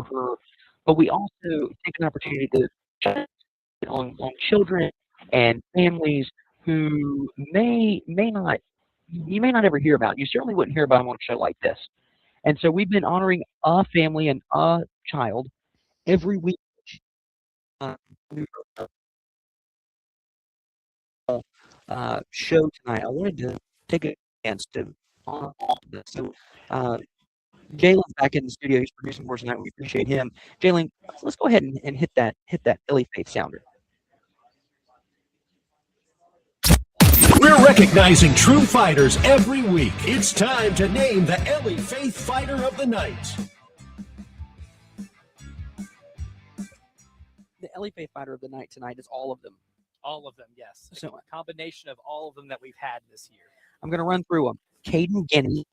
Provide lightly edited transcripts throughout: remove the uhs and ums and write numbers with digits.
for her, but we also take an opportunity to check on children and families who may not you may not ever hear about. You certainly wouldn't hear about them on a show like this. And so we've been honoring a family and a child every week. Uh, we show tonight. I wanted to take a chance to honor all of this. So, uh, Jalen's back in the studio. He's producing for us tonight. We appreciate him. Jalen, let's go ahead and hit that Ellie Faith sounder. We're recognizing true fighters every week. It's time to name the Ellie Faith Fighter of the Night. The Ellie Faith fighter of the night tonight is all of them. All of them, yes. So A combination of all of them that we've had this year. I'm going to run through them. Caden Guinea,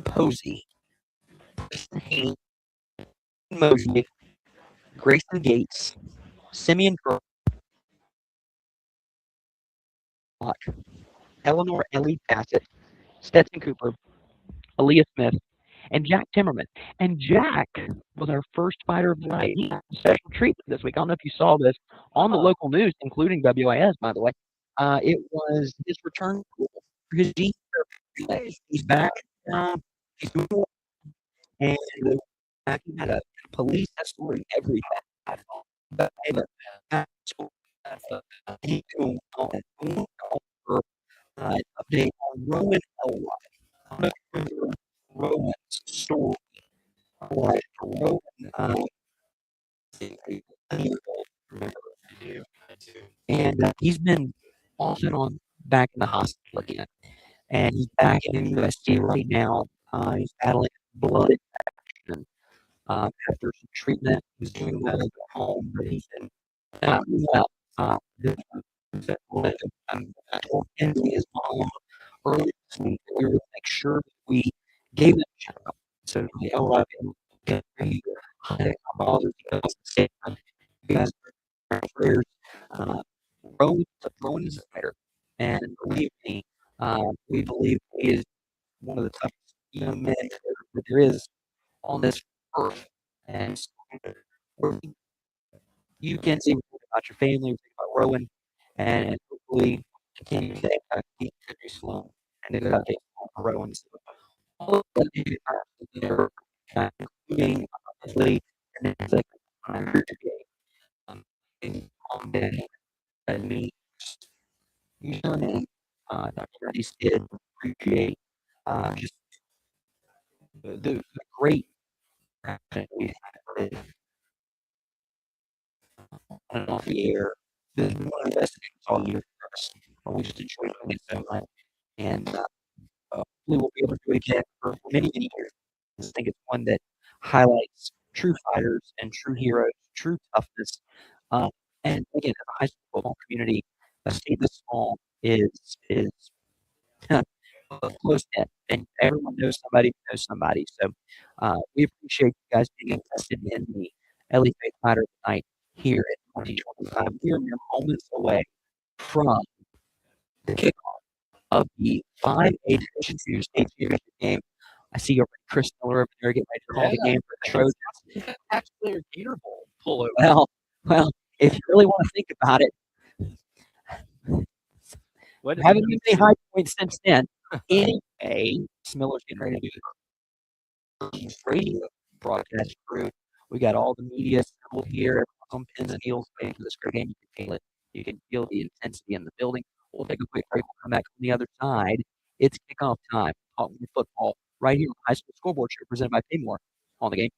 Posey, Haney, Mosley, Grayson Gates, Simeon Kirk, Eleanor Ellie Bassett, Stetson Cooper, Aaliyah Smith, and Jack Timmerman. And Jack was our first fighter of the night. He had a special treatment this week. I don't know if you saw this on the local news, including WIS, by the way. It was his return for his G. He's back. He's doing well. And he had a police escort and everything. But he's doing well. An update on Roman Elway. Roman's story. Roman, remember, I do. and he's been off and on back in the hospital again, and he's back in USD right now. He's battling blood infection after some treatment. He's doing well at home, but he's been not well. I told Kenzie, his mom, earlier this week that we were going to make sure that we gave them a shout out. So the LRI can be bothered because you guys are prayers. Uh, Rowan is a fighter, and believe me, we believe he is one of the toughest young men that there is on this earth. And so we're- you can see about your family, think about Rowan, and hopefully continue to keep Jerusalem and the good days for Rowan. So all of the there, including obviously and it's like I'm here today. On day and me, you know, Dr. Reddy's did appreciate just the great practice we had on and off the air. This is one of the best things all year for us. We just enjoy doing it so much. And we will be able to do it again for many, many years. I think it's one that highlights true fighters and true heroes, true toughness. Um, and again, in the high school football community, a state this small is close knit, and everyone knows somebody who knows somebody. So we appreciate you guys being invested in the Ellie Faith Fighter tonight here in 2025. We are mere moments away from the kickoff of the 5A Division II state championship game. I see already Chris Miller over there getting ready to call the game for the Trojans. Actually, a Gator Bowl pullover. Well, if you really want to think about it, What is haven't been any high points since then. Anyway, Miller's getting ready to do the radio broadcast crew. We got all the media assembled here. Everyone's on pins and needles waiting for this great game. You can feel it. You can feel the intensity in the building. We'll take a quick break. We'll come back on the other side. It's kickoff time. Talking football right here on the High School Scoreboard Show presented by PayMore on the game.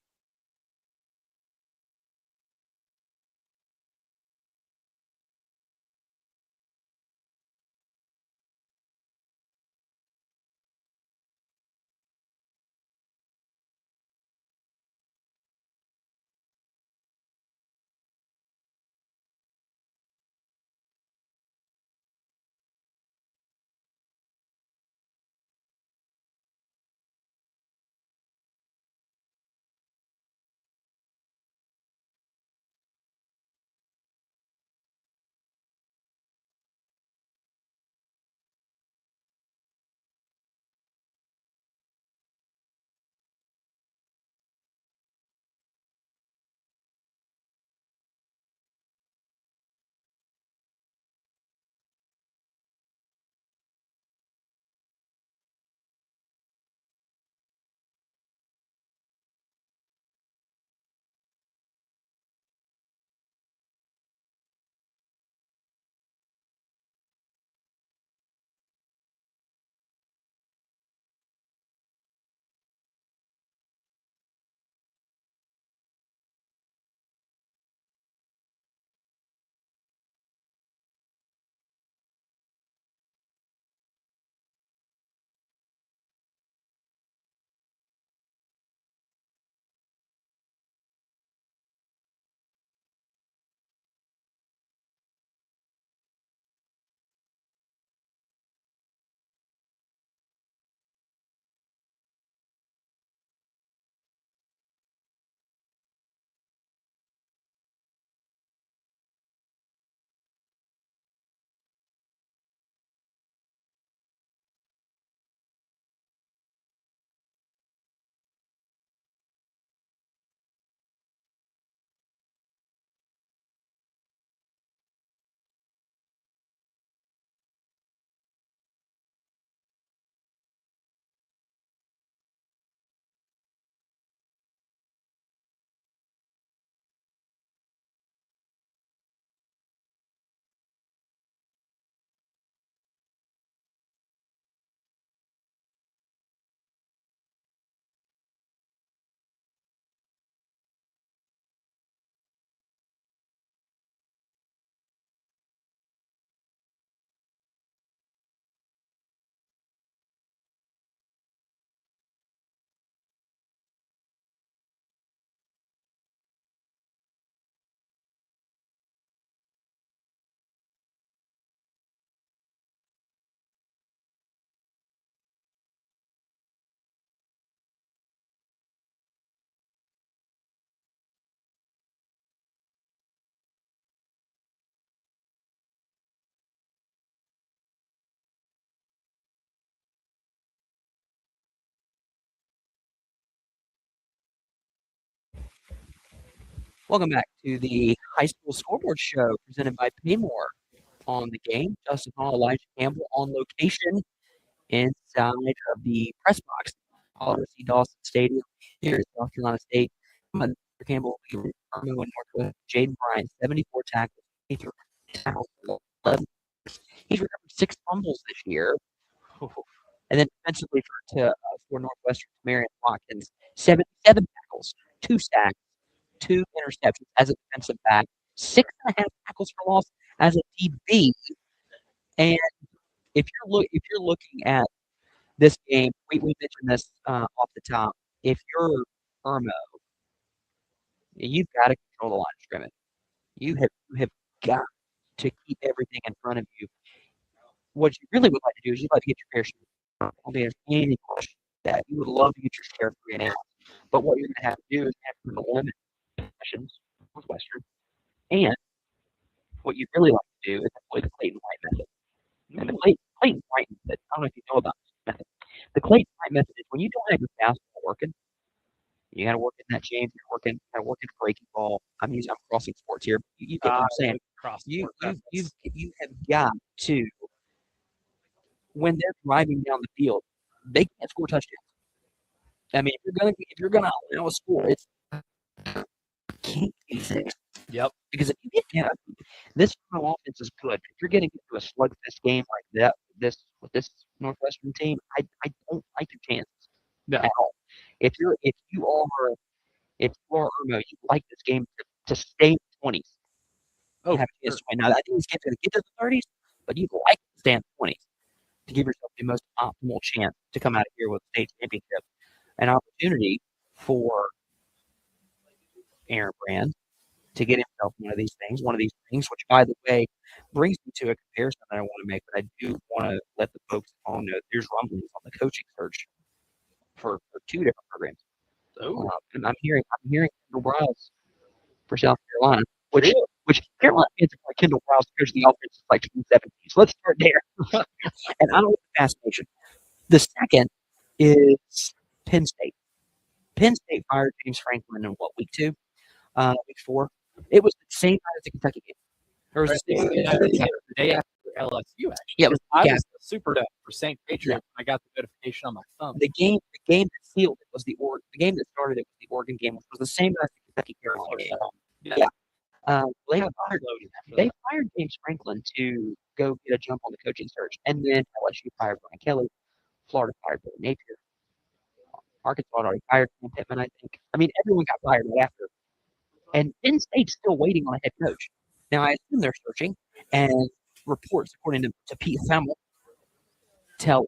Welcome back to the high school scoreboard show presented by PayMore. On the game, Justin Hall, Elijah Campbell on location inside of the press box, Oliver C. Dawson Stadium here in South Carolina State. Mr. Campbell, Irmo and Northwest, Jaden Bryant, 74 tackles, 83 tackles, 11. He's recovered 6 fumbles this year. And then defensively for Northwestern, Marion Watkins, 77 tackles, 2 sacks, 2 interceptions as a defensive back, 6.5 tackles for loss as a DB. And if you're looking at this game, we mentioned this off the top. If you're Irmo, you've got to control the line of scrimmage. You have got to keep everything in front of you. What you really would like to do is you'd like to get your fair share. I don't think there's any question that you would love to get your share of 3 and out. But what you're going to have to do is have to limit sessions with Western. And what you'd really like to do is employ the Clayton White method. And the Clayton White method, I don't know if you know about this method. The Clayton White method is when you don't have your fastball working, you got to work in that change. You got to work in breaking ball. I'm crossing sports here. You get what I'm saying. You have got to, when they're driving down the field, they can't score touchdowns. I mean, if you're gonna allow a score, it's can't be 6. Yep. Because if you get this offense is good. If you're getting into a slugfest game like that, with this Northwestern team, I don't like your chances at all. If you are Irmo, you like this game to stay in the 20s. Oh, have a chance to win. Now, I think this game's going to get to the 30s, but you'd like to stay in the 20s to give yourself the most optimal chance to come out of here with a state championship. An opportunity for Aaron Brand to get himself one of these things, which, by the way, brings me to a comparison that I want to make, but I do want to let the folks at home know there's rumblings on the coaching search for 2 different programs. And I'm hearing Kendall Browse for South Carolina, which Carolina fans are like Kendall Browse coach of the offense is like 2017. So let's start there. And I don't know the fascination. The second is Penn State. Penn State fired James Franklin in week 2, week 4. It was the same night as the Kentucky game. Or was the day after LSU, actually. Yeah, I was super dope for St. Patriot. I got the notification on my phone. The game that sealed it was the game that started it was the Oregon game, which was the same as the Kentucky Carolina game. They fired James Franklin to go get a jump on the coaching search, and then LSU fired Brian Kelly. Florida fired Billy Napier. Arkansas already fired Sam Pittman, I think. I mean, everyone got fired right after. And Penn State's still waiting on a head coach. Now, I assume they're searching, and reports, according to Pete Thamel, tell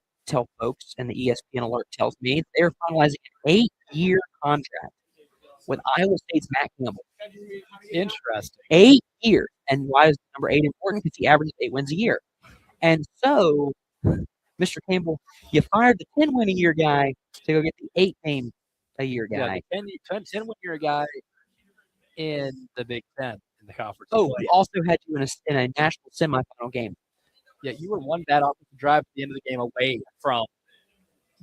folks, and the ESPN alert tells me they're finalizing an 8-year contract with Iowa State's Matt Campbell. Interesting. 8 years. And why is number 8 important? Because he averages 8 wins a year. And so, Mr. Campbell, you fired the 10-win-a-year guy to go get the 8-game-a-year guy. Yeah, the 10-win-a-year guy in the Big Ten in the conference. Oh, we also had you in a national semifinal game. Yeah, you were one bad offensive drive at the end of the game away from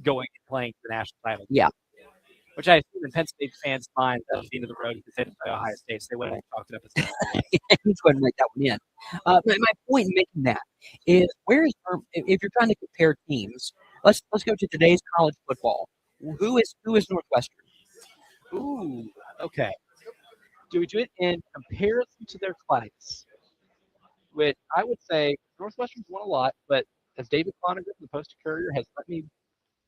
going and playing for the national title. Yeah. Which I assume in Penn State fans' minds at the end of the road, because they didn't play Ohio State, so they wouldn't have talked it up as He's going to make that one in. My point in making that is, if you're trying to compare teams, let's go to today's college football. Who is Northwestern? Ooh, okay. Do we do it in comparison to their class? Which I would say Northwestern's won a lot, but as David Cloninger, the Post Courier, has let me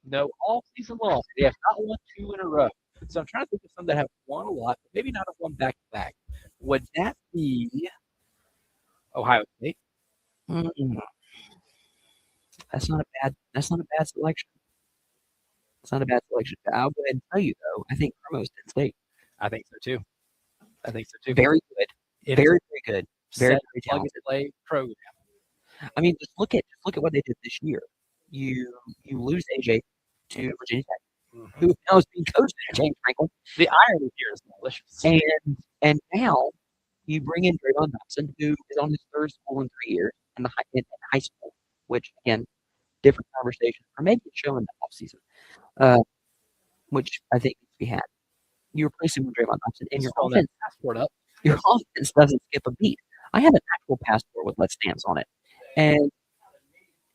know all season long, they have not won 2 in a row. So I'm trying to think of some that have won a lot, but maybe not have won back to back. Would that be Ohio State? Mm-mm. That's not a bad selection. It's not a bad selection. I'll go ahead and tell you though. I think Irmo's Penn State. I think so too. Very good. Very good. Very talented. Play program. I mean, just look at what they did this year. You lose AJ to Virginia Tech, who now is being coached by James Franklin. The irony here is malicious. And now you bring in Draymond Johnson, who is on his 3rd school in 3 years in high school, which again, different conversation, or maybe a show in the offseason, which I think needs to be had. you replace him with Draymond Johnson, and Just throwing that passport up. your offense doesn't skip a beat. I have an actual passport with Let's Dance on it,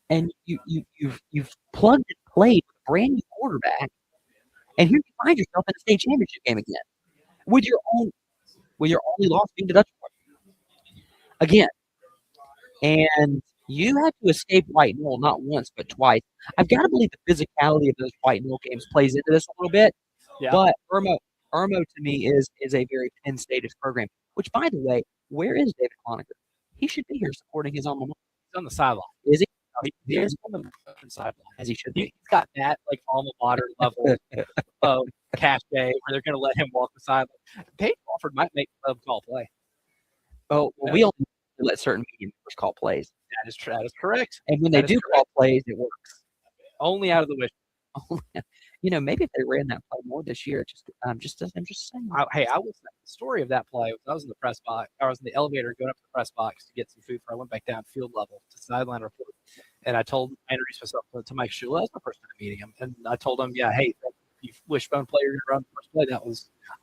and you've plugged and played with a brand new quarterback, and here you find yourself in a state championship game again with your only loss being to Dutch again, and you had to escape White Knoll not once but twice. I've got to believe the physicality of those White Knoll games plays into this a little bit, but Irmo to me is a very Penn State-ish program. Which, by the way, where is David Cloninger? He should be here supporting his alma mater. He's on the sideline. Is he? He is on the sideline. As he should be. He's got that like alma mater level of cachet where they're going to let him walk the sideline. Peyton Crawford might make a call play. Oh, well, we only let certain media members call plays. That is correct. And when they do call plays, it works. Only out of the wish. Maybe if they ran that play more this year, I'm just saying. I will say the story of that play. I was in the press box. I was in the elevator going up to the press box to get some food. I went back down field level to sideline report, and I introduced myself to Mike Shula as the first time meeting him, and I told him, "Yeah, hey, if you wishbone play, you're gonna run the first play.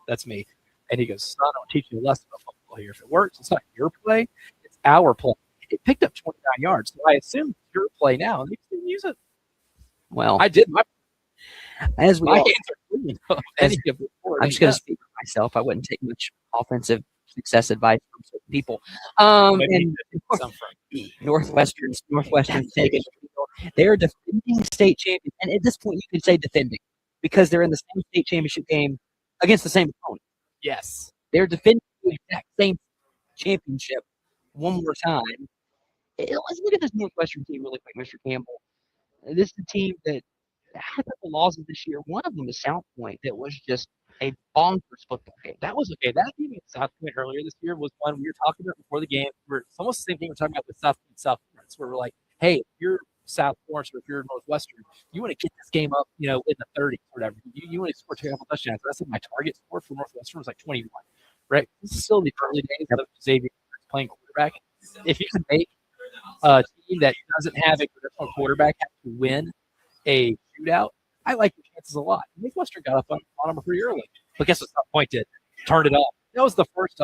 That's me." And he goes, "Son, I'm teaching you a lesson about football here. If it works, it's not your play, it's our play." It picked up 29 yards, so I assume it's your play now, and they just didn't use it. Well, I did my. As we My all, hands are clean. I'm just going to speak for myself. I wouldn't take much offensive success advice from certain people. And Northwestern State, they are defending state champions, and at this point, you can say defending because they're in the same state championship game against the same opponent. Yes, they're defending the exact same championship one more time. Let's look at this Northwestern team really quick, Mr. Campbell. This is a team that had a couple losses this year. One of them is South Point. That was just a bonkers football game. that was okay. That game at South Point earlier this year was one we were talking about before the game. It's almost the same thing we're talking about with South Florence, where we're like, hey, if you're South Florence or if you're Northwestern, you want to get this game up, in the 30s or whatever. You want to score a couple touchdowns. I said my target score for Northwestern was like 21. Right? This is still the early days of Xavier playing quarterback. If you can make a team that doesn't have a traditional quarterback have to win a shootout, I like your chances a lot. Northwestern got up on them pretty early. But guess what South Point did? Turned it up. That was the first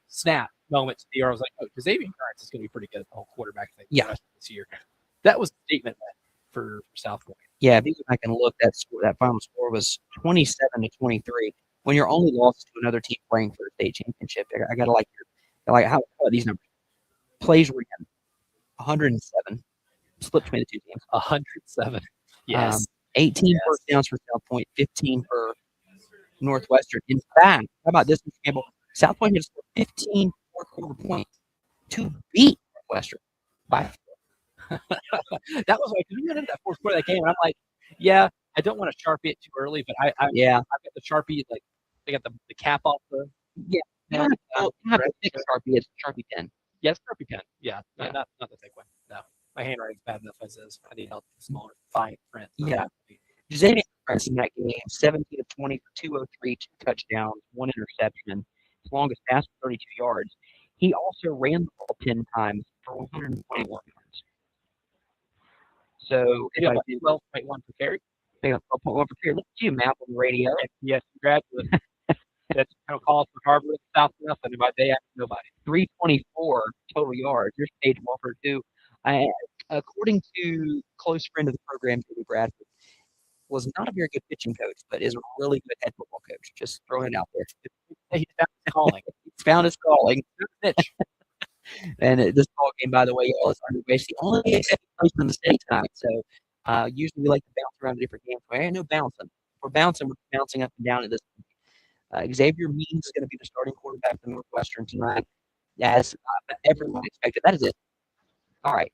snap moment to the year. I was like, Xavier Currents is going to be pretty good at the whole quarterback thing this year. That was a statement for South Point. Yeah, if you go back and look, that final score was 27-23. When you're only lost to another team playing for a state championship, I got to how about these numbers? Plays ran 107, split between the two teams. 107. Yes. 18 first downs for South Point, 15 for Northwestern. In fact, how about this, Mr. Campbell? South Point had scored 15 fourth-quarter points to beat Northwestern by 4. That was like, we went into that fourth quarter of that game, and I'm like, yeah, I don't want to Sharpie it too early, but I've got the Sharpie, like, they got the cap off the. Yeah. Not the thick Sharpie, it's Sharpie pen. Yes, Sharpie pen. Yeah, not the thick one. No. My handwriting's bad enough as is. I need help with smaller, fine print. Yeah. Xavier Currents in that game, 17 of 20 for 203, 2 touchdowns, 1 interception. His longest pass was 32 yards. He also ran the ball 10 times for 121 yards. So, if I do 12.1 per carry. 12.1 per carry. Look at you, map on the radio. Yes, graduate. That's call for Harvard, South nothing. And by day after nobody. 324 total yards. Here's Paige Walford, too. According to close friend of the program, Jimmy Bradford, was not a very good pitching coach, but is a really good head football coach. Just throwing it out there. He found his calling. He's found his calling. And this ball game, by the way, y'all, is underway. It's the only accepted place in the state tonight. So usually we like to bounce around different games. There ain't no bouncing. If we're bouncing up and down at this point. Xavier Means is going to be the starting quarterback for Northwestern tonight, as everyone expected. That is it. All right,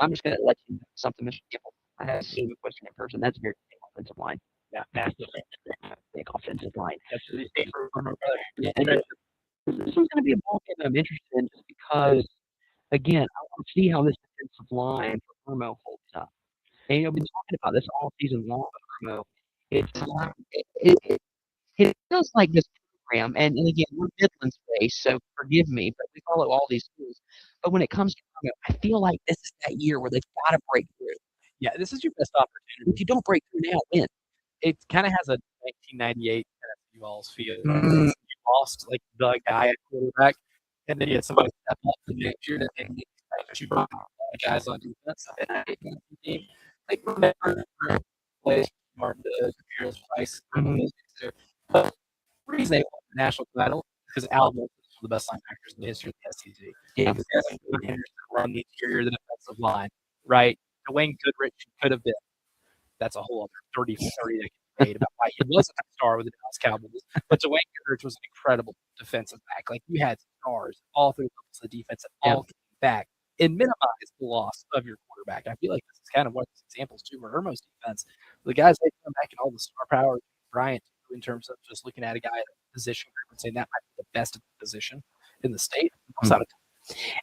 I'm just going to let you know something, Mr. Campbell. I have seen Northwestern in person. That's a very big offensive line. Yeah, massive big offensive line. That's really big for my brother. Yeah, and this one's going to be a ball game that I'm interested in just because, again, I want to see how this defensive line for Irmo holds up. And I've been talking about this all season long with Irmo. It feels like this program, and again, we're Midlands based, so forgive me, but we follow all these schools. But when it comes to Irmo, I feel like this is that year where they've got to break through. Yeah, this is your best opportunity. If you don't break through now, win. It kind of has a 1998 you all's feel Mm, you lost like the guy at quarterback, and then you had somebody step up the next year that didn't expect you brought a lot of guys on defense. And I think the team, like remember the plays Martin the Pierce Price, mhm. but the reason they won the national title because Alabama was one of the best linebackers in the history of the SEC. Yeah. Because Henderson run the interior of the defensive line, right? Dwayne Goodrich could have been. That's a whole other 30 for 30 that can be made about why he wasn't a star with the Dallas Cowboys. But Dwayne Goodrich was an incredible defensive back. Like you had stars all three levels of defense that Yeah. all came back and minimized the loss of your quarterback. I feel like this is kind of one of those examples too, where Irmo's defense, the guys they come back and all the star power Bryant in terms of just looking at a guy at a position group and saying that might be the best of the position in the state. Mhm.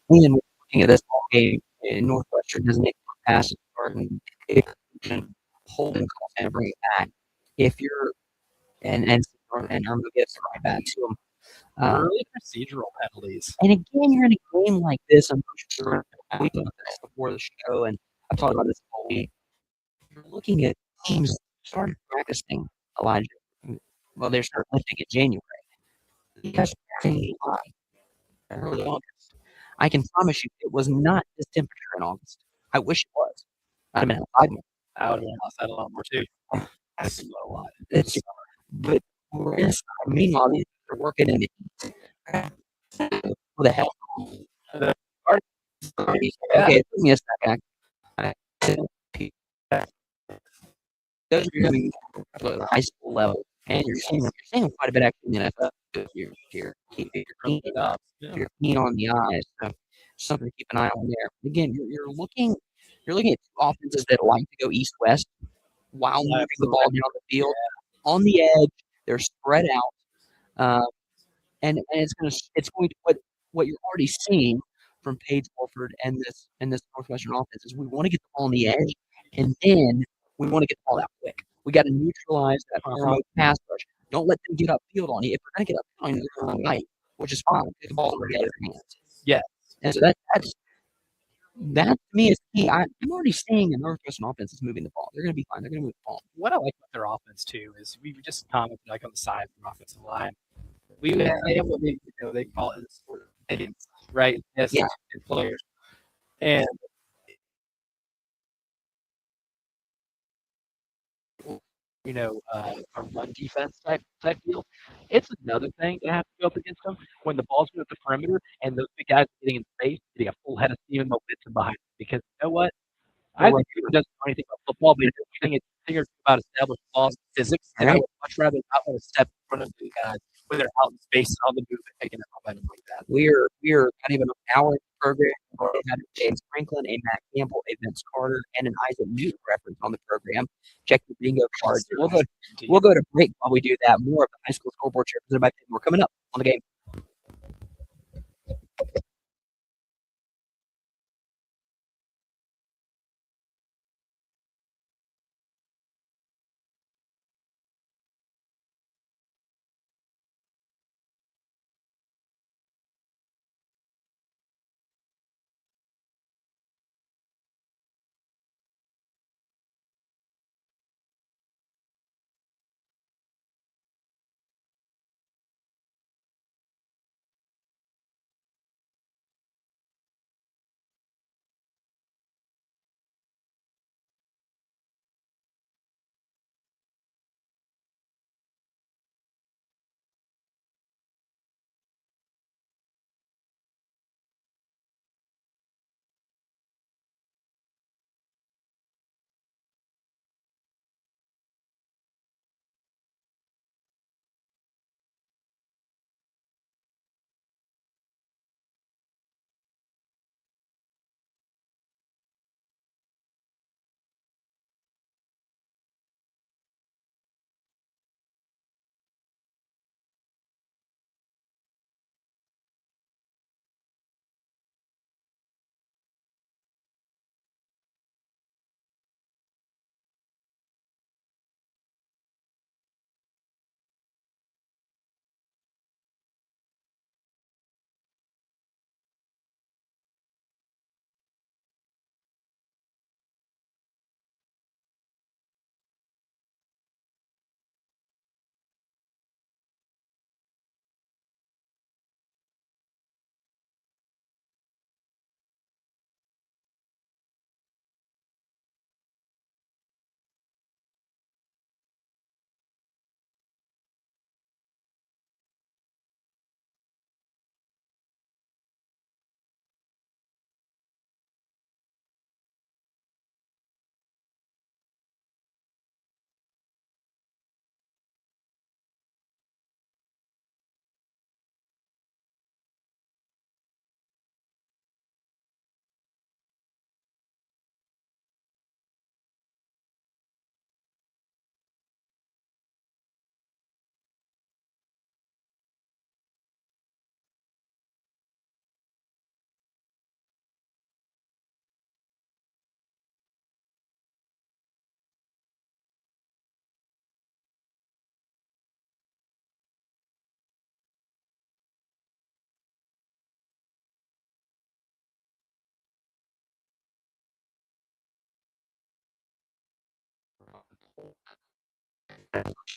And looking at this ball game, Northwestern doesn't make a pass and kick and holding call and bring it back. If you're and Irma gets it right back to him. Early procedural penalties. And again, you're in a game like this. I'm sure we talked about this before the show, and I've talked about this all week. You're looking at teams started practicing Elijah. Well, they started lifting in January. You guys are practicing early August. I can promise you, it was not this temperature in August. I wish it was. I'd have been outside more. I would have lost that a lot more too. That's a lot. It's, but we're inside. Meanwhile, these guys are working in the heat. Who the hell? The Okay, it took me a second. I those are coming at the high school level, and you're seeing quite a bit actually in the NFL. You're keen on the eyes, so something to keep an eye on there. Again, you're looking at two offenses that like to go east-west while moving the ball down the field. On the edge, they're spread out, and it's going to what you're already seeing from Paige Wolford and this Northwestern offense is we want to get the ball on the edge, and then we want to get the ball out quick. We got to neutralize that remote pass rush. Don't let them get upfield on you. If they're going to get upfield on you, they're going to night, which is fine. Get the ball already out of their hands. Yeah. And so that to me is key. I'm already seeing a Northwestern offense is moving the ball. They're going to be fine. They're going to move the ball. What I like about their offense too is we just commented like on the side of the offensive line. They have what they call it sort of idiots, right? Yes, Yeah. players. And a run defense type deal. It's another thing to have to go up against them when the ball's going at the perimeter and those big guys are getting in space, getting a full head of steam and momentum behind them. Because you know what? I think he doesn't know anything about football, but he's a thing or two about established laws and physics, and I would much rather not want to step in front of these guys when they're out in space on the move and taking it off and like that. We're not even an hour in the program. We had a James Franklin, a Matt Campbell, a Vince Carter, and an Isaac Newton reference on the program. Check the bingo cards. We'll go to break while we do that. More of the high school scoreboard share presented by PayMore coming up on the game.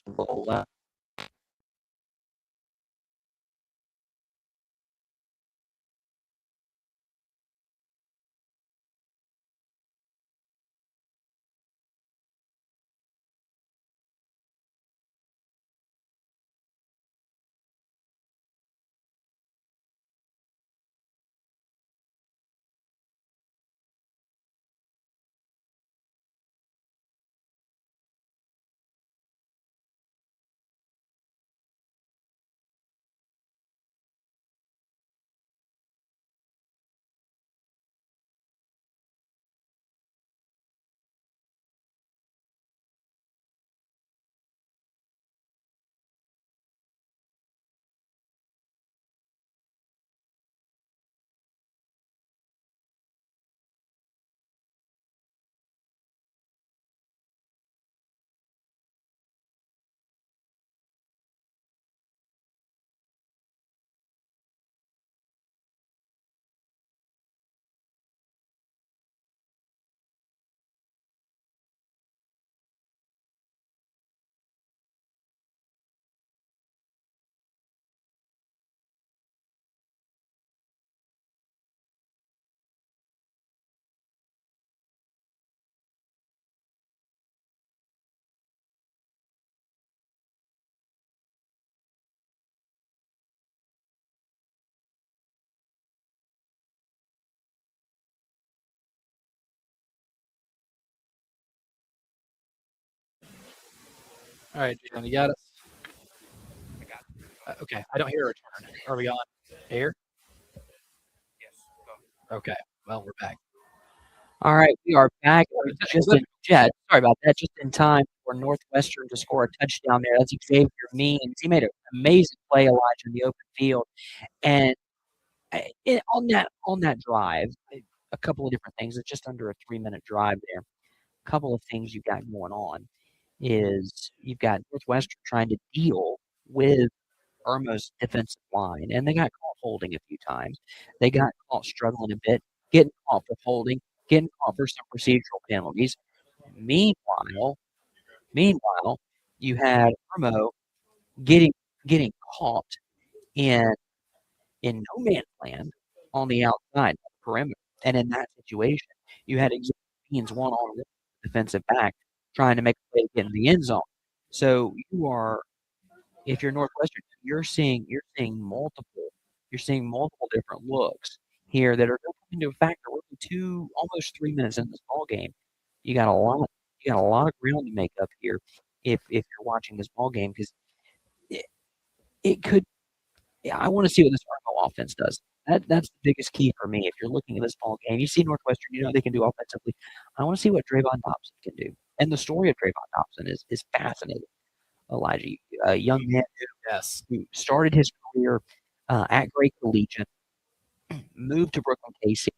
Bowl left. All right, Jalen, you got us. Okay, I don't hear a return. Are we on air? Okay, well, we're back. All right, we are back Just in, sorry about that, just in time for Northwestern to score a touchdown there. That's Xavier Means. He made an amazing play, Elijah, in the open field. And on that drive, a couple of different things. It's just under a 3-minute drive there. A couple of things you've got going on is you've got Northwestern trying to deal with Irmo's defensive line, and they got caught holding a few times. They got caught struggling a bit, getting caught for holding, getting caught for some procedural penalties. Meanwhile, meanwhile, you had Irmo getting getting caught in no man's land on the outside perimeter, and in that situation, you had Xavier one-on-one defensive back trying to make a play to get in the end zone. So you are if you're Northwestern, you're seeing multiple different looks here that are going into a factor. We're almost 3 minutes in this ball game. You got a lot of ground to make up here if you're watching this ball game because it, it could. Yeah, I want to see what this Armo offense does. That's the biggest key for me. If you're looking at this ball game, you see Northwestern, you know they can do offensively. I want to see what Drayvon Dobson can do. And the story of Drayvon Dobson is fascinating. Elijah, a young man who started his career at Great Collegiate, moved to Brooklyn Casey,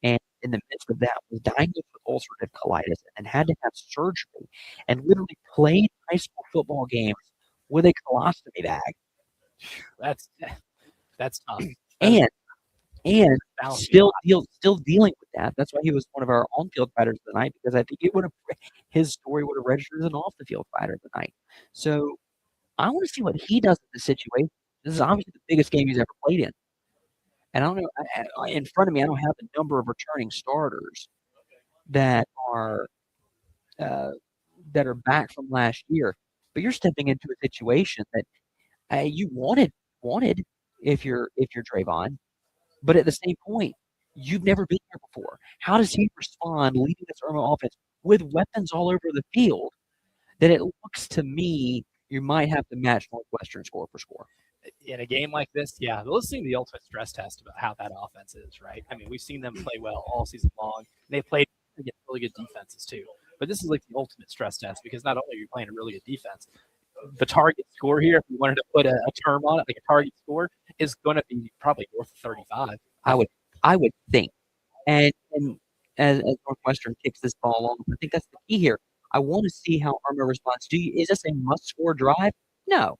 and in the midst of that was diagnosed with ulcerative colitis and had to have surgery and literally played high school football games with a colostomy bag. That's tough. And still dealing with that. That's why he was one of our on-field fighters of the night because I think his story would have registered as an off-the-field fighter of the night. So I want to see what he does in this situation. This is obviously the biggest game he's ever played in. And I don't know, in front of me, I don't have the number of returning starters that are back from last year. But you're stepping into a situation that you wanted if you're Drayvon. But at the same point, you've never been here before. How does he respond leading this Irmo offense with weapons all over the field that it looks to me you might have to match Northwestern score for score? In a game like this, yeah, let's see the ultimate stress test about how that offense is, right? I mean, we've seen them play well all season long. They've played against really good defenses too. But this is like the ultimate stress test because not only are you playing a really good defense, the target score here, if you wanted to put a term on it, like a target score, is going to be probably north of 35. I would think. And as Northwestern kicks this ball along, I think that's the key here. I want to see how Irmo responds. Is this a must-score drive? No.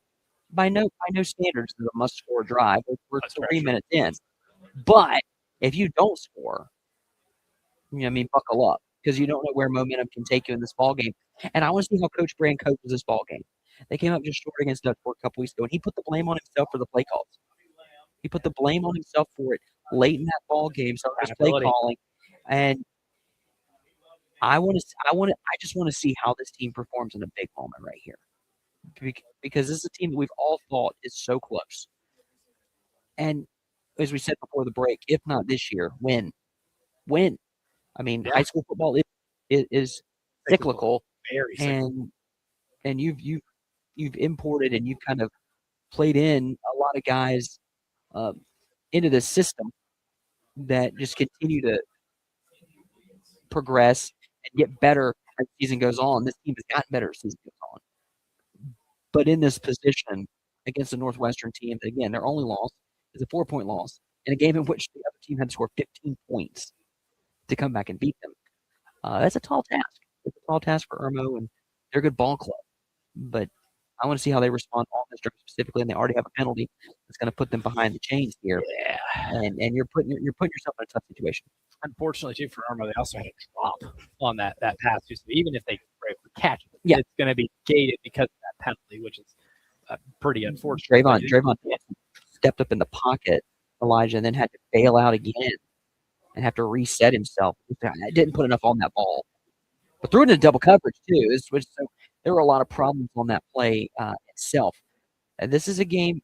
By no standards is a must-score drive. We're 3 minutes in. But if you don't score, buckle up because you don't know where momentum can take you in this ball game. And I want to see how Coach Brand coaches this ball game. They came up just short against Duckport a couple weeks ago, and he put the blame on himself for the play calls. He put the blame on himself for it late in that ball game. So his play calling, and I just want to see how this team performs in a big moment right here, because this is a team that we've all thought is so close. And as we said before the break, if not this year, when? I mean, high school football is cyclical, very cyclical. and you've imported and you've kind of played in a lot of guys into this system that just continue to progress and get better as the season goes on. This team has gotten better as the season goes on. But in this position against the Northwestern team, again, their only loss is a 4-point loss in a game in which the other team had to score 15 points to come back and beat them. That's a tall task. It's a tall task for Irmo, and they're a good ball club. But I want to see how they respond on this drive specifically, and they already have a penalty that's going to put them behind the chains here. Yeah, and you're putting yourself in a tough situation. Unfortunately, too, for Irmo, they also had a drop on that pass too. So even if they were able to catch it, it's going to be gated because of that penalty, which is pretty unfortunate. Draymond stepped up in the pocket, Elijah, and then had to bail out again and have to reset himself. Didn't put enough on that ball, but threw it into double coverage too. So there were a lot of problems on that play itself. And this is a game.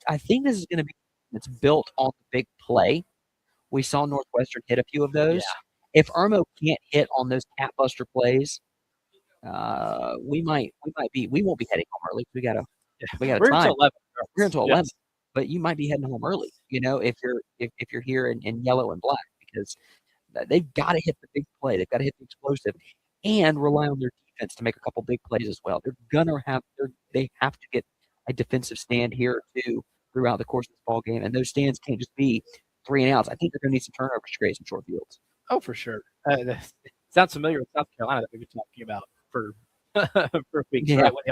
I think this is going to be. It's built on the big play. We saw Northwestern hit a few of those. Yeah. If Irmo can't hit on those cat buster plays, we won't be heading home early. We got time. We're until 11, but you might be heading home early. If you're here in yellow and black, because they've got to hit the big play. They've got to hit the explosive and rely on their defense to make a couple big plays as well. They have to get a defensive stand here or two throughout the course of this ball game, and those stands can't just be 3 and outs. I think they're going to need some turnovers to create some short fields. Oh, for sure. It sounds familiar with South Carolina that we've been talking about for weeks. Yeah. Right? When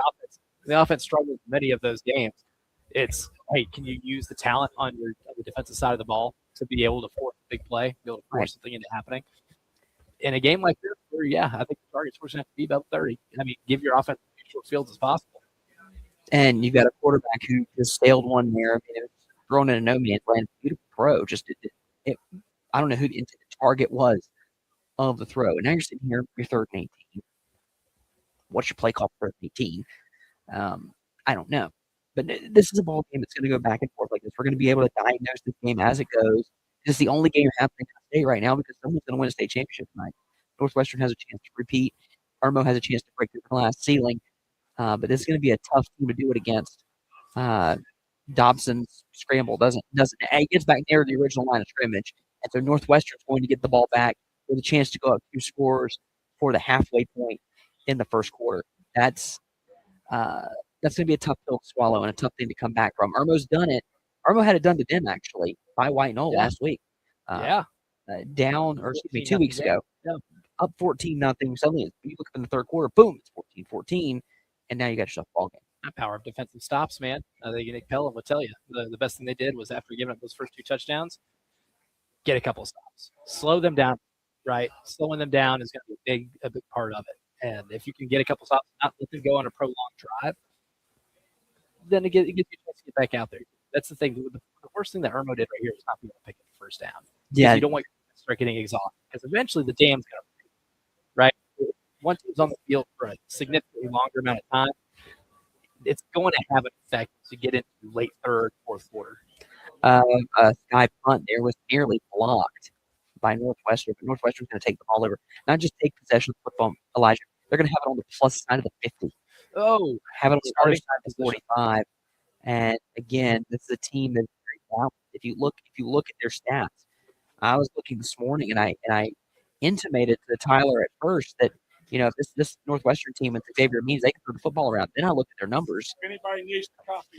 the offense struggles in many of those games, it's, hey, can you use the talent on the defensive side of the ball to be able to force a big play, be able to force something into happening? In a game like this, where, I think the target's forcing have to be about 30. I mean, give your offense as many short fields as possible. And you've got a quarterback who just sailed one there. I mean, it was thrown in a no man's land. Beautiful throw. I don't know who the target was of the throw. And now you're sitting here, you're 3rd and 18. What's your play call for 3rd and 18? I don't know. But this is a ball game that's going to go back and forth like this. We're going to be able to diagnose this game as it goes. This is the only game happening in the state right now because someone's going to win a state championship tonight. Northwestern has a chance to repeat. Irmo has a chance to break through the glass ceiling. But this is going to be a tough team to do it against. Dobson's scramble doesn't. He gets back near the original line of scrimmage, and so Northwestern's going to get the ball back with a chance to go up 2 scores for the halfway point in the first quarter. That's going to be a tough pill to swallow and a tough thing to come back from. Irmo's done it. Irmo had it done to them actually by White Knoll last week. Down, or excuse me, 2 weeks ago. Yeah. Up 14-0. Suddenly, you look up in the third quarter, boom, it's 14-14. And now you got yourself a ball game. That power of defensive stops, man. I think Nick Pelham will tell you the best thing they did was after giving up those first 2 touchdowns, get a couple of stops, slow them down. Right, slowing them down is going to be a big part of it. And if you can get a couple stops, not let them go on a prolonged drive, then it gives you a chance to get back out there. That's the thing. The worst thing that Irmo did right here is not being able to pick up the first down. Yeah, you don't want to start getting exhausted because eventually the dam's going to break. Right. Once team's on the field for a significantly longer amount of time, it's going to have an effect to get into late third, fourth quarter. A sky punt there was nearly blocked by Northwestern, but Northwestern's going to take the ball over. Not just take possession of the football, Elijah. They're going to have it on the plus side of the 50. Oh, have it on the starting side of the 45. And again, this is a team that's very balanced. If you look at their stats, I was looking this morning and I intimated to Tyler at first that, if this Northwestern team with Xavier means they can throw the football around. Then I looked at their numbers. Anybody needs to copy.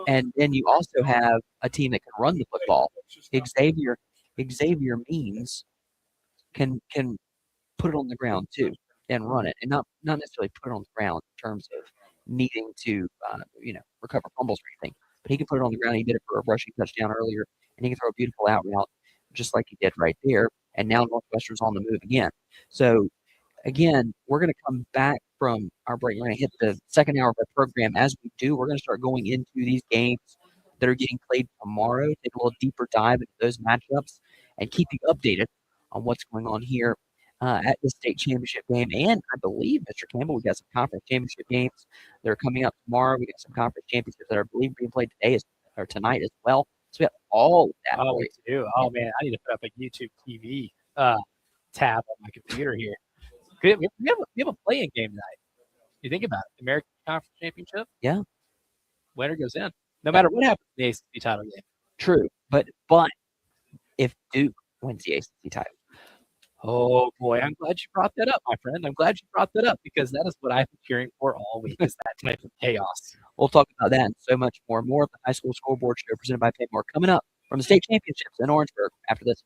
And then you also have a team that can run the football. Xavier means can put it on the ground too and run it, and not necessarily put it on the ground in terms of needing to recover fumbles or anything. But he can put it on the ground. He did it for a rushing touchdown earlier, and he can throw a beautiful out route just like he did right there. and now Northwestern's on the move again. So again, we're going to come back from our break. We're going to hit the second hour of our program. As we do, we're going to start going into these games that are getting played tomorrow, take a little deeper dive into those matchups, and keep you updated on what's going on here at the state championship game. And I believe, Mr. Campbell, we got some conference championship games that are coming up tomorrow. We got some conference championships that I believe being played today or tonight as well. So we have all of that. Oh, we do. Oh, man, I need to put up a YouTube TV tab on my computer here. We have a playing game tonight. You think about it. American Conference Championship. Yeah. Winner goes in. No matter what happens in the ACC title game. True. But if Duke wins the ACC title. Oh, boy. I'm glad you brought that up, my friend. I'm glad you brought that up because that is what I've been cheering for all week is that type of chaos. We'll talk about that and so much more. More of the High School Scoreboard Show presented by PayMore coming up from the state championships in Orangeburg after this.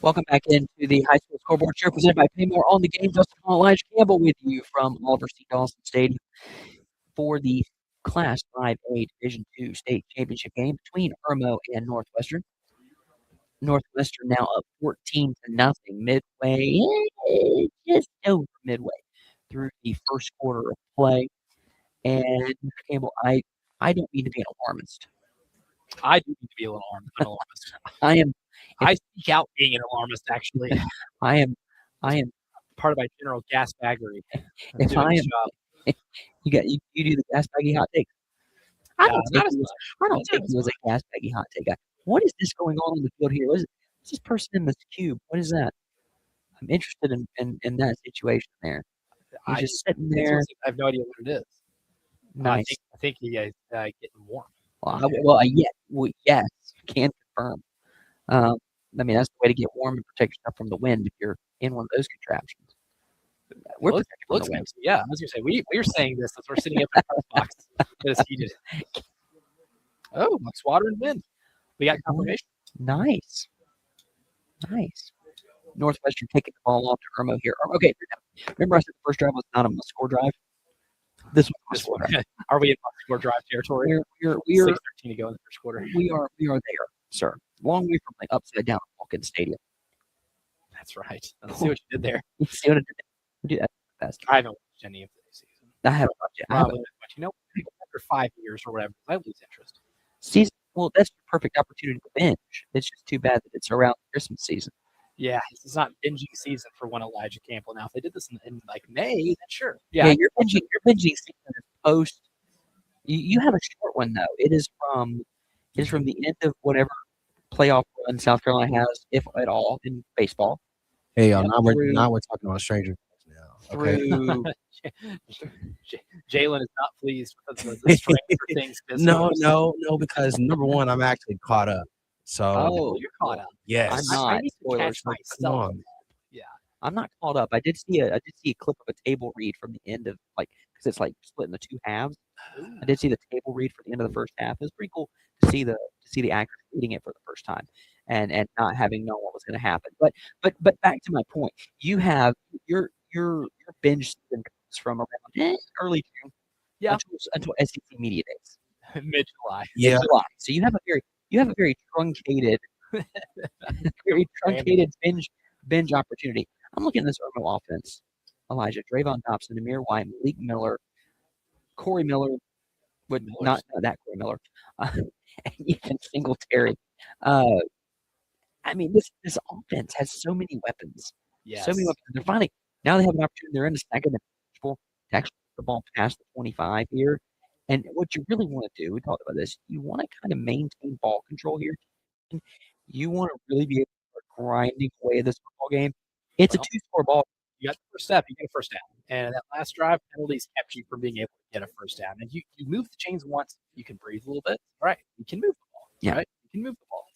Welcome back into the High School Scoreboard Show presented by PayMore on the game. Justin Elijah Campbell with you from Oliver C. Dawson Stadium for the Class 5A Division II state championship game between Irmo and Northwestern. Northwestern now up 14-0 midway, just over midway through the first quarter of play. And Mr. Campbell, I don't mean to be an alarmist. I do need to be a little alarmist. I seek out being an alarmist, actually. I am part of my general gas baggery. if I am, you do the gas baggy hot takes. I don't think not as he was. much. I don't Not think as he was a gas baggy hot take guy. What is this going on the field here? What's this person in this cube? What is that? I'm interested in that situation there. He's I just sitting it's there, I have no idea what it is. nice. I think he is getting warm. Yes, can confirm. Um, I mean, that's the way to get warm and protect yourself from the wind if you're in one of those contraptions. We're Looks, protected from the looks wind. good. Yeah, I was gonna say we're saying this as we're sitting up in the press box that is heated. Oh, like water and wind. We got confirmation. Nice. Nice. Northwestern taking the ball off to Irmo here. Okay, remember I said the first drive was not a must-score drive? This was a This must-score one, drive. are we in score drive territory? We're 6:13 to go in the first quarter. we are there, sir. Long way from like upside down Falcon Stadium. That's right. Let's see what you did there. You see what I did? I do that fast. I haven't watched any of this season. I haven't watched it. I haven't. Probably, but after 5 years or whatever, I lose interest. Season. Well, that's the perfect opportunity to binge. It's just too bad that it's around Christmas season. Yeah, this is not binging season for one Elijah Campbell. Now, if they did this in like May, then sure. Yeah, you're binging. Your binging season is post. You have a short one though. It is from the end of whatever playoff run South Carolina has, if at all, in baseball. Hey, y'all, now we're talking about stranger things now. Okay. Through Jalen is not pleased with the Stranger Things business. No, because number one, I'm actually caught up. So oh, You're caught up. yes, I'm not. I need to Spoilers. catch come myself. on. I'm not caught up. I did see a clip of a table read from the end of because it's like split into two halves. I did see the table read for the end of the first half. It was pretty cool to see the actors reading it for the first time and not having known what was going to happen. But back to my point, you have your binge season comes from around early June, Yeah. until SEC media days, Mid-July. Yeah. July. So you have a very truncated, binge opportunity. I'm looking at this Irmo offense. Elijah, Drayvon Dobson, Amir White, Malik Miller, Corey Miller, not that Corey Miller, and even Singletary. I mean, this offense has so many weapons. Yes. So many weapons. They're finally now they have an opportunity. They're in a second to actually put the ball past the 25 here. And what you really want to do, we talked about this. You want to kind of maintain ball control here. You want to really be able to start grinding away at this football game. It's a two-score ball. You got the first step, you get a first down. And that last drive, penalties kept you from being able to get a first down. And you move the chains once, you can breathe a little bit. All right, you can move the ball. Yeah. Right? You can move the ball.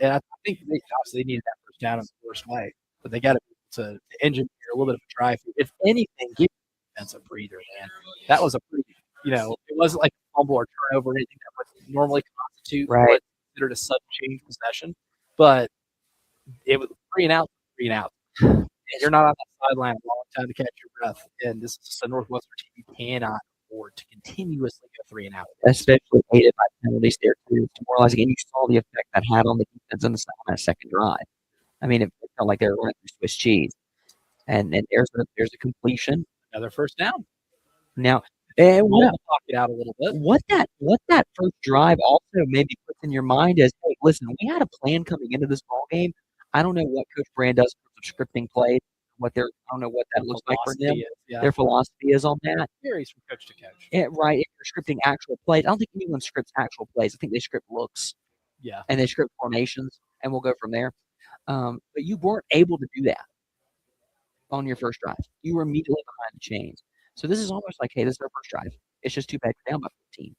And I think obviously they needed that first down in the worst way. But they got to engineer a little bit of a drive. If anything, give the defense a breather, man. That was a pretty, it wasn't like a fumble or turnover or anything that would normally constitute what's considered a sudden change possession. But it was 3 and out. And you're not on that sideline a long time to catch your breath. And this is a Northwestern team you cannot afford to continuously go 3 and out. Especially aided by penalties there too. Demoralizing, and you saw the effect that had on the defense on that second drive. I mean, it felt like they were running through Swiss cheese. And there's a completion. Another first down. Now, We'll talk it out a little bit. what that first drive also maybe puts in your mind is, hey, listen, we had a plan coming into this ball game. I don't know what Coach Brand does for scripting plays. I don't know what that looks like for them. Their philosophy is on that. Varies from coach to coach. Right. If you're scripting actual plays, I don't think anyone scripts actual plays. I think they script looks. Yeah. And they script formations, and we'll go from there. But you weren't able to do that on your first drive. You were immediately behind the chains. So this is almost like, hey, this is our first drive. It's just too bad you're down by 15.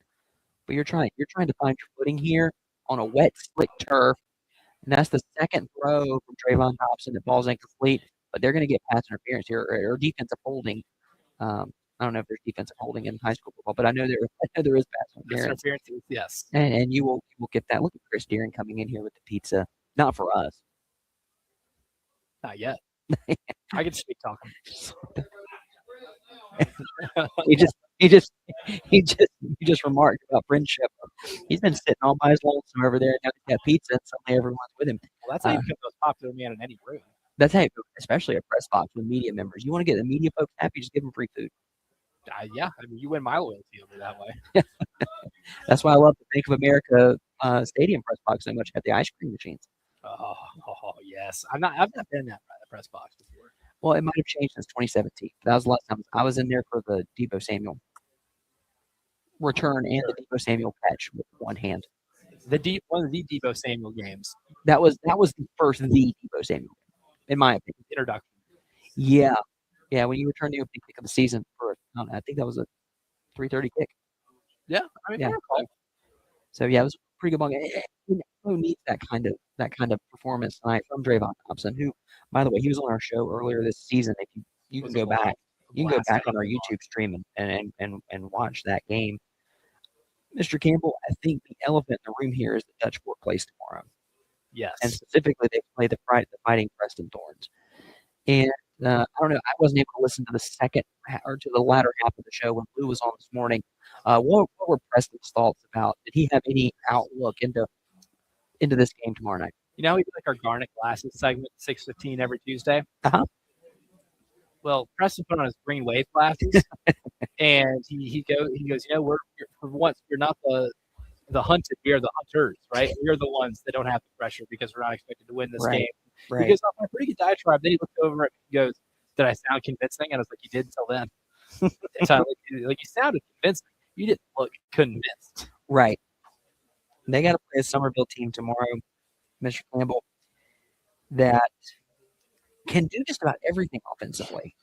But you're trying to find your footing here on a wet, slick turf. And that's the second throw from Drayvon Dobson. The ball's incomplete, but they're going to get pass interference here or defensive holding. I don't know if there's defensive holding in high school football, but I know there is pass interference. Yes. And you will get that. Look at Chris Deering coming in here with the pizza. Not for us. Not yet. I can speak talking. he just remarked about friendship. He's been sitting all by his lonesome over there. Now he's got pizza, and suddenly everyone's with him. Well, that's how you become the most popular man in any room. That's how, especially a press box with media members. You want to get the media folks happy, just give them free food. Yeah, I mean, you win my loyalty over that way. That's why I love the Bank of America Stadium press box so much. Have the ice cream machines. Oh, yes. I've not been in that press box before. Well, it might have changed since 2017. That was the last time I was in there for the Debo Samuel. return and the Deebo Samuel catch with one hand. One of the Debo Samuel games That was the first Deebo Samuel, in my opinion. introduction. Yeah, when you returned the opening kick of the season I think that was a 3:30 kick. Yeah, I mean, Yeah. So yeah, it was a pretty good ball game. Who needs that kind of performance tonight from Drayvon Thompson, who, by the way, he was on our show earlier this season. If you can go back, you can go back on our YouTube stream and watch that game. Mr. Campbell, I think the elephant in the room here is the Dutch Fork plays tomorrow. Yes. And specifically, they play the Fighting Preston Thorns. And I don't know, I wasn't able to listen to the latter half of the show when Lou was on this morning. What were Preston's thoughts about? Did he have any outlook into this game tomorrow night? You know, we do like our Garnet Glasses segment, 6:15 every Tuesday. Uh-huh. Well, Preston put on his green wave glasses, and he goes, we're for once we're not the hunted, we are the hunters, right? We are the ones that don't have the pressure because we're not expected to win this game. Right. He goes off on a pretty good diatribe. Then he looked over and he goes, "Did I sound convincing?" And I was like, "You did until then." So, like you sounded convincing. You didn't look convinced. Right. They got to play a Somerville team tomorrow, Mr. Campbell, that can do just about everything offensively.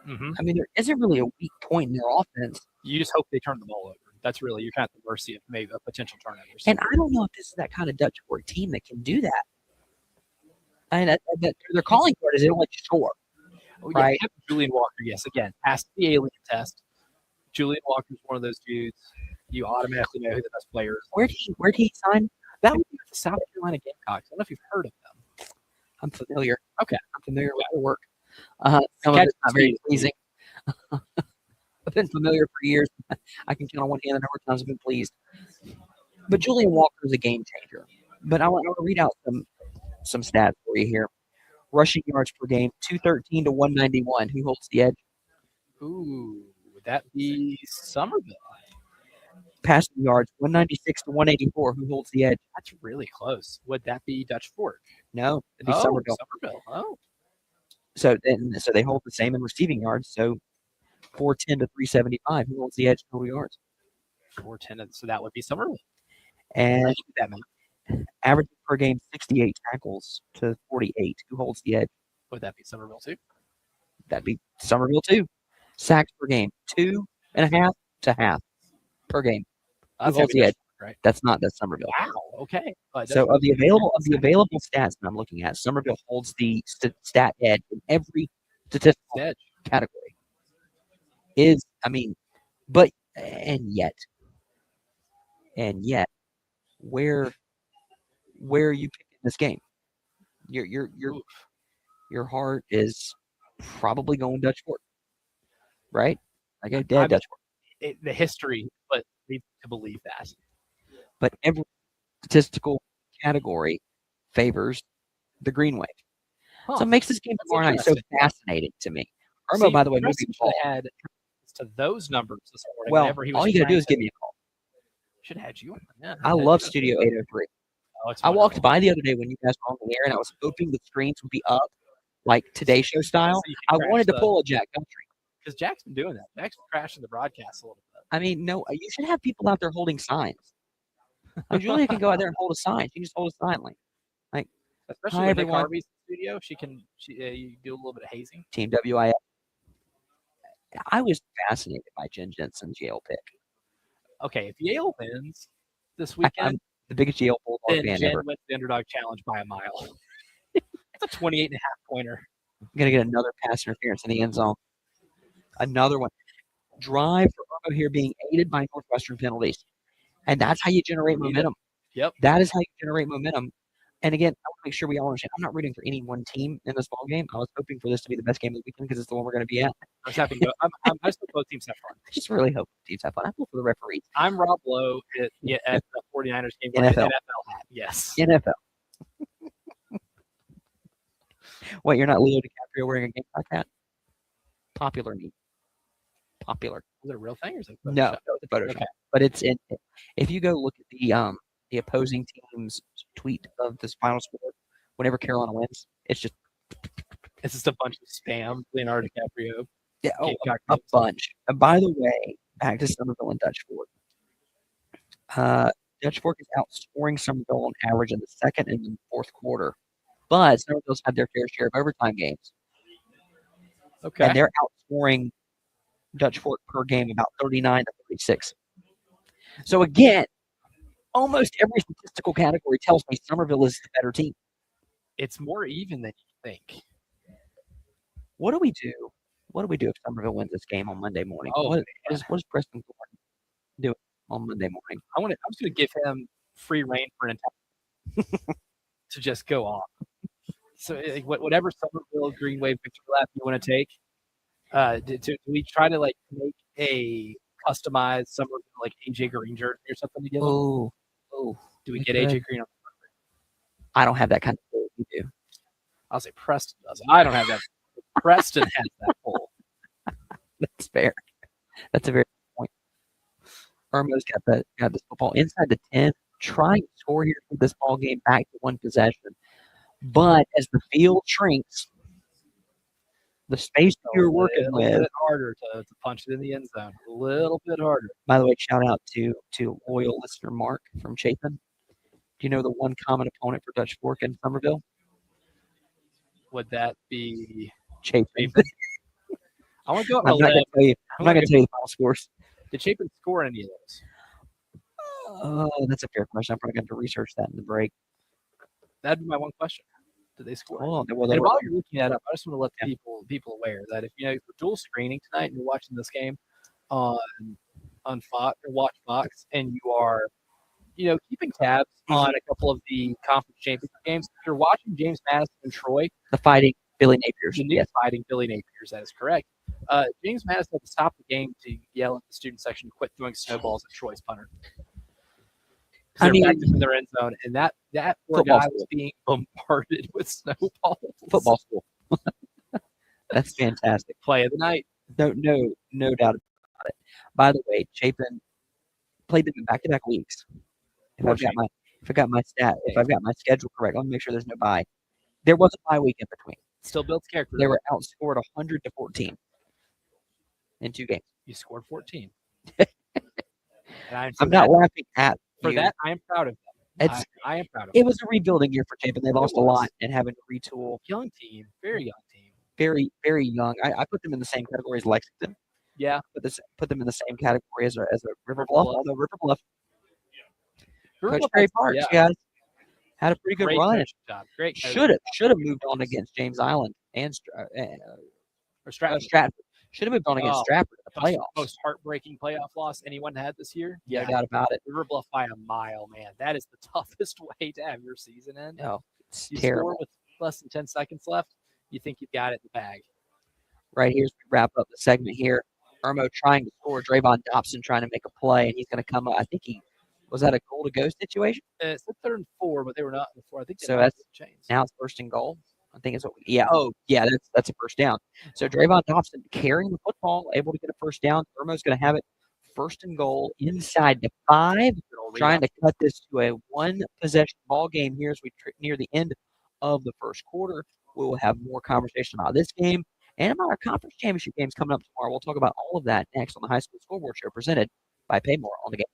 Mm-hmm. I mean, there isn't really a weak point in their offense. You just hope they turn the ball over. That's really, you're kind of at the mercy of maybe a potential turnovers. And I don't know if this is that kind of Dutch Fork team that can do that. I mean, their calling card is they don't let you score. Right. Julian Walker, yes, again, passed the alien test. Julian Walker's one of those dudes. You automatically know who the best player is. Where'd he sign? That would be with the South Carolina Gamecocks. I don't know if you've heard of them. I'm familiar. Okay. I'm familiar with their work. Some of it's not very pleasing. I've been familiar for years. I can count on one hand the number of times I've been pleased. But Julian Walker is a game changer. But I want to read out some stats for you here. Rushing yards per game, 213 to 191. Who holds the edge? Ooh, would that be Somerville? Passing yards, 196 to 184. Who holds the edge? That's really close. Would that be Dutch Fork? No, it'd be Somerville. Oh. So they hold the same in receiving yards. So 410 to 375. Who holds the edge total yards? 410. So that would be Somerville. And that man. Average per game, 68 tackles to 48. Who holds the edge? Would that be Somerville too? That'd be Somerville too. Sacks per game, 2.5 to half per game. Who holds the edge? Right. That's Somerville. Wow. Okay. So of the available stats that I'm looking at, Somerville holds the stat edge in every statistical category. And yet, where are you picking this game? Your heart is probably going Dutch Fork, right? I go dead Dutch Fork. The history, but leads to believe that. But every statistical category favors the green wave. So it makes this game tomorrow night so fascinating to me. Irmo, by the way, moving ball. Had to those numbers this morning. Well, all you got to do is give me a call. Should have had you on. Yeah, I love Studio 803. I walked by the other day when you guys were on the air, and I was hoping the screens would be up, like Today Show style. So I wanted to pull a Jack Country. Because Jack's been doing that. Jack's been crashing the broadcast a little bit. I mean, no, you should have people out there holding signs. Julia can go out there and hold a sign. She can just hold a sign, like especially when everyone. Harvey's studio, you do a little bit of hazing. Team WIF. I was fascinated by Jen Jensen's Yale pick. Okay, if Yale wins this weekend, I'm the biggest Yale Bulldog fan Jen ever. wins the underdog challenge by a mile. It's a 28.5 pointer. I'm gonna get another pass interference in the end zone. Another one. Drive for Irmo here being aided by Northwestern penalties. And that's how you generate momentum. Yep. That is how you generate momentum. And again, I want to make sure we all understand. I'm not rooting for any one team in this ball game. I was hoping for this to be the best game of the weekend because it's the one we're going to be at. I was happy to go. I just hope both teams have fun. I just really hope teams have fun. I hope for the referees. I'm Rob Lowe at the 49ers game. NFL hat. Yes. NFL. What, you're not Leo DiCaprio wearing a Gamecock hat? Popular meme. Popular. Is it a real thing or is it no, it's a Photoshop. Okay. But if you go look at the opposing team's tweet of this final score, whenever Carolina wins, it's just a bunch of spam. Leonardo DiCaprio. Yeah, a bunch. And by the way, back to Somerville and Dutch Fork. Dutch Fork is outscoring Somerville on average in the second and the fourth quarter, but Somerville's had their fair share of overtime games, Okay. and they're outscoring Dutch Fork per game about 39 to 36. So again, almost every statistical category tells me Somerville is the better team. It's more even than you think. What do we do? What do we do if Somerville wins this game on Monday morning? Oh, What is Preston Thorne doing on Monday morning? I'm just going to give him free reign for an entire to just go off. So whatever Somerville Green Wave victory lap you want to take, do we try to like make a customized Somerville like AJ Green jersey or something to give him? Oh, Do we we get could. AJ Green on? I don't have that kind of pull. You do. I'll say Preston does. I don't have that. Preston has that pull. That's fair. That's a very good point. Irmo's got this football inside the 10, trying to score here for this ball game back to one possession. But as the field shrinks, the space you're working A little with. bit harder to punch it in the end zone. A little bit harder. By the way, shout out to loyal listener Mark from Chapin. Do you know the one common opponent for Dutch Fork in Somerville? Would that be Chapin. I want to go. I'm not going to tell you. I'm not going to tell you the final scores. Did Chapin score any of those? Oh, that's a fair question. I'm probably going to research that in the break. That'd be my one question. Did they score? Oh, well, And they while were, you're looking that up, I just want to let people aware that if you're dual screening tonight and you're watching this game on Fox or watch Fox, and you are keeping tabs on a couple of the conference championship games, if you're watching James Madison and Troy, the Fighting Billy Napiers. the new Fighting Billy Napiers, that is correct. James Madison had to stop the game to yell at the student section to quit throwing snowballs at Troy's punter. They're back in their end zone, and that poor guy was being bombarded with snowballs. Football school. That's fantastic. Play of the night. No doubt about it. By the way, Chapin played them in back-to-back weeks. If I've got my schedule correct, let me make sure there's no bye. There was a bye week in between. Still builds character. They were outscored 100 to 14 in 2 games. You scored 14. I'm not laughing at for you. that. I am proud of them. I am proud of them. It was a rebuilding year for Chapin. They lost a lot and having to retool. Young team, very young team. Very, very young. I put them in the same category as Lexington. Yeah. Put them in the same category as a River Bluff. Although River Bluff, Coach Bluff Trey Parks, guys, had a pretty good run. Great. Should have moved on against James Island and Stratford. Should have moved on against Stratford in the playoffs. Most heartbreaking playoff loss anyone had this year. No doubt about it. River Bluff by a mile, man. That is the toughest way to have your season end. No, it's you terrible. Score with less than 10 seconds left, you think you've got it in the bag. Right here, as we wrap up the segment here, Irmo trying to score, Drayvon Dobson trying to make a play, and he's going to come up. I think was that a goal-to-go situation? It's the 3rd and 4, but they were not before. I think so. Now it's 1st and goal. I think it's what that's a first down. So Drayvon Dobson carrying the football, able to get a first down. Irmo's going to have it 1st and goal inside the 5, trying to cut this to a 1-possession ball game here as we near the end of the first quarter. We will have more conversation about this game and about our conference championship games coming up tomorrow. We'll talk about all of that next on the High School Scoreboard Show presented by PayMore on the game.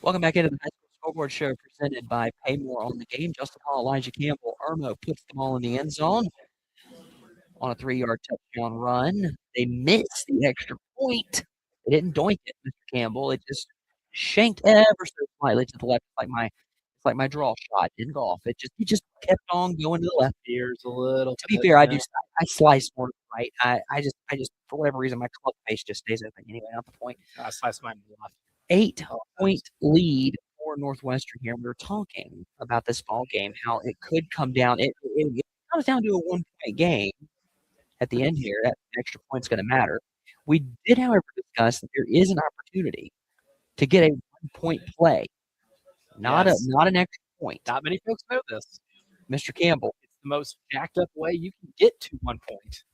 Welcome back into the High School Scoreboard Show presented by PayMore on the game. Justin Hall, Elijah Campbell, Irmo puts the ball in the end zone on a 3-yard touchdown run. They missed the extra point. They didn't doink it, Mr. Campbell. It just shanked ever so slightly to the left, it's like my draw shot in golf. He just kept on going to the left. Ears a little. To be fair, I slice more right. I just for whatever reason my club face just stays open anyway. Not the point. I slice mine left. 8-point lead for Northwestern here. We were talking about this ball game, how it could come down. It comes down to a 1-point game at the end here. That extra point's going to matter. We did, however, discuss that there is an opportunity to get a 1-point play, not an extra point. Not many folks know this. Mr. Campbell. It's the most jacked up way you can get to 1 point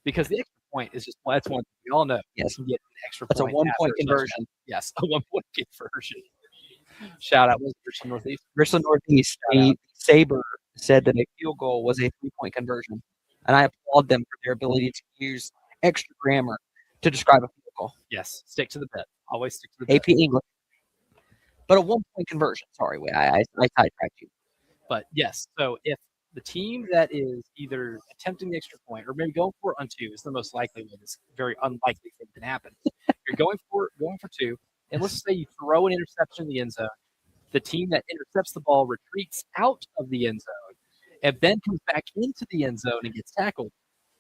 because the extra point is just that's one we all know. Yes, you can get an extra that's point. A 1-point conversion. Yes, a 1-point conversion. Shout out, was Richland Northeast. Richland Northeast. The Sabre said that a field goal was a 3-point conversion, and I applaud them for their ability to use extra grammar to describe a field goal. Yes, stick to the bit. Always stick to the bit. AP English. But a 1-point conversion. Sorry, I sidetracked you. But yes, so if the team that is either attempting the extra point or maybe going for it on 2 is the most likely one. It's a very unlikely thing can happen. You're going for 2, and let's say you throw an interception in the end zone. The team that intercepts the ball retreats out of the end zone and then comes back into the end zone and gets tackled.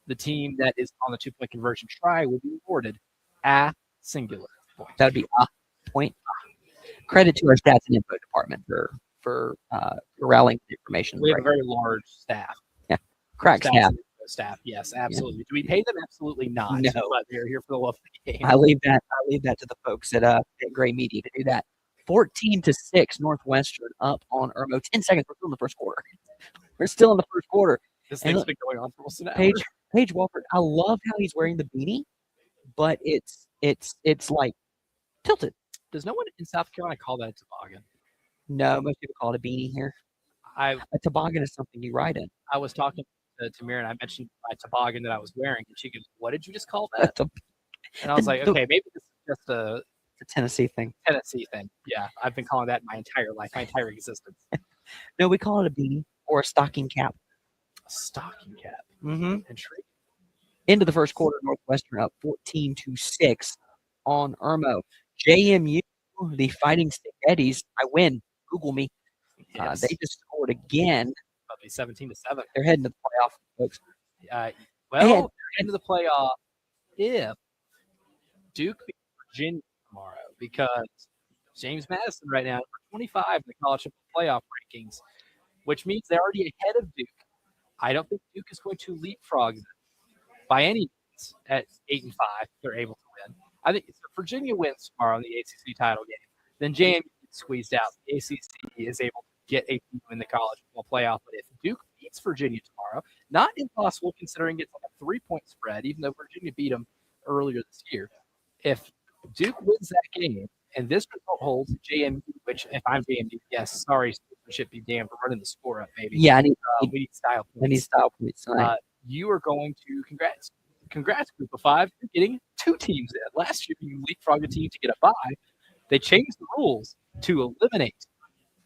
The team that is on the 2-point conversion try will be awarded a singular point. That would be a point. Credit to our stats and info department for rallying information. We have a very large staff. Yeah, crack staff. Yes, absolutely. Yeah. Do we pay them? Absolutely not. No, but they're here for the love of the game. I leave that to the folks at Gray Media to do that. 14-6, Northwestern up on Irmo. 10 seconds. We're still in the first quarter. We're still in the first quarter. This thing's been going on for almost an hour. Paige Walford. I love how he's wearing the beanie, but it's like tilted. Does no one in South Carolina call that a toboggan? No, most people call it a beanie here. A toboggan is something you ride in. I was talking to Mira, and I mentioned my toboggan that I was wearing, and she goes, "What did you just call that?" And I was like, "Okay, maybe this is just a Tennessee thing." Yeah, I've been calling that my entire life, my entire existence. No, we call it a beanie or a stocking cap. A stocking cap. Mm-hmm. Intriguing. Into the first quarter, Northwestern up 14-6 on Irmo. JMU, the Fighting Stick-Eddies. I win. Google me. Yes. They just scored again. Probably 17-7. They're heading to the playoff, folks. They're into the playoff if Duke beats Virginia tomorrow, because James Madison right now is 25 in the college football playoff rankings, which means they're already ahead of Duke. I don't think Duke is going to leapfrog them by any means at 8-5. They're able to win. I think if Virginia wins tomorrow in the ACC title game, then JMU gets squeezed out. The ACC is able to get a team in the college football playoff. But if Duke beats Virginia tomorrow, not impossible considering it's like a 3-point spread, even though Virginia beat them earlier this year. If Duke wins that game and this result holds, JMU, which if I'm JMU, yes, sorry, should be damned for running the score up, maybe. Yeah, we need style points. We need style points tonight. You are going to congrats, group of 5. You're getting 2 teams in. Last year, you leapfrogged a team to get a bye. They changed the rules to eliminate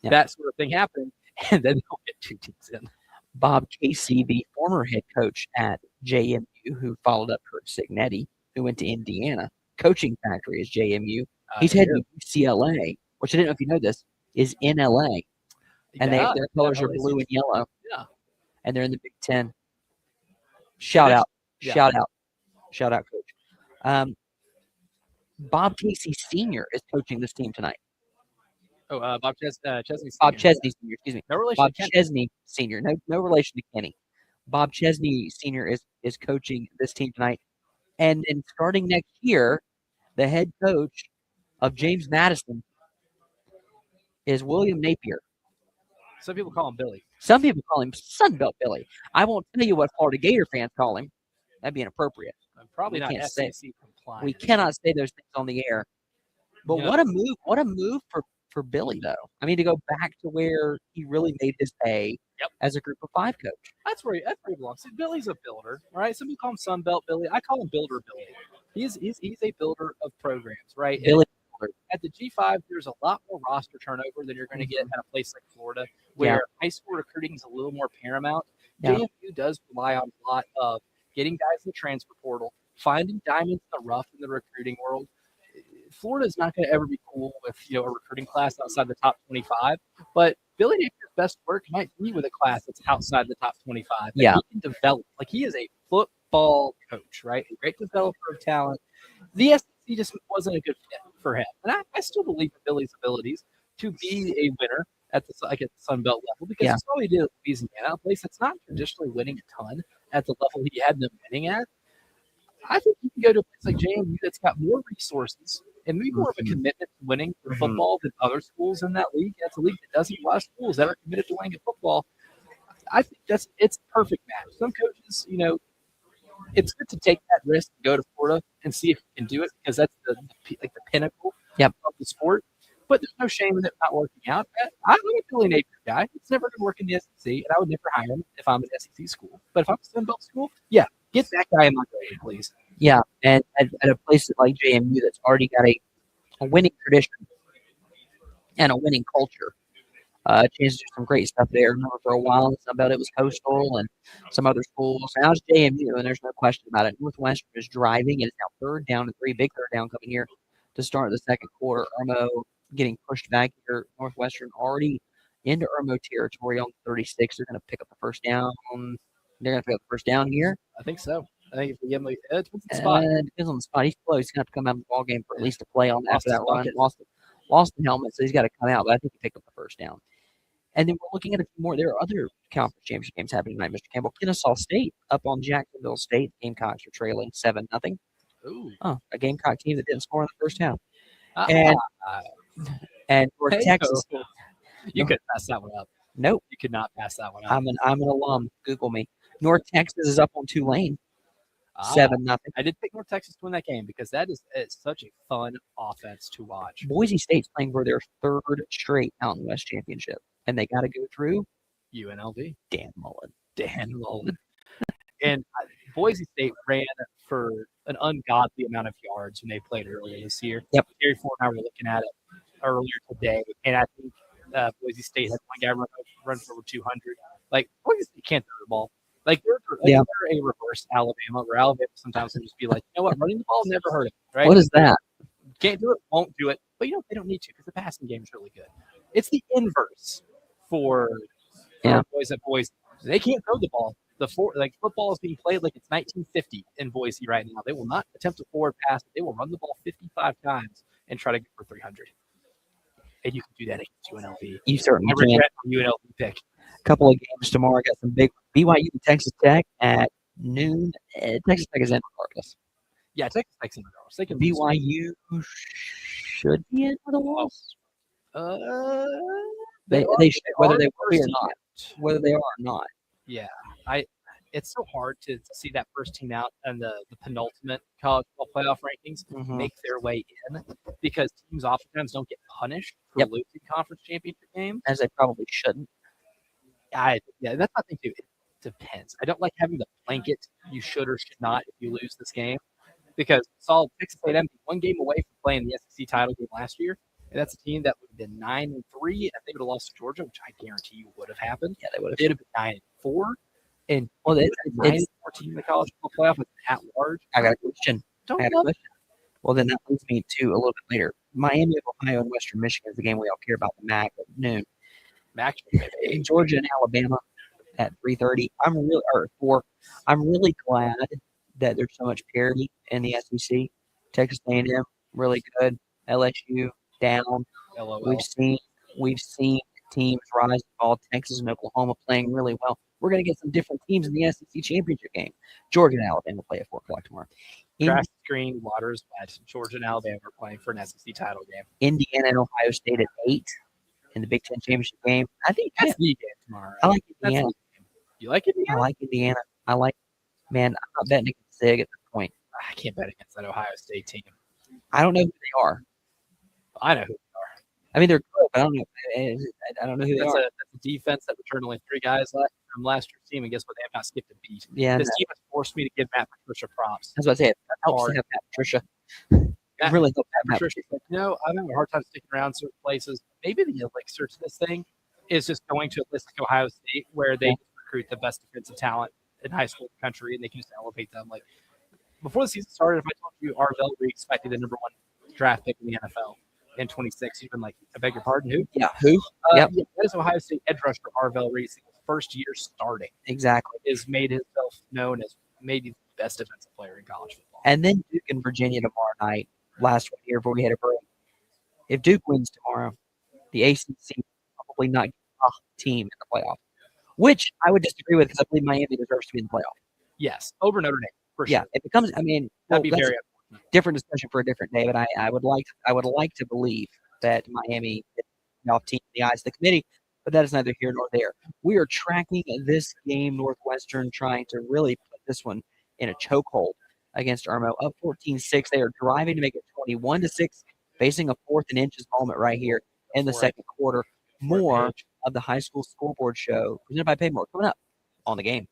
that sort of thing happening, and then they'll get 2 teams in. Bob Casey, the former head coach at JMU, who followed up Kurt Signetti, who went to Indiana. Coaching factory is JMU. He's heading to UCLA, which I didn't know if you know this, is in LA. And their colors are blue and yellow. Yeah. And they're in the Big Ten. Shout out, Coach. Bob Casey Sr. is coaching this team tonight. Oh, Bob Chesney Sr. Bob Chesney Sr., excuse me. No relation Bob to Kenny. Chesney Sr., no relation to Kenny. Bob Chesney Sr. is coaching this team tonight. And then starting next year, the head coach of James Madison is William Napier. Some people call him Billy. Some people call him Sunbelt Billy. I won't tell you what Florida Gator fans call him. That'd be inappropriate. Probably not SEC compliant. We cannot say those things on the air. But what a move! What a move for Billy, though. I mean, to go back to where he really made his hay as a Group of 5 coach. That's where he belongs. See, Billy's a builder, right? Some people call him Sunbelt Billy. I call him Builder Billy. He's a builder of programs, right? Billy At the G5, there's a lot more roster turnover than you're going to get at a place like Florida, where high school recruiting is a little more paramount. Yeah. JMU does rely on a lot of getting guys in the transfer portal, finding diamonds in the rough in the recruiting world. Florida is not going to ever be cool with a recruiting class outside the top 25, but Billy Napier's best work might be with a class that's outside the top 25. Yeah. He can develop. Like, he is a football coach, right? A great developer of talent. The SEC just wasn't a good fit for him. And I still believe in Billy's abilities to be a winner at the Sun Belt level, because that's all he did at Louisiana, a place that's not traditionally winning a ton at the level he had them winning at. I think you can go to a place like JMU that's got more resources and maybe more of a commitment to winning for football than other schools in that league. That's a league that doesn't have a lot of schools that are committed to winning at football. I think it's a perfect match. Some coaches, it's good to take that risk and go to Florida and see if you can do it, because that's the pinnacle of the sport. But there's no shame in it not working out. I'm a Billy Napier guy. It's never going to work in the SEC, and I would never hire him if I'm an SEC school. But if I'm a Sun Belt school, get that guy in my building, please. Yeah, and at a place like JMU that's already got a winning tradition and a winning culture, chances do some great stuff there. Remember, for a while in the Sun Belt, it was Coastal and some other schools. Now it's JMU, and there's no question about it. Northwestern is driving. It is now third down and 3, big third down coming here to start the second quarter. Irmo getting pushed back here. Northwestern already into Irmo territory on 36. They're going to pick up the first down. They're going to pick up the first down here. I think so. I think if we give him a spot. It depends on the spot. He's close. He's going to have to come out of the ball game for at least a play on after that run. Lost the helmet, so he's got to come out. But I think he picked up the first down. And then we're looking at a few more. There are other conference championship games happening tonight, Mr. Campbell. Kennesaw State up on Jacksonville State. Gamecocks are trailing 7-0. Ooh. A Gamecock team that didn't score in the first half. And for Texas, you could pass that one up. Nope, you could not pass that one up. I'm an alum. Google me. North Texas is up on Tulane, 7-0. I did pick North Texas to win that game because it's such a fun offense to watch. Boise State's playing for their third straight Mountain West championship, and they got to go through UNLV. Dan Mullen. And Boise State ran for an ungodly amount of yards when they played earlier this year. Yep. Gary Ford and I were looking at it earlier today, and I think Boise State had one guy run for over 200. Like, Boise State can't throw the ball. Like, they're a reverse Alabama, where Alabama sometimes will just be like, you know what, running the ball never hurt it, right? What is that? Can't do it, won't do it. But, they don't need to, because the passing game is really good. It's the inverse for boys at Boise. They can't throw the ball. Football is being played like it's 1950 in Boise right now. They will not attempt a forward pass. They will run the ball 55 times and try to get for 300. And you can do that against UNLV. You certainly can. I regret the UNLV pick. A couple of games tomorrow. Got some big BYU and Texas Tech at noon. Texas Tech is in regardless. Yeah, Texas Tech's in regardless. They can BYU should be in with a loss. They should, whether they will be or not. Whether they are or not. Yeah, it's so hard to see that first team out and the penultimate college football playoff rankings make their way in, because teams oftentimes don't get punished for losing conference championship games, as they probably shouldn't. That's my thing too. It depends. I don't like having the blanket you should or should not if you lose this game, because saw Texas A&M one game away from playing the SEC title game last year. And that's a team that would have been 9-3, and I think would have lost to Georgia, which I guarantee you would have happened. Yeah, they would have. They'd have been 9-4, and it's a 9-4 team in the college football playoff at large. I got a question. Well, then that leads me to a little bit later. Miami of Ohio and Western Michigan is the game we all care about. The MAC at noon. Georgia and Alabama at 3:30. I'm really glad that there's so much parity in the SEC. Texas A&M really good. LSU down. LOL. We've seen teams rise and fall. Texas and Oklahoma playing really well. We're going to get some different teams in the SEC championship game. Georgia and Alabama play at 4 o'clock tomorrow. Grass green, water is wet. Georgia and Alabama are playing for an SEC title game. Indiana and Ohio State at 8 in the Big Ten championship game. I think that's the game tomorrow. Right? I like Indiana. You like Indiana? I like Indiana. Man, I'm not betting against Zig at this point. I can't bet against that Ohio State team. I don't know who they are. I know who they are. I mean, they're good, but I don't know who they are. That's a defense that returned only 3 guys from last year's team, and guess what? They have not skipped a beat. Yeah, this team has forced me to give Matt Patricia props. That's what I say. It helps to have Matt Patricia. I really hope that happens. Patricia's like, I'm having a hard time sticking around certain places. Maybe the elixir to this thing is just going to a place like Ohio State where they recruit the best defensive talent in high school in the country, and they can just elevate them. Like before the season started, if I told you Arvell we expected the number 1 draft pick in the NFL in 26, you've been like, I beg your pardon, who? Yeah, who? Yeah, that is Ohio State edge rusher Arvell Reese, first year starting. Exactly. Is made himself known as maybe the best defensive player in college football. And then Duke and Virginia tomorrow night. Last one here before we hit a break. If Duke wins tomorrow, the ACC probably not get a team in the playoff, which I would disagree with because I believe Miami deserves to be in the playoff. Yes, over Notre Dame for sure. Yeah, it becomes. I mean, that'd be that's very a different discussion for a different day. But I would like to believe that Miami is the playoff team in the eyes of the committee. But that is neither here nor there. We are tracking this game. Northwestern trying to really put this one in a chokehold against Irmo, up 14-6. They are driving to make it 21-6, facing a 4th and inches moment right here in the second quarter. More of the high school scoreboard show presented by PayMore coming up on the game.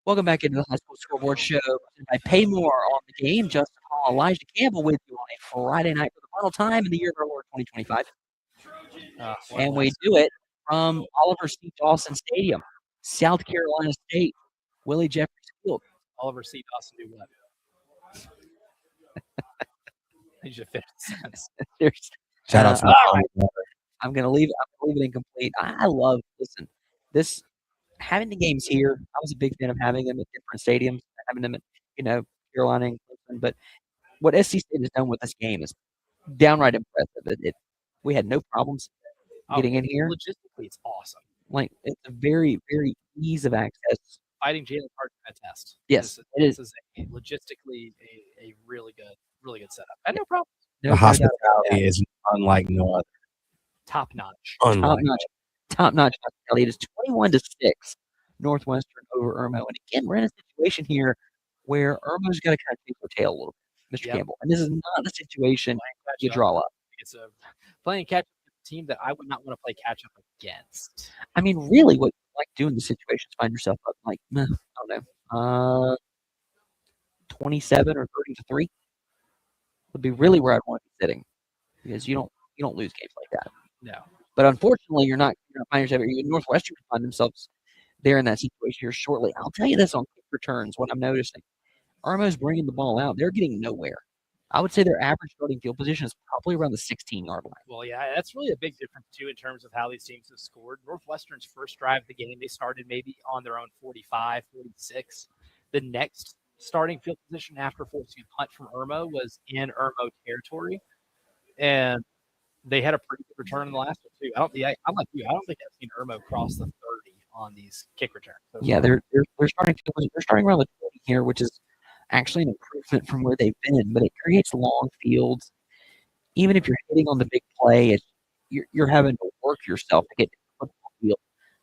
Welcome back into the High School Scoreboard Show presented by PayMore on the game. Justin Hall, Elijah Campbell with you on a Friday night for the final time in the year of our Lord 2025. And we do it from Oliver C. Dawson Stadium, South Carolina State, Willie Jeffries Field. Oliver C. Dawson do what? He should finish the sentence. Shout out to I'm gonna leave it incomplete. I love this having the games here. I was a big fan of having them at different stadiums, having them at Carolina and Clemson. But what SC State has done with this game is downright impressive. We had no problems getting in here. Logistically, it's awesome. Like it's a very, very ease of access. Fighting Jalen Hart at test. Yes, it is. This is logistically a really good setup. And no problem. No The hospitality is unlike no other. Top notch. Top notch hospitality. It is 21-6 Northwestern over Irmo. And again, we're in a situation here where Irmo's got to kind of take their tail a little bit, Mr. Campbell. And this is not a situation you draw up. It's playing catch up with a team that I would not want to play catch up against. I mean, really, what you like doing in the situations, find yourself up like, I don't know, 27 or 30-3 would be really where I'd want to be sitting because you don't lose games like that. No. But unfortunately, you're not going to find yourself. Northwestern can find themselves there in that situation here shortly. I'll tell you this on kick returns, what I'm noticing. Irmo's bringing the ball out. They're getting nowhere. I would say their average starting field position is probably around the 16-yard line. Well, yeah, that's really a big difference, too, in terms of how these teams have scored. Northwestern's first drive of the game, they started maybe on their own 45, 46. The next starting field position after forcing a punt from Irmo was in Irmo territory. And they had a pretty good return in the last one, too. I'm like you. I don't think I've seen Irmo cross the 30 on these kick returns. Yeah, they're starting around the 20 here, which is actually an improvement from where they've been, but it creates long fields. Even if you're hitting on the big play, you're having to work yourself to get to the football field.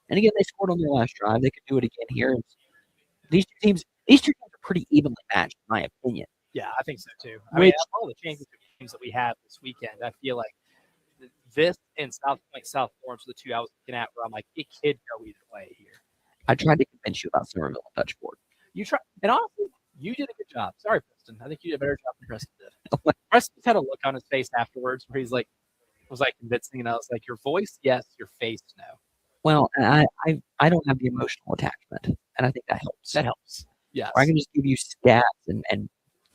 And again, they scored on their last drive. They could do it again here. These two teams are pretty evenly matched, in my opinion. Yeah, I think so too. I mean, of all the championship games that we have this weekend, I feel like this and South Point, South Florence are the two I was looking at where I'm like, it could go either way here. I tried to convince you about Somerville and Touchboard. You tried, and honestly, you did a good job. Sorry, Preston. I think you did a better job than Preston did. Preston had a look on his face afterwards where he's like, was like convincing, and I was like, your voice, yes, your face, no. Well, I don't have the emotional attachment, and I think that helps. That helps. Yes. Or I can just give you stats and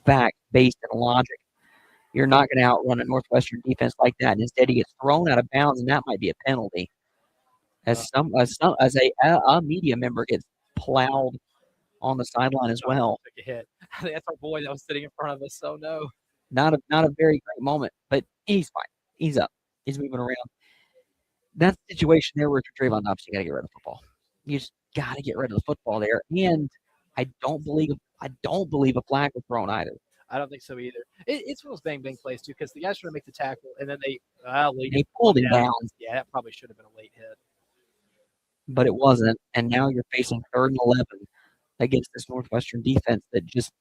facts based in logic. You're not going to outrun a Northwestern defense like that, and instead he gets thrown out of bounds, and that might be a penalty. As a media member gets plowed on the sideline as well. Took a hit. I think that's our boy that was sitting in front of us. So no, not a very great moment, but he's fine. He's up. He's moving around. That's the situation there where Trayvon Dobbs, you got to get rid of the football. You just got to get rid of the football there, and I don't believe a flag was thrown either. I don't think so either. It's one of those bang plays too, because the guys trying to make the tackle, and then they pulled him down. Yeah, that probably should have been a late hit, but it wasn't. And now you're facing 3rd and 11 against this Northwestern defense that just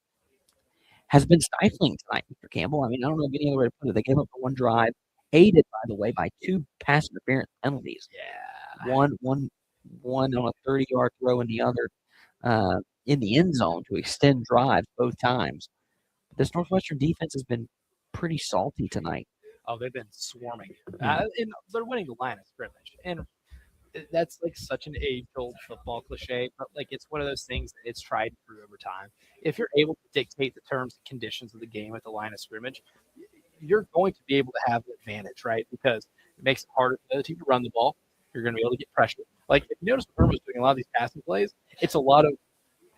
has been stifling tonight, Mr. Campbell. I mean, I don't know any other way to put it. They gave up the one drive, aided, by the way, by 2 pass interference penalties. Yeah, one on a 30-yard throw and the other in the end zone to extend drives both times. This Northwestern defense has been pretty salty tonight. Oh, they've been swarming. And they're winning the line of scrimmage. And that's like such an age-old football cliche, but like it's one of those things that it's tried and true over time. If you're able to dictate the terms and conditions of the game at the line of scrimmage, you're going to be able to have the advantage, right? Because it makes it harder for the other team to run the ball. You're going to be able to get pressure. Like if you notice Irmo's doing a lot of these passing plays, it's a lot of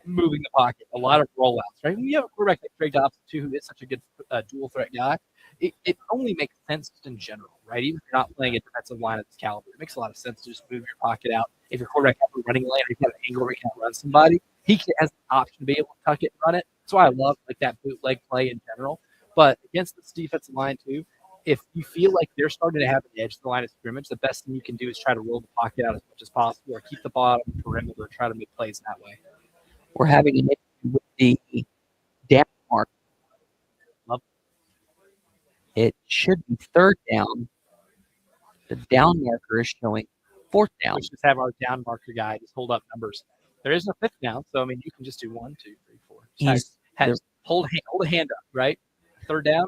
moving the pocket, a lot of rollouts, right? When you have a quarterback like Trey Dobson, too, who is such a good dual threat guy, it only makes sense in general, right? Even if you're not playing a defensive line at this caliber, it makes a lot of sense to just move your pocket out. If your quarterback has a running lane or you have an angle where you can't run somebody, he has the option to be able to tuck it and run it. That's why I love like that bootleg play in general. But against this defensive line, too, if you feel like they're starting to have an edge to the line of scrimmage, the best thing you can do is try to roll the pocket out as much as possible or keep the ball on the perimeter and try to make plays that way. We're having an issue with the down mark. It should be 3rd down. The down marker is showing 4th down. We should just have our down marker guy just hold up numbers. There is no 5th down, so I mean you can just do 1, 2, 3, 4. Hold a hand up, right? 3rd down.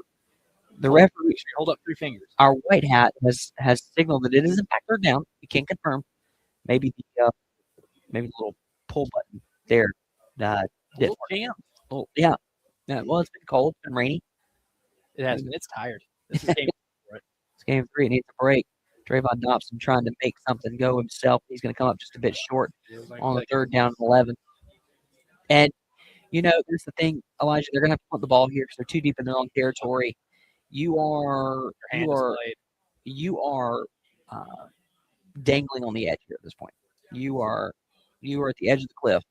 The referee should hold up 3 fingers. Our white hat has signaled that it is in fact 3rd down. We can confirm. Maybe the little pull button there. Jam. Oh, yeah. Well, it's been cold. It's been rainy. It has been. It's tired. This is game 4. It's game 3. It needs a break. Trayvon Dobson trying to make something go himself. He's going to come up just a bit short on the 3rd down and 11. And, there's the thing, Elijah, they're going to have to punt the ball here because they're too deep in their own territory. You are dangling on the edge here at this point. You are at the edge of the cliff.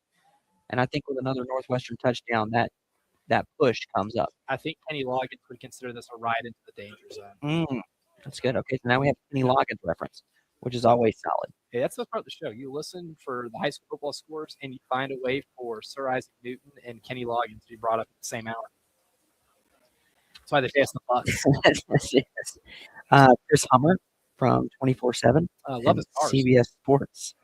And I think with another Northwestern touchdown, that push comes up. I think Kenny Loggins would consider this a ride into the danger zone. That's good. Okay, so now we have Kenny Loggins reference, which is always solid. Hey, that's the part of the show. You listen for the high school football scores, and you find a way for Sir Isaac Newton and Kenny Loggins to be brought up at the same hour. That's why they pass the bus. Yes. Chris Hummer from 24/7. Love his cars. CBS Sports.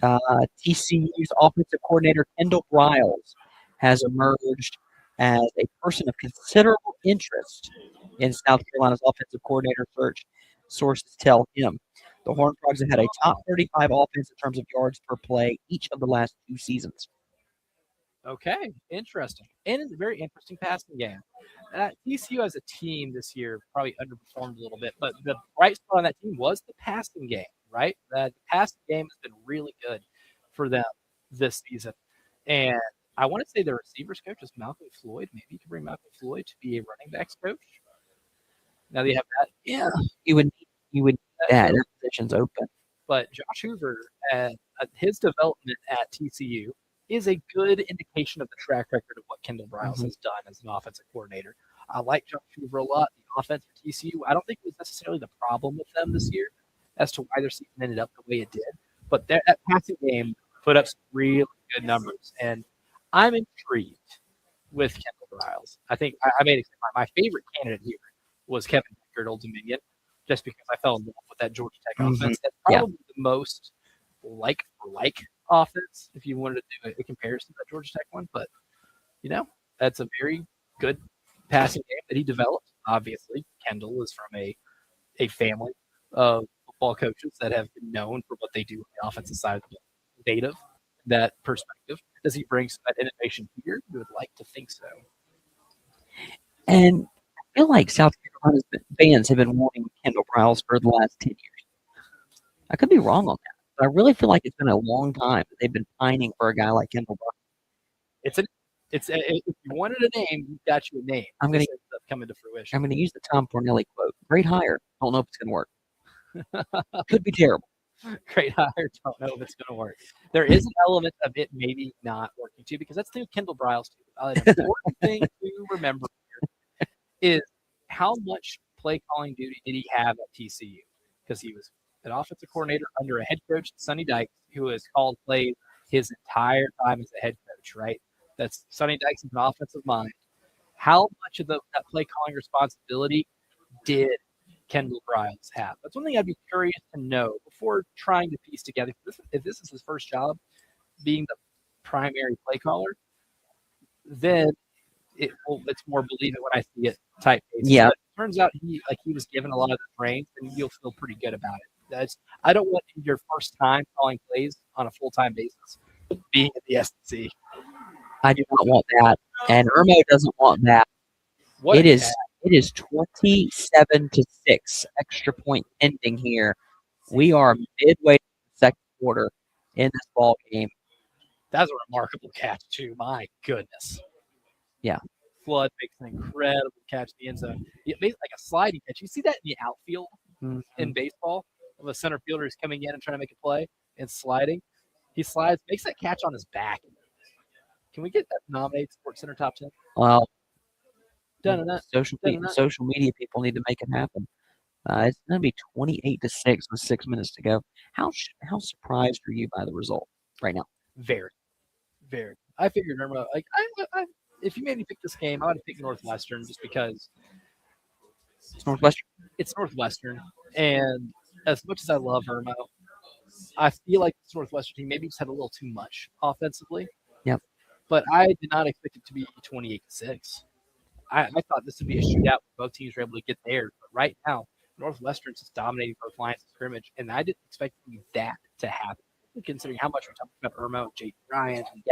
TCU's offensive coordinator, Kendall Riles, has emerged as a person of considerable interest in South Carolina's offensive coordinator search, sources tell him. The Horned Frogs have had a top 35 offense in terms of yards per play each of the last 2 seasons. Okay, interesting. And it's a very interesting passing game. TCU as a team this year probably underperformed a little bit, but the bright spot on that team was the passing game, right? The passing game has been really good for them this season. And I want to say the receivers coach is Malcolm Floyd. Maybe you could bring Malcolm Floyd to be a running backs coach. Now they have that. Yeah, you would need that. That position's open. But Josh Hoover, his development at TCU is a good indication of the track record of what Kendall Briles has done as an offensive coordinator. I like Josh Hoover a lot. The offense for TCU, I don't think it was necessarily the problem with them this year as to why their season ended up the way it did. But that passing game put up some really good numbers. And I'm intrigued with Kendall Briles. I think I made it my favorite candidate here was Kevin Deckard, Old Dominion, just because I fell in love with that Georgia Tech offense. That's probably the most like offense if you wanted to do a comparison to that Georgia Tech one. But, that's a very good passing game that he developed. Obviously, Kendall is from a family of football coaches that have been known for what they do on the offensive side of the ball. Native, that perspective. Does he bring some of that innovation here? You would like to think so. And I feel like South Carolina's fans have been wanting Kendall Briles for the last 10 years. I could be wrong on that, but I really feel like it's been a long time that they've been pining for a guy like Kendall Briles. If you wanted a name, you've got you a name. I'm going to come into fruition. I'm going to use the Tom Fornelli quote. Great hire. Don't know if it's going to work. Could be terrible. Great hire. Don't know if it's going to work. There is an element of it maybe not working too, because that's the Kendall Briles too. An important thing to remember here is how much play calling duty did he have at TCU? Because he was an offensive coordinator under a head coach, Sonny Dykes, who has called plays his entire time as a head coach, right? That's Sonny Dykes is an offensive mind. How much of that play calling responsibility did Kendall Briles have? That's one thing I'd be curious to know before trying to piece together. If this is his first job, being the primary play caller, then it's more believe it when I see it type basis. Yeah. But it turns out he was given a lot of the reins, and you'll feel pretty good about it. I don't want your first time calling plays on a full-time basis being at the SEC. I do not want that, and Irmo doesn't want that. It is 27-6 extra point ending here. We are midway in the second quarter in this ball game. That's a remarkable catch too. My goodness. Yeah. Flood makes an incredible catch in the end zone. It makes like a sliding catch. You see that in the outfield in baseball of a center fielder who's coming in and trying to make a play and sliding. He slides, makes that catch on his back. Can we get that nominated Sports Center top 10? Well, Dun-dun-dun. social media people need to make it happen. It's going to be 28-6 with 6 minutes to go. How surprised are you by the result right now? Very, very. I figured Irmo, if you made me pick this game, I would have picked Northwestern just because It's Northwestern. It's Northwestern, and as much as I love Irmo, I feel like this Northwestern team maybe just had a little too much offensively. Yep. But I did not expect it to be 28-6. I thought this would be a shootout where both teams were able to get there. But right now, Northwestern's just dominating both lines of scrimmage, and I didn't expect that to happen, considering how much we're talking about Irmo and Jake Bryant. And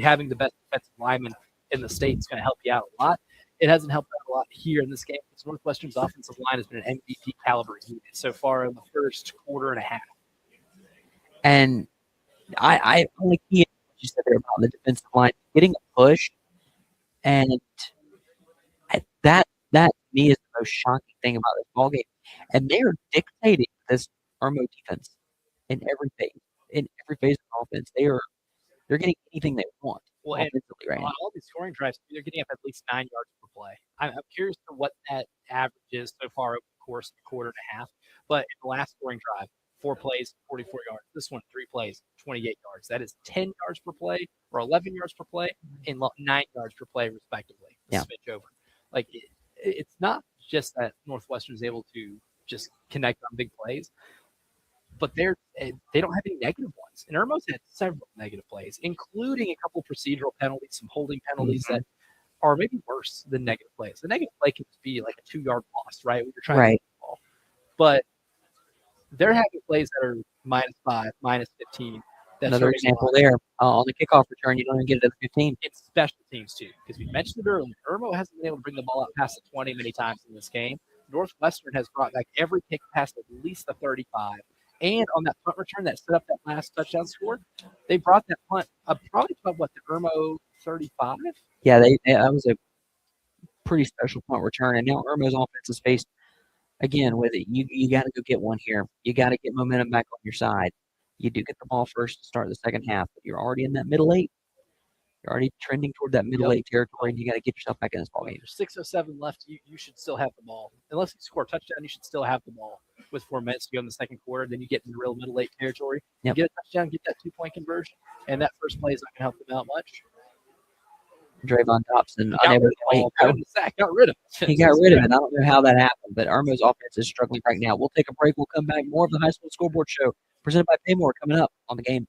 having the best defensive lineman in the state is going to help you out a lot. It hasn't helped out a lot here in this game because Northwestern's offensive line has been an MVP caliber unit so far in the first quarter and a half. And I only key what you said there about the defensive line getting a push, and that to me is the most shocking thing about this ballgame. And they are dictating this Irmo defense in every phase of offense. They're getting anything they want. Well, and right on now. all these scoring drives, they're getting up at least 9 yards per play. I'm curious to what that average is so far over the course of a quarter and a half. But in the last scoring drive, 4 plays, 44 yards. This one, 3 plays, 28 yards. That is 10 yards per play or 11 yards per play and 9 yards per play, respectively. Switch over. Like, it's not just that Northwestern is able to just connect on big plays, but they don't have any negative ones. And Irmo's had several negative plays, including a couple procedural penalties, some holding penalties that are maybe worse than negative plays. The negative play can be like a 2-yard loss, right? When you're trying to get the ball. But they're having plays that are -5, -15. That Another shows a example lot. there. On the kickoff return, you don't even get it at the 15. It's special teams too, because we mentioned it earlier. Irmo hasn't been able to bring the ball out past the 20 many times in this game. Northwestern has brought back every kick past at least the 35. And on that punt return that set up that last touchdown score, they brought that punt up probably about what, the Irmo 35? Yeah, that was a pretty special punt return. And now Irmo's offense is faced again with it. You got to go get one here. You got to get momentum back on your side. You do get the ball first to start the second half, but you're already in that middle eight. You're already trending toward that middle eight territory, and you got to get yourself back in this ball game. There's 6:07 left. You should still have the ball. Unless you score a touchdown, you should still have the ball with 4 minutes to go in the second quarter. Then you get into real middle eight territory. Yep. You get a touchdown, get that 2-point conversion, and that first play is not going to help them out much. Drayvon Dobson Got unable rid to of the ball, got rid of the sack, got rid of it. He got rid of it. I don't know how that happened, but Irmo's offense is struggling right now. We'll take a break. We'll come back. More of the High School Scoreboard Show presented by PayMore coming up on the game.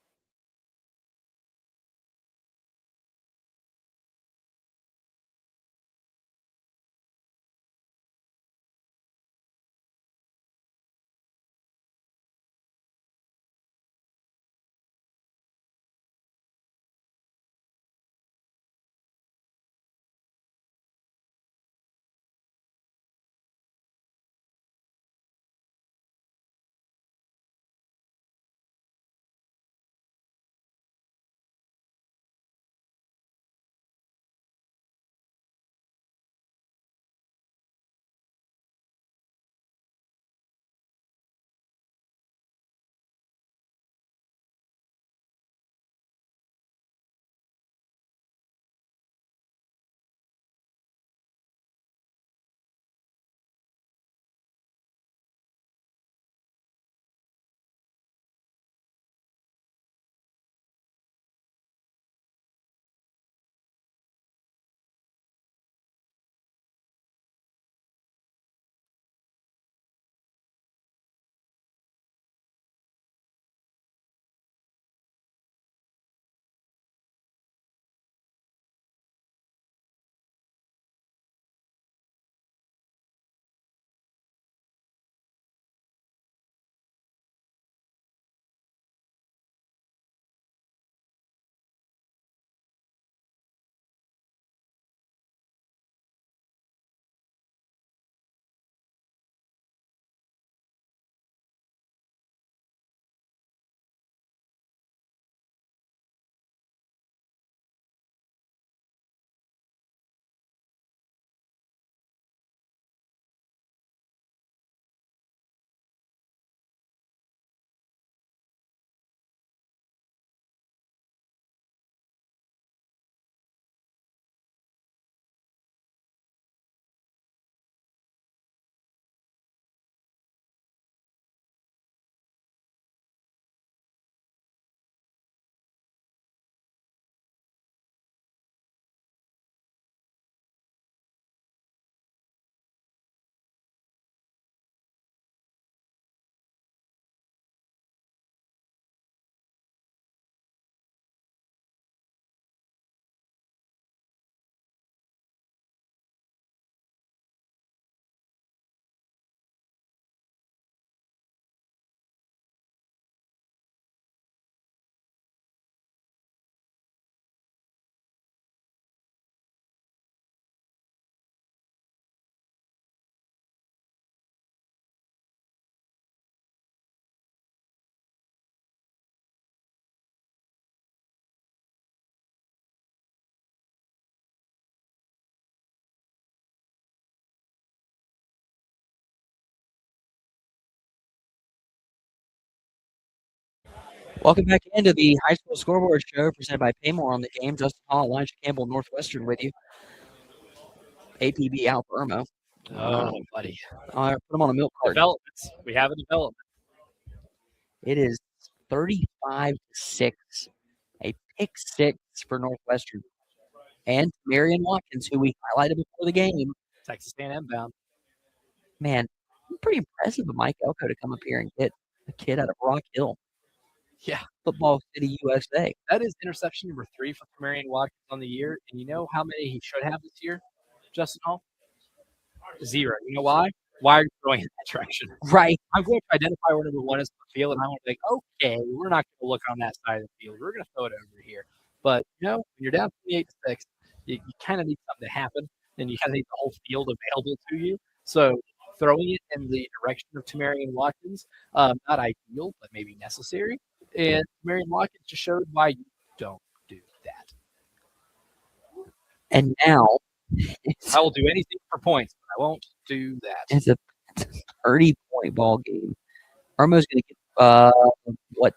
Welcome back into the High School Scoreboard Show presented by PayMore on the game. Justin Hall, Elijah Campbell, Northwestern with you. APB out for Irmo. Oh, buddy. Put him on a milk carton. Developments. We have a development. It is 35-6. A pick six for Northwestern. And Marion Watkins, who we highlighted before the game. Texas A&M bound. Man, pretty impressive of Mike Elko to come up here and get a kid out of Rock Hill. Yeah. Football City, USA. That is interception number 3 for Marion Watkins on the year. And you know how many he should have this year, Justin Hall? 0. You know why? Why are you throwing in that direction? Right. I'm going to identify where number 1 is on the field, and I want to be like, okay, we're not going to look on that side of the field. We're going to throw it over here. But, when you're down 28-6, you kind of need something to happen, and you kind of need the whole field available to you. So throwing it in the direction of Tamarian Watkins, not ideal, but maybe necessary. And Tamarian Watkins just showed why you don't do that. And now I will do anything for points, but I won't do that. it's a 30-point ball game. Irmo's going to get what?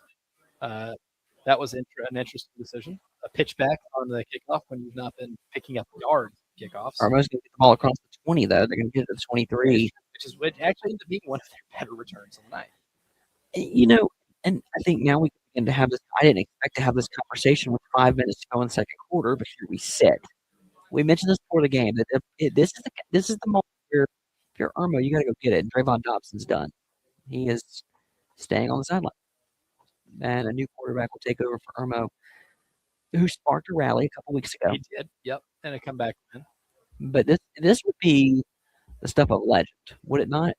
That was an interesting decision. A pitch back on the kickoff when you've not been picking up yards kickoffs. Irmo's going to get the ball across the 20, though. They're going to get it to the 23. Which actually ended up being one of their better returns of the night. And I think now we can begin to have this. I didn't expect to have this conversation with 5 minutes to go in the second quarter, but here we sit. We mentioned this before the game that this is the moment where if you're Irmo, you got to go get it. And Trayvon Dobson's done. He is staying on the sideline, and a new quarterback will take over for Irmo, who sparked a rally a couple weeks ago. He did, yep, and a comeback win. But this would be the stuff of legend, would it not?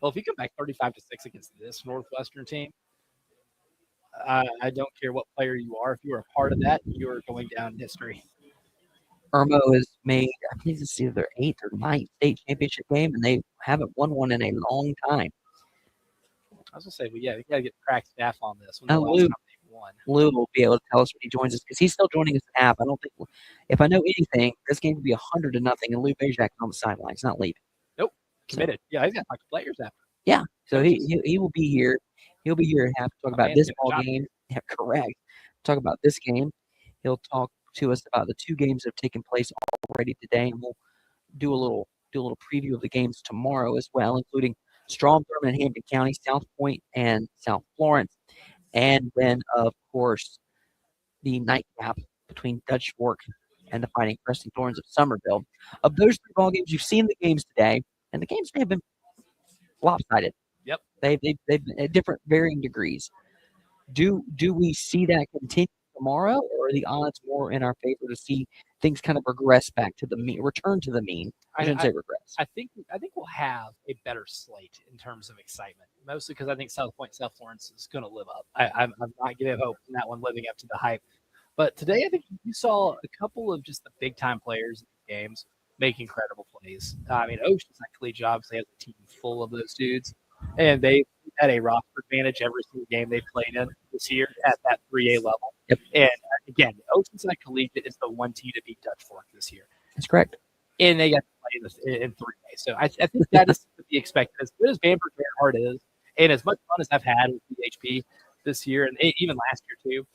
Well, if you come back 35-6 against this Northwestern team, I don't care what player you are. If you are a part of that, you are going down in history. Irmo has made, I think it's either their 8th or 9th state championship game, and they haven't won one in a long time. I was going to say, well, yeah, we got to get crack staff on this. Lou will be able to tell us when he joins us because he's still joining us in half. I don't think, if I know anything, this game could be 100-0, and Lou Bajak on the sidelines, not leaving. Nope, committed. So, yeah, he's got to talk to players after. Yeah, so he will be here. He'll be here at half to talk about this ball game. Yeah, correct. Talk about this game. He'll talk to us about the 2 games that have taken place already today, and we'll do a little preview of the games tomorrow as well, including Strom Thurmond and Hampton County, South Point and South Florence, and then of course the nightcap between Dutch Fork and the Fighting Cresting Thorns of Somerville. Of those 3 ball games, you've seen the games today, and the games may have been lopsided. Yep, they've been at different varying degrees. Do we see that continue tomorrow, or are the odds more in our favor to see things kind of regress back to the mean, return to the mean? I shouldn't say regress. I think we'll have a better slate in terms of excitement, mostly because I think South Point, South Florence is going to live up. I'm not giving hope in that one living up to the hype. But today, I think you saw a couple of just the big-time players in the games make incredible plays. I mean, Oceanside Collegiate obviously has a team full of those dudes, and they had a roster advantage every single game they played in this year at that 3A level. Yep. And again, Oceanside Collegiate is the one team to beat Dutch Fork this year. That's correct. And they got to play this in 3A. So I think that is to be expected. As good as Bamberg Gerhardt is, and as much fun as I've had with BHP this year, and even last year too,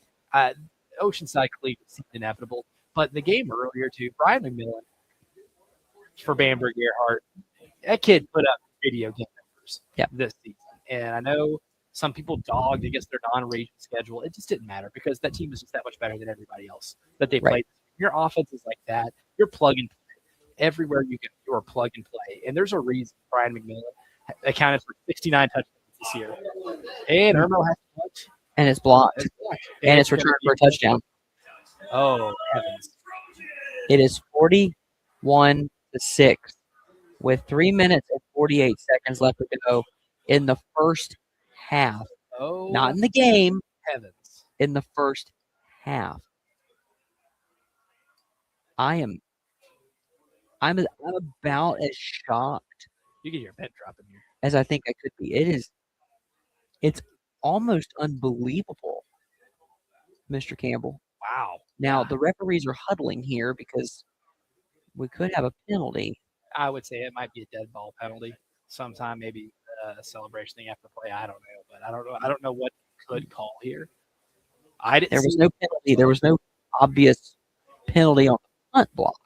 Oceanside Collegiate seemed inevitable. But the game earlier too, Brian McMillan for Bamberg Gerhardt, that kid put up video game numbers this season. And I know some people dogged against their non-region schedule. It just didn't matter because that team is just that much better than everybody else that they played. Your offense is like that. You're plug and play. Everywhere you go, you're plug and play. And there's a reason Brian McMillan accounted for 69 touchdowns this year. And Irmo has a touch. And it's blocked. And it's returned for a touchdown. Oh, heavens. It is 41-6 with 3 minutes and 48 seconds left to go in the first half. Oh, not in the game. Heavens. In the first half. I'm about as shocked. You can hear a pin drop in here. As I think I could be. It's almost unbelievable, Mr. Campbell. Wow. Now the referees are huddling here because we could have a penalty. I would say it might be a dead ball penalty sometime, maybe a celebration thing after play. I don't know, but I don't know what could call here. There was no penalty. There was no obvious penalty on the punt block.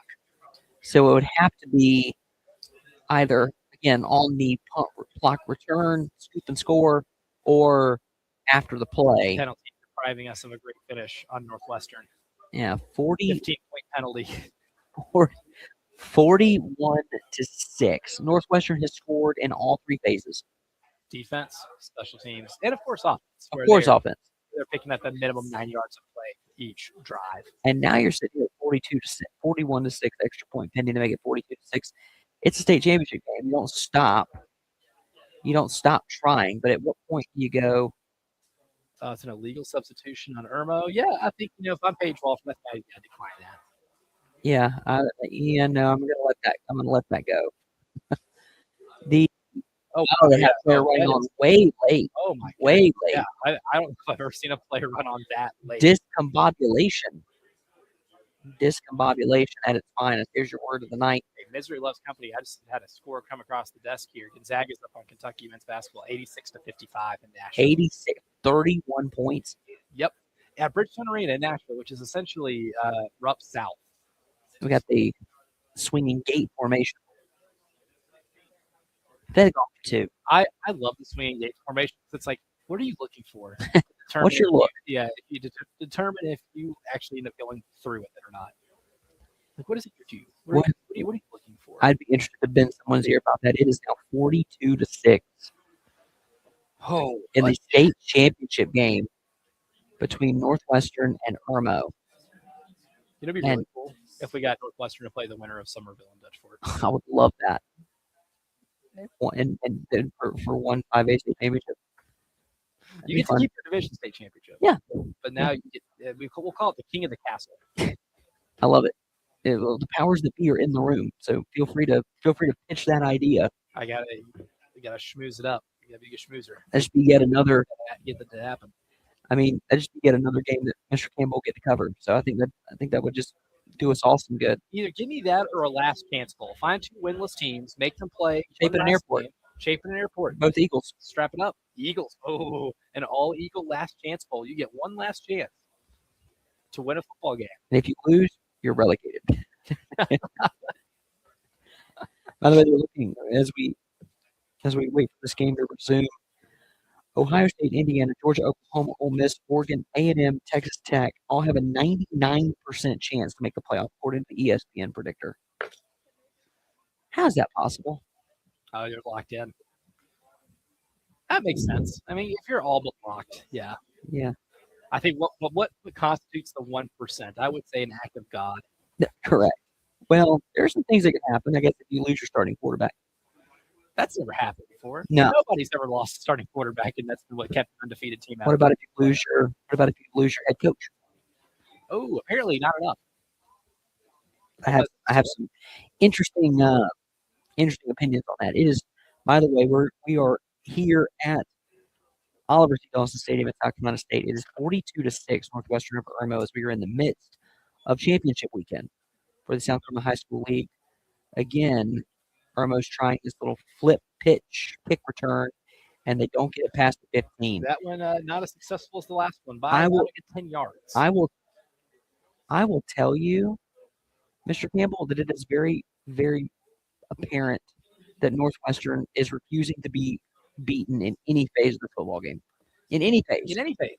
So it would have to be either, again, on the punt block return, scoop and score, or after the play. Penalty depriving us of a great finish on Northwestern. Yeah, 15-point penalty. 41-6. Northwestern has scored in all 3 phases. Defense, special teams, and of course offense. Of course, offense. They're picking up a minimum 9 yards of play each drive. And now you're sitting at 41-6, extra point pending to make it 42-6. It's a state championship game. You don't stop. You don't stop trying. But at what point do you go? It's an illegal substitution on Irmo. Yeah, I think if I'm Paige Walton, I think I decline that. Yeah, no, I'm gonna let that go. The they had a player running on way late. Oh my god. Way late. Yeah, I don't know if I've ever seen a player run on that late. Discombobulation. Discombobulation at its finest. Here's your word of the night. Hey, misery loves company. I just had a score come across the desk here. Gonzaga's up on Kentucky men's basketball, 86-55 in Nashville. 86, 31 points. Yep. At Bridgestone Arena in Nashville, which is essentially Rupp South. We got the swinging gate formation. They've gone for two. I love the swinging gate formation. It's like, what are you looking for? What's your look? If you determine if you actually end up going through with it or not. Like, what does it do? What are you looking for? I'd be interested to bend someone's ear about that. It is now 42-6. Oh, in the state championship game between Northwestern and Irmo. It'd be really cool if we got Northwestern to play the winner of Somerville and Dutch Fork. I would love that. And for one 5A state championship. You get to keep your division state championship. Yeah. But now you get we'll call it the king of the castle. I love it. The powers that be are in the room, so feel free to pitch that idea. We gotta schmooze it up. You gotta be a schmoozer. That should be yet another. Get that to happen. I mean, that just be yet another game that Mr. Campbell will get to cover. So I think that would just do us all some good. Either give me that or a last chance bowl. Find two winless teams, make them play. Chapin and Airport. Chapin and Airport. Both Eagles. Strap it up. Eagles. Oh, an all Eagle last chance bowl. You get one last chance to win a football game. And if you lose, you're relegated. By the way, they're looking as we wait for this game to resume. Ohio State, Indiana, Georgia, Oklahoma, Ole Miss, Oregon, A&M, Texas Tech all have a 99% chance to make the playoff, according to the ESPN predictor. How is that possible? Oh, you're locked in. That makes sense. I mean, if you're all but locked, yeah. Yeah. I think what constitutes the 1%? I would say an act of God. Correct. Well, there are some things that can happen, I guess, if you lose your starting quarterback. That's never happened before. No. Nobody's ever lost a starting quarterback, and that's what kept an undefeated team out. What about if you lose your head coach? Oh, apparently not enough. I have some interesting opinions on that. It is, by the way, we are here at Oliver C. Dawson Stadium at South Carolina State. It is 42-6 Northwestern over Irmo as we are in the midst of championship weekend for the South Carolina High School League. Again, Irmo's trying this little flip pitch kick return, and they don't get it past the 15. That one not as successful as the last one by about 10 yards. I will tell you, Mr. Campbell, that it is very, very apparent that Northwestern is refusing to be beaten in any phase of the football game. In any phase. In any phase.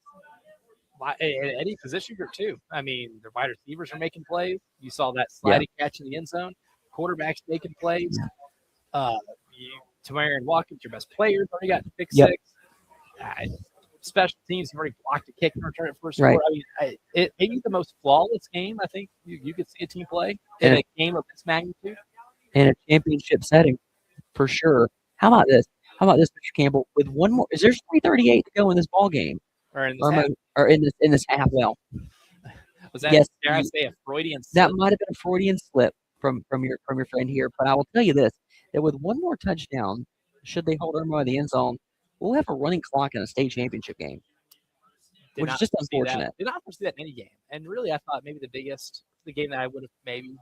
In any position group, too. I mean, the wide receivers are making plays. You saw that sliding catch in the end zone. Quarterbacks making plays. Tamarian Watkins, your best players, already got pick six. Special teams have already blocked a kick and return it for a score. Right. I mean, it may be the most flawless game I think you could see a team play in a game of this magnitude. In a championship setting, for sure. How about this, Mr. Campbell? With one more, is there 3:38 to go in this ball game? Or in this half? Well, was that? Yes, dare I say a Freudian slip? That might have been a Freudian slip from your friend here. But I will tell you this: that with one more touchdown, should they hold Irmo in the end zone, we'll have a running clock in a state championship game, which is just unfortunate. Did not foresee that in any game. And really, I thought maybe the game that I would have maybe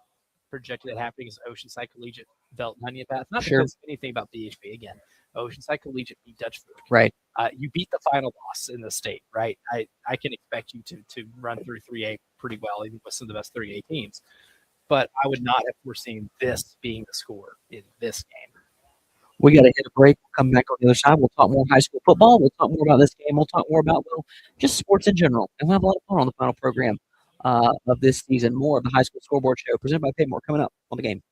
projected it happening is Oceanside Collegiate Belton Onion Path. Not because of anything about BHB again. Oceanside Collegiate beat Dutch Fork. Right. You beat the final boss in the state, right? I can expect you to run through 3A pretty well, even with some of the best 3A teams. But I would not have foreseen this being the score in this game. We got to hit a break. We'll come back on the other side. We'll talk more high school football. We'll talk more about this game. We'll talk more about, just sports in general. And we'll have a lot of fun on the final program of this season. More of the High School Scoreboard Show presented by PayMore coming up on the game.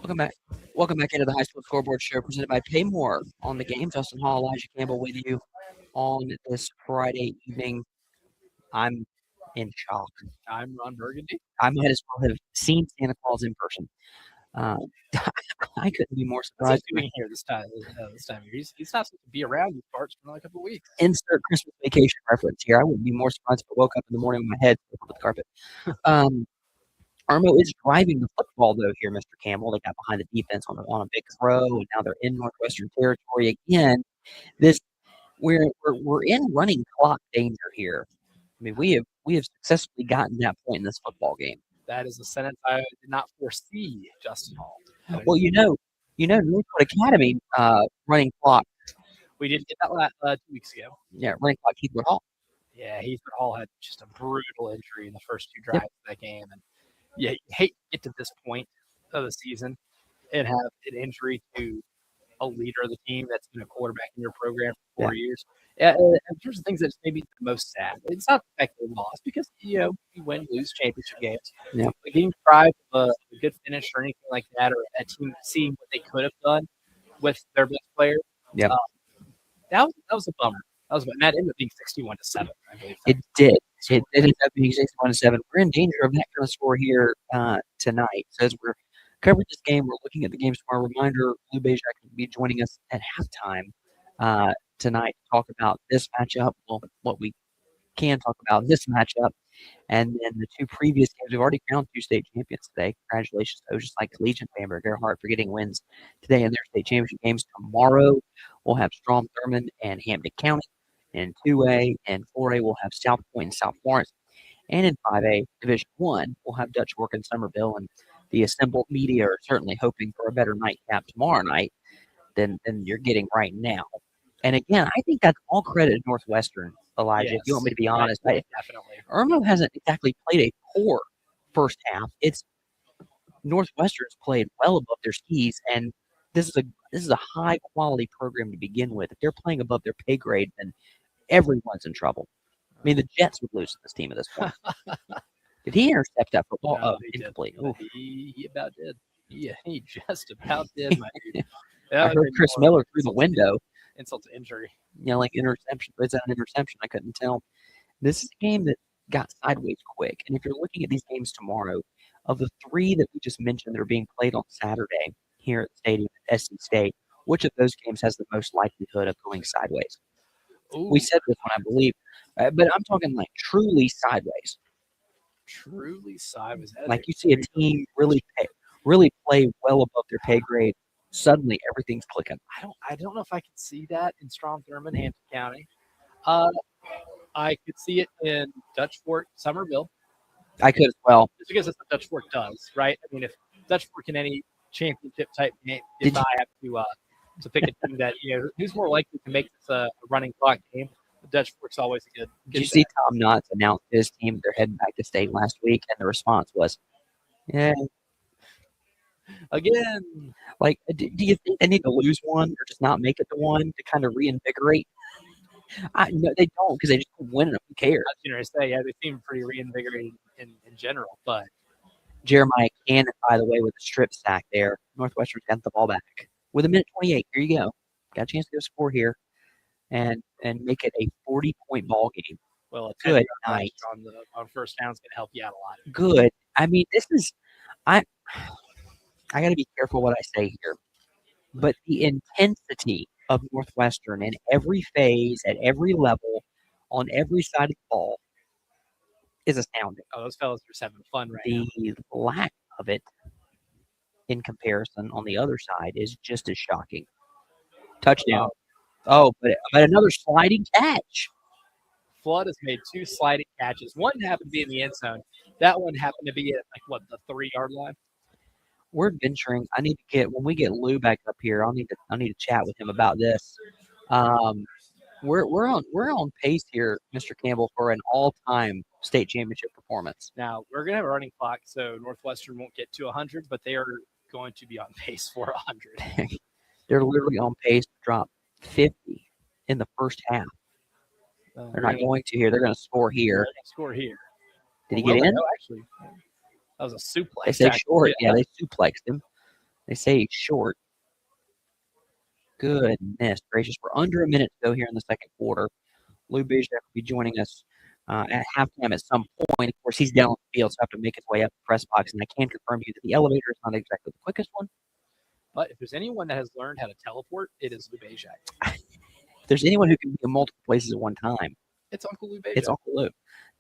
Welcome back. Welcome back into the High School Scoreboard Show presented by PayMore. On the game, Justin Hall, Elijah Campbell with you on this Friday evening. I'm in shock. I'm Ron Burgundy. I might as well have seen Santa Claus in person. I couldn't be more What's surprised. he doing here this time? This time of year? He's not supposed to be around these parts for another couple of weeks. Insert Christmas vacation reference here. I wouldn't be more surprised if I woke up in the morning with my head on the carpet. Armo is driving the football, though, here, Mr. Campbell. They got behind the defense on a big throw, and now they're in Northwestern territory again. We're in running clock danger here. I mean, we have successfully gotten that point in this football game. That is a sentence I did not foresee, Justin Hall. Well, Northwood Academy running clock. We did get that 2 weeks ago. Yeah, running clock Heathwood Hall. Yeah, Heathwood Hall had just a brutal injury in the first 2 drives of that game, and yeah, you hate to get to this point of the season and have an injury to a leader of the team that's been a quarterback in your program for 4 years. In terms of things that's maybe the most sad, it's not the fact they lost because you win, lose championship games. Yeah. But getting deprived of a good finish or anything like that, or a team seeing what they could have done with their best player, that was a bummer. And that ended up being 61-7, I believe. It did. It ended up being 61-7. We're in danger of that kind of score here tonight. So as we're covering this game, we're looking at the games tomorrow. Reminder: Lou Bezak will be joining us at halftime tonight to talk about this matchup. Well, what we can talk about this matchup, and then the 2 previous games. We've already crowned 2 state champions today. Congratulations to just like Collegiate, Bamberg, Gerhardt for getting wins today in their state championship games. Tomorrow we'll have Strom Thurmond and Hampton County. In 2A and 4A, we'll have South Point and South Florence. And in 5A, Division 1, we'll have Dutch Fork and Somerville. And the assembled media are certainly hoping for a better nightcap tomorrow night than you're getting right now. And again, I think that's all credit to Northwestern, Elijah, if you want me to be honest. Definitely. Irmo hasn't exactly played a poor first half. It's Northwestern's played well above their skis, and this is a high-quality program to begin with. If they're playing above their pay grade, then everyone's in trouble. I mean, the Jets would lose to this team at this point. Did he intercept that football? No, incomplete. He about did. Yeah, he just about did, my dude. I heard Chris Miller through the window. Insult to injury. Like interception. Is that an interception? I couldn't tell. This is a game that got sideways quick. And if you're looking at these games tomorrow, of the 3 that we just mentioned that are being played on Saturday here at the stadium at SC State, which of those games has the most likelihood of going sideways? Ooh. We said this one, I believe, but I'm talking like truly sideways. Truly sideways. Like you see a team really play well above their pay grade. Suddenly, everything's clicking. I don't know if I could see that in Strom Thurmond, Hampton County. I could see it in Dutch Fork, Somerville. I could as well. Just because that's what Dutch Fork does, right? I mean, if Dutch Fork in any championship type game, if I have to pick a team that who's more likely to make this a running clock game, Dutch Fork's always a good. Did you see Tom Knotts announce his team they're heading back to state last week, and the response was, "Yeah." Again, like, do you think they need to lose one or just not make it to one to kind of reinvigorate? No, they don't, because they just win them. Who cares? I was going to say, yeah, they seem pretty reinvigorated in general, but Jeremiah Cannon, by the way, with a strip sack there. Northwestern's got the ball back with 1:28. Here you go. Got a chance to go score here and make it a 40-point ball game. Well, a good night on first down is going to help you out a lot. Good. I mean, this is I got to be careful what I say here, but the intensity of Northwestern in every phase, at every level, on every side of the ball is astounding. Oh, those fellas are just having fun right now. The lack of it in comparison on the other side is just as shocking. Touchdown. Oh, but another sliding catch. Flood has made 2 sliding catches. One happened to be in the end zone. That one happened to be at the 3-yard line. We're venturing. I need to get when we get Lou back up here. I'll need to chat with him about this. We're on pace here, Mr. Campbell, for an all-time state championship performance. Now we're gonna have a running clock, so Northwestern won't get to 100, but they are going to be on pace for 100. They're literally on pace to drop 50 in the first half. They're not going to here. They're going to score here. Score here. Did he get in? No, actually, that was a suplex. They say short. Yeah, they suplexed him. They say short. Goodness gracious. We're under a minute to go here in the second quarter. Lou Bijak will be joining us at halftime at some point. Of course, he's down on the field, so I have to make his way up the press box. And I can confirm to you that the elevator is not exactly the quickest one. But if there's anyone that has learned how to teleport, it is Lou Bijak. If there's anyone who can be in multiple places at one time, It's Uncle Lou Bijak. it's Uncle Lou.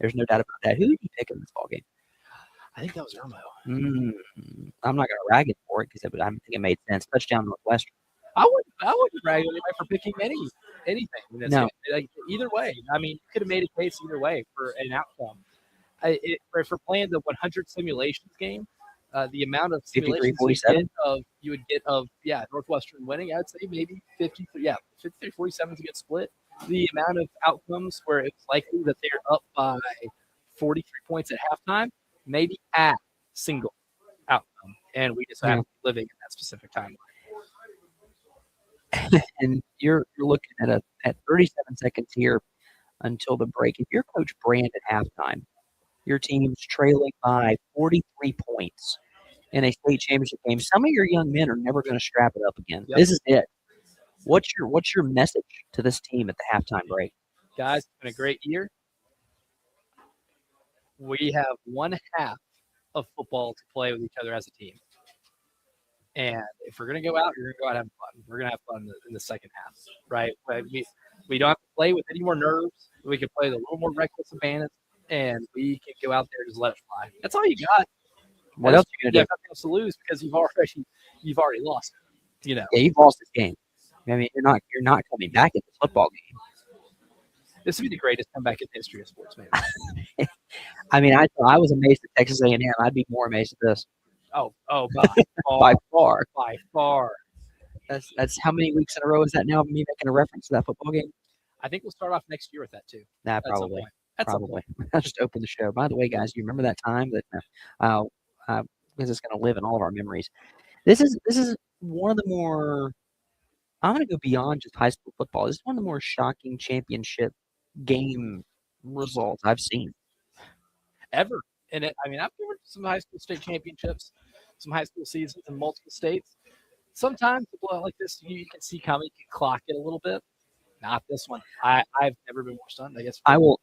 There's no doubt about that. Who did you pick in this ball game? I think that was Irmo. I'm not going to rag him for it because I think it made sense. Touchdown Northwestern. I wouldn't brag on anybody for picking anything. In this No. game. Like, either way. I mean, you could have made a case either way for an outcome. For playing the 100 simulations game, the amount of simulations 53-47. you would get of Northwestern winning, I'd say maybe 53-47 is a good split. The amount of outcomes where it's likely that they're up by 43 points at halftime, maybe at single outcome, and we just happen to be living in that specific timeline. And you're looking at 37 seconds here until the break. If you're Coach Brand at halftime, your team's trailing by 43 points in a state championship game. Some of your young men are never going to strap it up again. Yep. This is it. What's your message to this team at the halftime break? Guys, it's been a great year. We have one half of football to play with each other as a team. And if we're going to go out, you're going to go out and have fun. We're going to have fun in the second half, right? We don't have to play with any more nerves. We can play with a little more reckless abandon, and we can go out there and just let it fly. That's all you got. What else are you going to do? have nothing else to lose because you've already lost. You know, Yeah, you've lost this game. I mean, you're not coming back in this football game. this would be the greatest comeback in the history of sports, man. I mean, I was amazed at Texas A&M. I'd be more amazed at this Oh, by far. by far. That's how many weeks in a row is that now? Me making a reference to that football game? I think we'll start off next year with that too. Nah, at some probably. point. At some Probably. I'll just open the show. By the way, guys, you remember that time that because it's going to live in all of our memories. This is one of the more. I'm going to go beyond just high school football. This is one of the more shocking championship game results I've seen. ever. And I've covered some high school state championships, some high school seasons in multiple states. Sometimes a blowout like this, you can see coming, you can clock it a little bit. Not this one. I've never been more stunned. I guess I will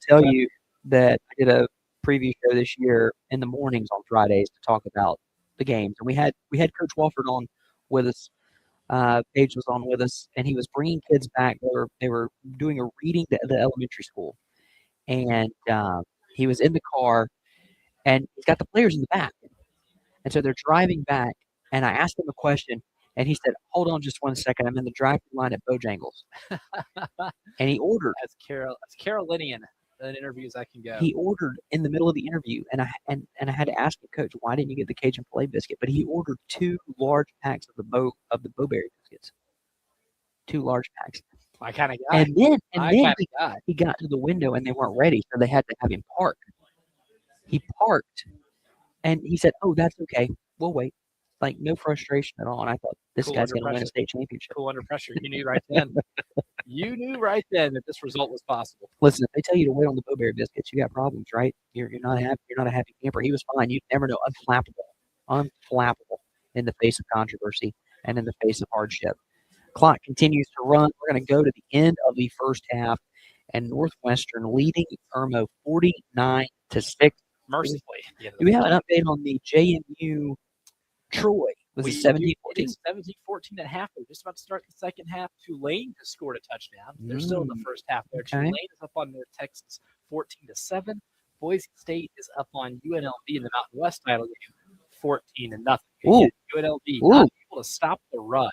tell you that I did a preview show this year in the mornings on Fridays to talk about the games, and we had Coach Wofford on with us. Paige was on with us, and he was bringing kids back. They were doing a reading to the elementary school, and he was in the car, and he's got the players in the back, and so they're driving back. And I asked him a question, and he said, "Hold on, just 1 second. I'm in the drive-thru line at Bojangles," and he ordered. as Carolinian an interview as I can go. He ordered in the middle of the interview, and I had to ask him, Coach, why didn't you get the Cajun filet biscuit? But he ordered 2 large packs of the Bowberry biscuits. 2 large packs. My kind of guy. And then guy. he got to the window and they weren't ready, so they had to have him park. He parked, and he said, "Oh, that's okay. We'll wait." Like, no frustration at all. And I thought, this Cool guy's under going to win a pressure. state championship. Cool under pressure. You knew right then. You knew right then that this result was possible. Listen, if they tell you to wait on the Bowberry biscuits, you got problems, right? You're not happy. You're not a happy camper. He was fine. You never know. Unflappable in the face of controversy and in the face of hardship. Clock continues to run. We're going to go to the end of the first half, and Northwestern leading Irmo 49-6. Mercifully. Do we have an update on the JMU Troy? Was it 17-14? 17-14 at half. They're just about to start the second half. Tulane has scored a touchdown. They're still in the first half there. Okay. Tulane is up on North Texas 14-7. Boise State is up on UNLV in the Mountain West title game 14-0. Ooh. Again, UNLV not able to stop the run.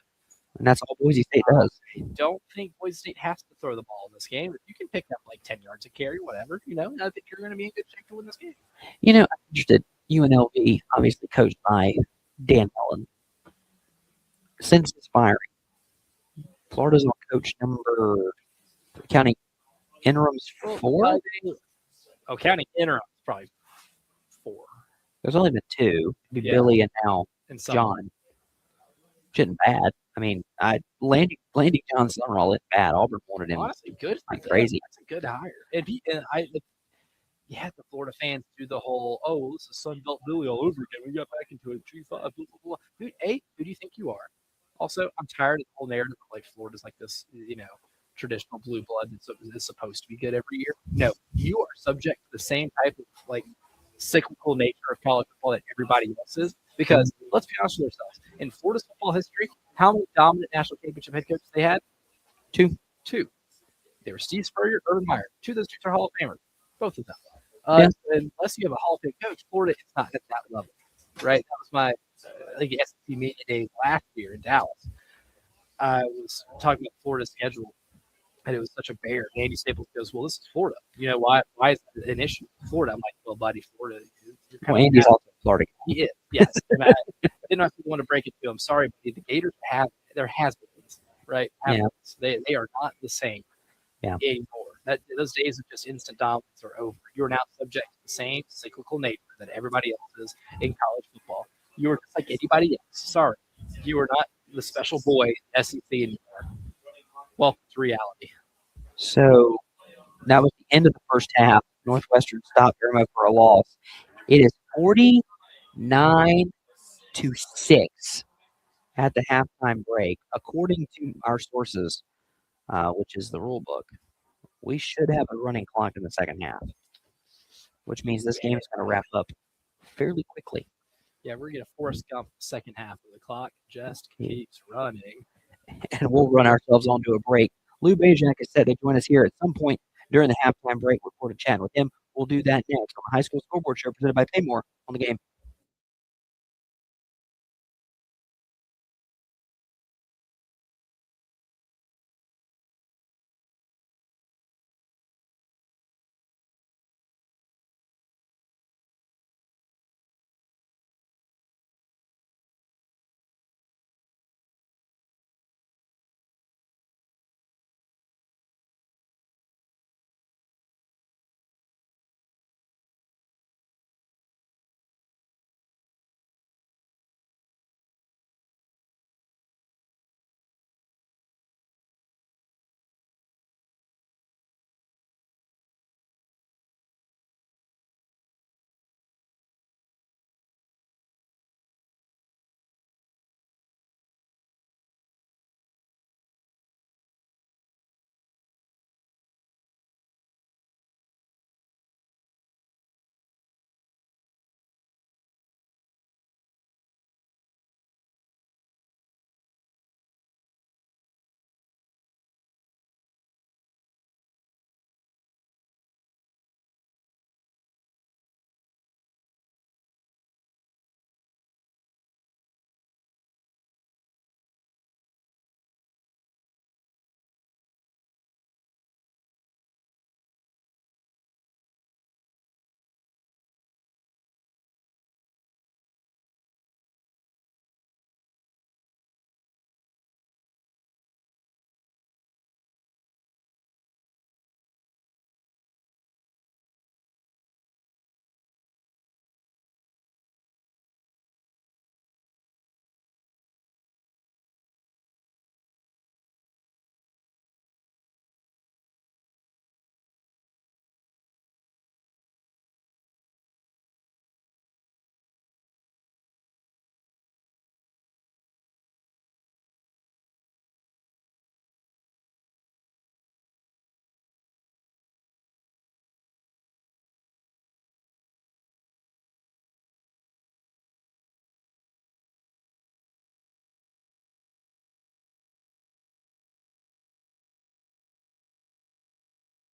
And that's all Boise State does. I don't think Boise State has to throw the ball in this game. If you can pick up like 10 yards of carry, whatever, I think you're going to be in good shape to win this game. I'm interested. UNLV, obviously coached by Dan Mullen. Since his firing, Florida's on coach number, counting interims, 4? Counting interim, probably 4. There's only been 2. It'd be Yeah. Billy and now And some. John. Which isn't bad. I mean, Landy John's son-in-law isn't bad. Auburn wanted him. Honestly, good. Like crazy. That's a good hire. you had the Florida fans do the whole, oh, well, this is Sun Belt Billy all over again. We got back into it. G5, blah, blah, blah. Dude, A, who do you think you are? Also, I'm tired of the whole narrative of like Florida's like this, traditional blue blood that's supposed to be good every year. No, you are subject to the same type of like cyclical nature of college football that everybody else is. Because let's be honest with ourselves, in Florida's football history, how many dominant national championship head coaches they had? Two. They were Steve Spurrier, Urban Meyer. Two of those dudes are Hall of Famers, both of them. Unless you have a Hall of Fame coach, Florida is not at that level, right? That was my SEC media days last year in Dallas. I was talking about Florida's schedule, and it was such a bear. And Andy Staples goes, "Well, this is Florida. Why is that an issue? Florida." I'm like, "Well, buddy, Florida. Well, Andy's also Florida. He is, yes. I didn't know if you want to break it to him. Sorry, but the Gators their has-beens, right? Yeah. They are not the same anymore. Those days of just instant dominance are over. You are now subject to the same cyclical nature that everybody else is in college football. You are just like anybody else. Sorry, you are not the special boy SEC anymore. Welcome to reality. So that was the end of the first half. Northwestern stopped Irma for a loss. It is 49-6 at the halftime break. According to our sources, which is the rule book, we should have a running clock in the second half, which means this game is going to wrap up fairly quickly. Yeah, we're going to Forrest Gump the second half of the clock. Just keeps running. And we'll run ourselves onto a break. Lou Bajak is set to join us here at some point during the halftime break. We're forward to chatting with him. We'll do that next on the High School Scoreboard Show presented by PayMore on the game.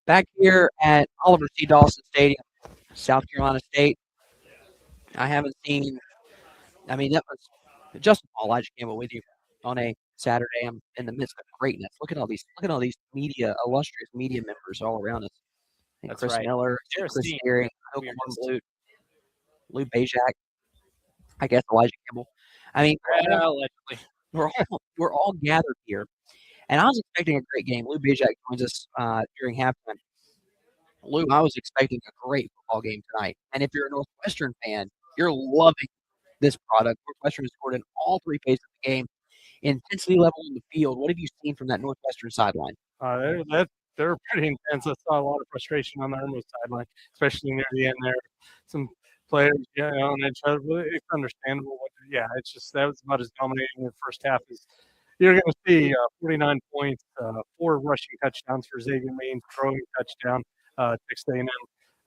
Back here at Oliver C. Dawson Stadium, South Carolina State. I haven't seen. That was Justin Paul, Elijah Campbell with you on a Saturday. I'm in the midst of greatness. Look at all these illustrious media members all around us. That's Chris right. Miller, They're Chris seeing Deering, we're Blue, Lou Bajak, I guess Elijah Campbell. I mean, allegedly. we're all gathered here, and I was expecting a great game. Lou Bajak joins us during halftime. Lou, I was expecting a great football game tonight, and if you're a Northwestern fan, you're loving this product. Northwestern has scored in all three phases of the game. Intensity level in the field. What have you seen from that Northwestern sideline? That they're pretty intense. I saw a lot of frustration on the Irmo sideline, especially near the end there. Some players, on each other. But it's understandable. Yeah, it's just that was about as dominating in the first half as you're going to see. 49 points, 4 rushing touchdowns for Xavier Means, throwing touchdown, Texas A&M,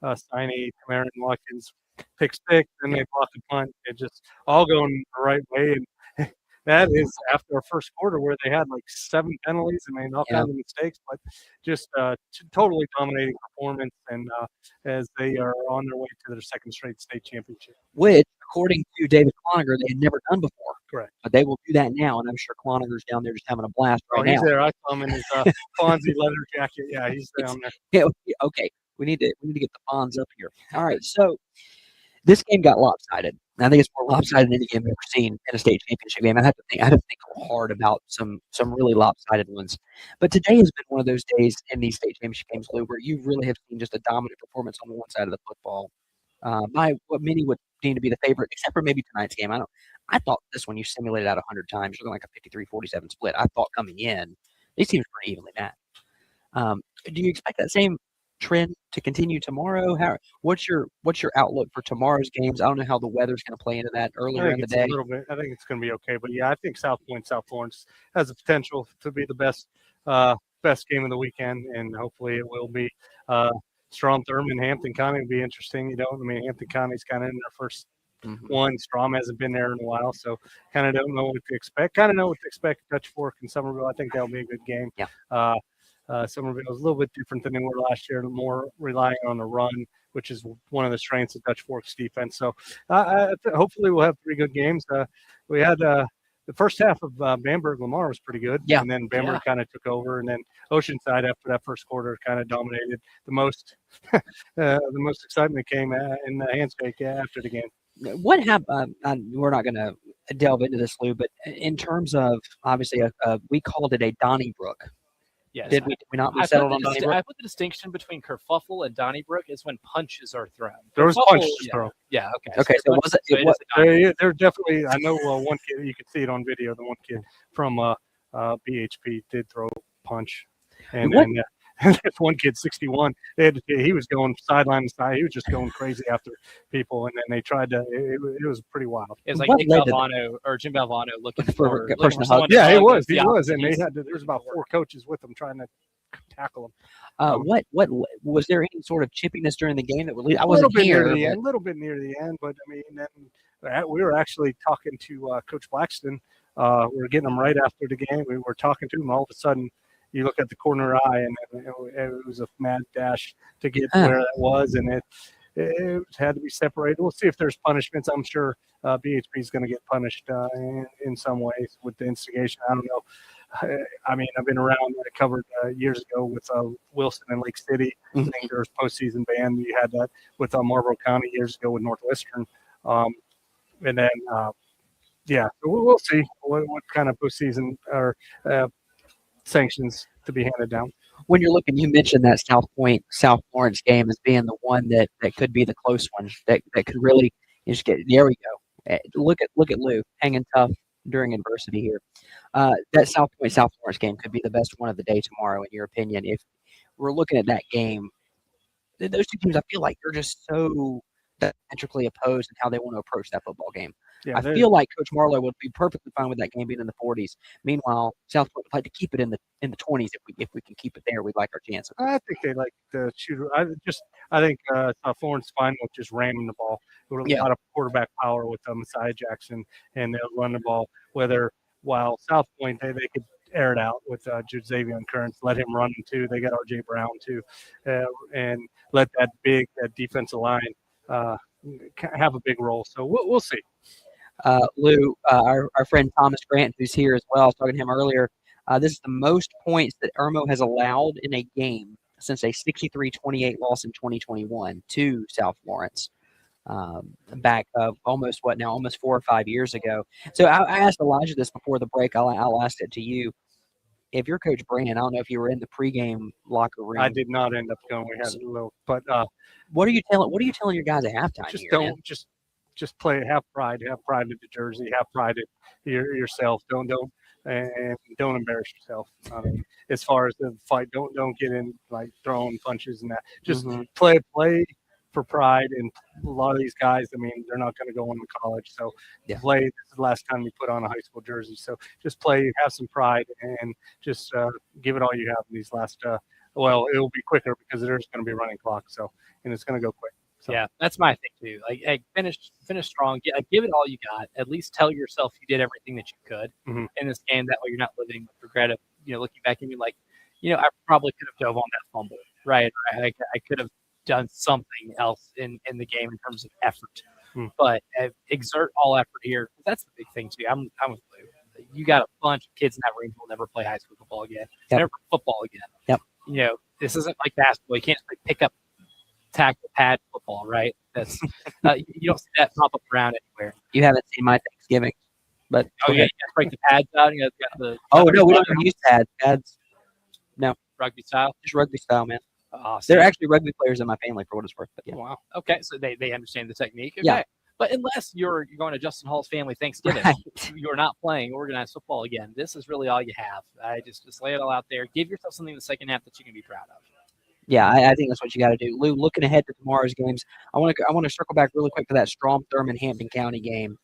Steiny, Tamarin Watkins, pick six, and they block the punt. It just all going the right way. And that is after our first quarter where they had like 7 penalties and made all kinds of mistakes, but just totally dominating performance. And as they are on their way to their second straight state championship, which, according to David Cloninger, they had never done before. Correct. But they will do that now, and I'm sure Cloninger's down there just having a blast right now. He's there. I saw him in his Fonzie leather jacket. Yeah, he's down there. Yeah, okay. We need to get the Fonz up here. All right, so this game got lopsided. I think it's more lopsided than any game I've ever seen in a state championship game. I had to think hard about some really lopsided ones. But today has been one of those days in these state championship games, Lou, where you really have seen just a dominant performance on one side of the football by what many would deem to be the favorite, except for maybe tonight's game. I thought this one you simulated out 100 times, looking like a 53-47 split. I thought coming in, these teams were pretty evenly matched. Do you expect that same trend to continue tomorrow? What's your outlook for tomorrow's games? I don't know how the weather's going to play into that earlier in the day. A little bit. I think it's going to be okay, but yeah, I think South Florence has the potential to be the best game of the weekend, and hopefully it will be. Strom Thurman, Hampton County will be interesting. Hampton County's kind of in their first one. Strom hasn't been there in a while, so kind of don't know what to expect. Kind of know what to expect. Dutch Fork and Somerville, I think that'll be a good game. Yeah. Somerville is a little bit different than they were last year, more relying on the run, which is one of the strengths of Dutch Fork's defense. So hopefully we'll have 3 good games. We had the first half of Bamberg-Lamar was pretty good, and then Bamberg kind of took over, and then Oceanside after that first quarter kind of dominated. The most excitement came in the handshake after the game. What happened? We're not going to delve into this, Lou, but in terms of obviously we called it a Donnybrook. Yes. Did we not? We settled on Donnybrook. I put the distinction between kerfuffle and Donnybrook is when punches are thrown. There was punches thrown. Yeah. Okay. Okay. So was it? They're definitely. I know one kid. You can see it on video. The one kid from BHP did throw a punch, and this one kid, 61. He was going sideline to side. He was just going crazy after people, and then they tried to. It was pretty wild. It was like Jim Valvano looking for someone. Yeah, he was, and they had. There was about 4 coaches with them trying to tackle him. What was there any sort of chippiness during the game that would lead? I wasn't here. A little bit near the end, but then we were actually talking to Coach Blackston. We were getting him right after the game. We were talking to him. All of a sudden, you look at the corner eye, and it was a mad dash to get where that was, and it had to be separated. We'll see if there's punishments. I'm sure BHP is going to get punished in some ways with the instigation. I don't know. I've been around. I covered years ago with Wilson and Lake City. I think there was postseason ban. We had that with Marlboro County years ago with Northwestern. And then, so we'll see what kind of postseason or sanctions to be handed down. When you're looking, you mentioned that South Florence game as being the one that could be the close one that could really just get. There we go. Look at Lou hanging tough during adversity here. That South Florence game could be the best one of the day tomorrow, in your opinion. If we're looking at that game, those 2 teams, I feel like they're just so diametrically opposed in how they want to approach that football game. Yeah, I feel like Coach Marlowe would be perfectly fine with that game being in the 40s. Meanwhile, South Florida would like to keep it in the 20s. If we can keep it there, we'd like our chances. I think they like the shooter. I think South Florence fine with just ramming the ball. A lot of quarterback power with Messiah Jackson, and they'll run the ball. While South Point they could air it out with Xavier Currents, let him run too. They got R.J. Brown too, and let that defensive line have a big role. So we'll see. Lou, our friend Thomas Grant, who's here as well, I was talking to him earlier. This is the most points that Irmo has allowed in a game since a 63-28 loss in 2021 to South Florence. Back almost 4 or 5 years ago. So I asked Elijah this before the break. I'll ask it to you. If you're Coach Brand, I don't know if you were in the pregame locker room. I did not end up going. We had a little, but what are you telling your guys at halftime? Just play. Have pride. Have pride in the jersey. Have pride in yourself. Don't and don't embarrass yourself. I mean, as far as the fight, don't get in like throwing punches and that. Just play for pride. And a lot of these guys, I mean, they're not going to go on to college, so play. This is the last time you put on a high school jersey, so just play, have some pride, and just give it all you have in these last. Well, it will be quicker because there's going to be a running clock, and it's going to go quick. So. Yeah, that's my thing too. Like, hey, finish strong. Give it all you got. At least tell yourself you did everything that you could in this game. That way, you're not living with regret of looking back and being like, I probably could have dove on that fumble, right? I could have done something else in the game in terms of effort. But exert all effort here. That's the big thing too. I'm with Lou. You got a bunch of kids in that range who will never play high school football again. Never play football again. Yep. This isn't like basketball. You can't just pick up tackle pad football, right? That's you don't see that pop up around anywhere. You haven't seen my Thanksgiving, but you got to break the pads out. You got the no, we don't use pads. Pads, no, rugby style, just rugby style, man. They're actually rugby players in my family, for what it's worth. But yeah. Wow. Okay, so they understand the technique. Okay. Yeah. But unless you're going to Justin Hall's family Thanksgiving, you're not playing organized football again. This is really all you have. I just lay it all out there. Give yourself something in the second half that you can be proud of. Yeah, I think that's what you got to do. Lou, looking ahead to tomorrow's games, I want to circle back really quick to that Strom-Thurmond Hampton County game.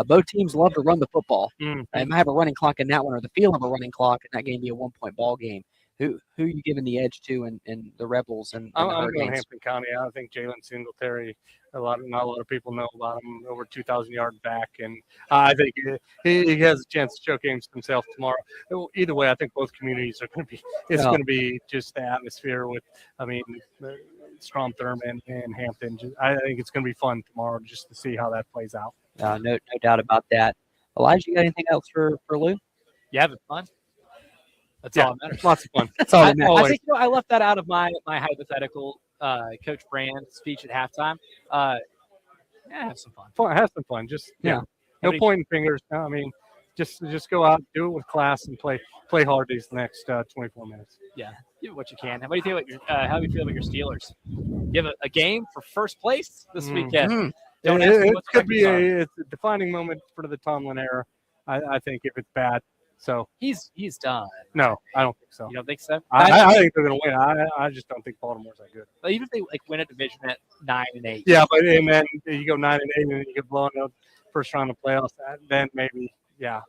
Both teams love to run the football. They might have a running clock in that one, or the feel of a running clock, and that game be a 1-point ball game. Who are you giving the edge to in the Rebels and I'm the going Hurricanes? Hampton County. I think Jalen Singletary. Not a lot of people know about him. Over 2,000 yards back, and I think he has a chance to showcase himself tomorrow. Either way, I think both communities are going to be. It's going to be just the atmosphere with. I mean, Strom-Thurmond and Hampton. I think it's going to be fun tomorrow just to see how that plays out. No doubt about that. Elijah, you got anything else for Lou? You having fun? That's all that matters. Lots of fun. That's all that matters. I think I left that out of my hypothetical Coach Brand speech at halftime. Have some fun. Have some fun. Just no pointing fingers. I mean, just go out, do it with class, and play hard these next 24 minutes. Yeah, do what you can. How do you feel about your Steelers? You have a game for first place this weekend. It could be a defining moment for the Tomlin era. I think if it's bad. So he's done. No, I don't think so. You don't think so? I think they're going to win. I just don't think Baltimore's that good. But even if they win a division at 9-8. Yeah, but and then you go 9-8, and then you get blown out first round of playoffs. Then maybe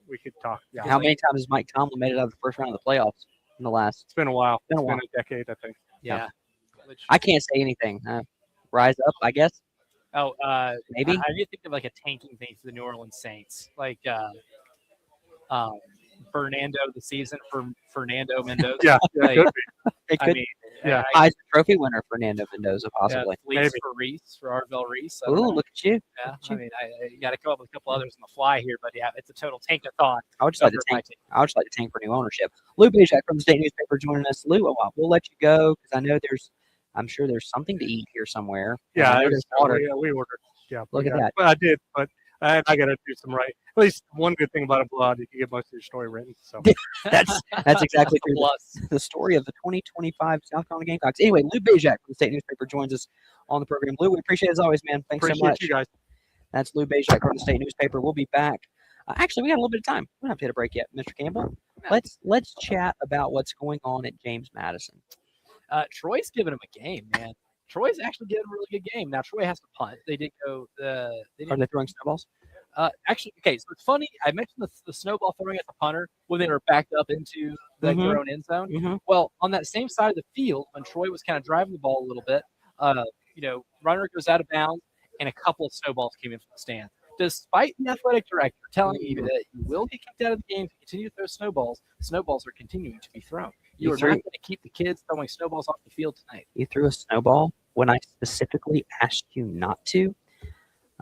we could talk. Yeah. How many times has Mike Tomlin made it out of the first round of the playoffs in the last? It's been a while. It's been a decade, I think. Yeah. I can't say anything. Rise up, I guess. Oh, maybe. I do think of like a tanking thing for the New Orleans Saints, like Fernando the season for Fernando Mendoza. Yeah, like, could be. It could. I mean, Heisman Trophy winner Fernando Mendoza, possibly. Fleece for Reese, for Arvell Reese. Ooh, look at you. Yeah, I mean, I got to come up with a couple others on the fly here, but yeah, it's a total tank-a-thon. I would just like to tank for new ownership. Lou Bijak from the State Newspaper joining us. Lou, we'll let you go because I know I'm sure there's something to eat here somewhere. Yeah, there's water. Yeah, we ordered. Yeah, look at that. Well, I did, but I got to do some right. At least one good thing about a blog, you can get most of your story written. So that's exactly true. The story of the 2025 South Carolina Gamecocks. Anyway, Lou Bijak from the State Newspaper joins us on the program. Lou, we appreciate it as always, man. Thanks so much. You guys. That's Lou Bijak from the State Newspaper. We'll be back. Actually, we got a little bit of time. We don't have to hit a break yet, Mr. Campbell. Let's chat about what's going on at James Madison. Troy's giving him a game, man. Troy's actually giving him a really good game. Now, Troy has to punt. They did go. Are they throwing snowballs? Actually, okay, so it's funny. I mentioned the snowball throwing at the punter when they were backed up into their own end zone. Mm-hmm. Well, on that same side of the field, when Troy was kind of driving the ball a little bit, runner goes out of bounds, and a couple of snowballs came in from the stand. Despite the athletic director telling you that you will get kicked out of the game to continue to throw snowballs are continuing to be thrown. You are not going to keep the kids throwing snowballs off the field tonight. You threw a snowball when I specifically asked you not to.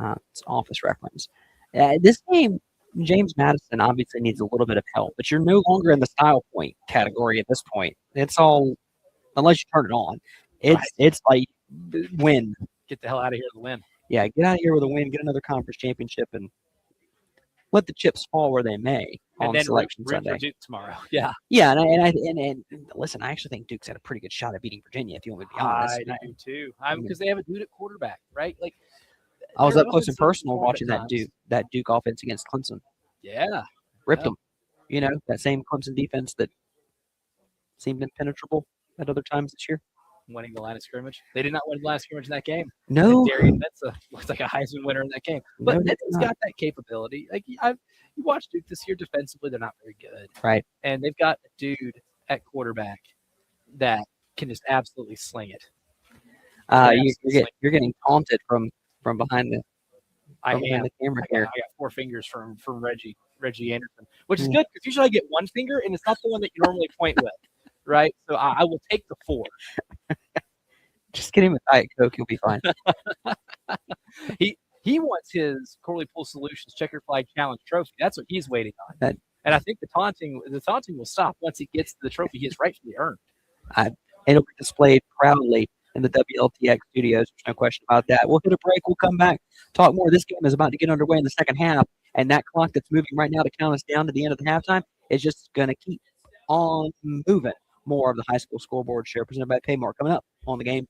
It's office reference. This game, James Madison obviously needs a little bit of help, but you're no longer in the style point category at this point. It's all, unless you turn it on, it's like win. Get the hell out of here with a win. Yeah, get out of here with a win, get another conference championship, and let the chips fall where they may on Selection Sunday. Duke tomorrow. Yeah. Yeah, and listen, I actually think Duke's had a pretty good shot at beating Virginia, if you want me to be honest. I do too. Because they have a dude at quarterback, right? Like, I was up close and personal watching that Duke offense against Clemson. Yeah. Ripped them. that same Clemson defense that seemed impenetrable at other times this year. Winning the line of scrimmage. They did not win the line of scrimmage in that game. No, Darian Mensa looks like a Heisman winner in that game. But No, they did Mensa's not. got that capability. Like you watch Duke this year defensively, they're not very good. Right. And they've got a dude at quarterback that can just absolutely sling it. You're getting taunted from behind the I behind am. the camera I here. got 4 fingers from Reggie Anderson, which is good because usually I get 1 finger and it's not the one that you normally point with, right? So I will take the 4. Just get him a Diet Coke, you'll be fine. He wants his Corley Pool Solutions Checker Flag Challenge trophy. That's what he's waiting on. That- And I think the taunting will stop once he gets the trophy he has rightfully earned. It'll be displayed proudly in the WLTX studios. There's no question about that. We'll hit a break. We'll come back, talk more. This game is about to get underway in the second half, and that clock that's moving right now to count us down to the end of the halftime is just going to keep on moving. More of the high school scoreboard show presented by PayMore coming up on the game.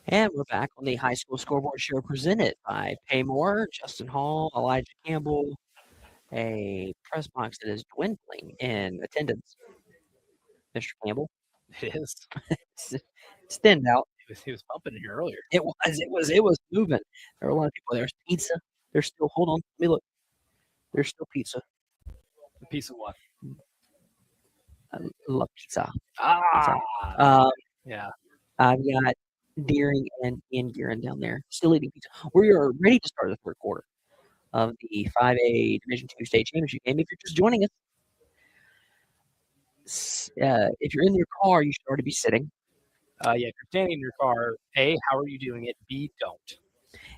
And we're back on the high school scoreboard show presented by PayMore, Justin Hall, Elijah Campbell, a press box that is dwindling in attendance. Mr. Campbell, It is. it's thinned out. He was pumping in here earlier. It was moving. There were a lot of people. There's pizza. There's still, hold on, let me look. There's still pizza. A piece of what? I love pizza. Ah, yeah. I've got Deering and Ian Gearin down there still eating pizza. We are ready to start the third quarter. of the 5A Division II State Championship game. If you're just joining us, if you're in your car, you should already be sitting. Yeah, if you're standing in your car, A, how are you doing it? B, don't.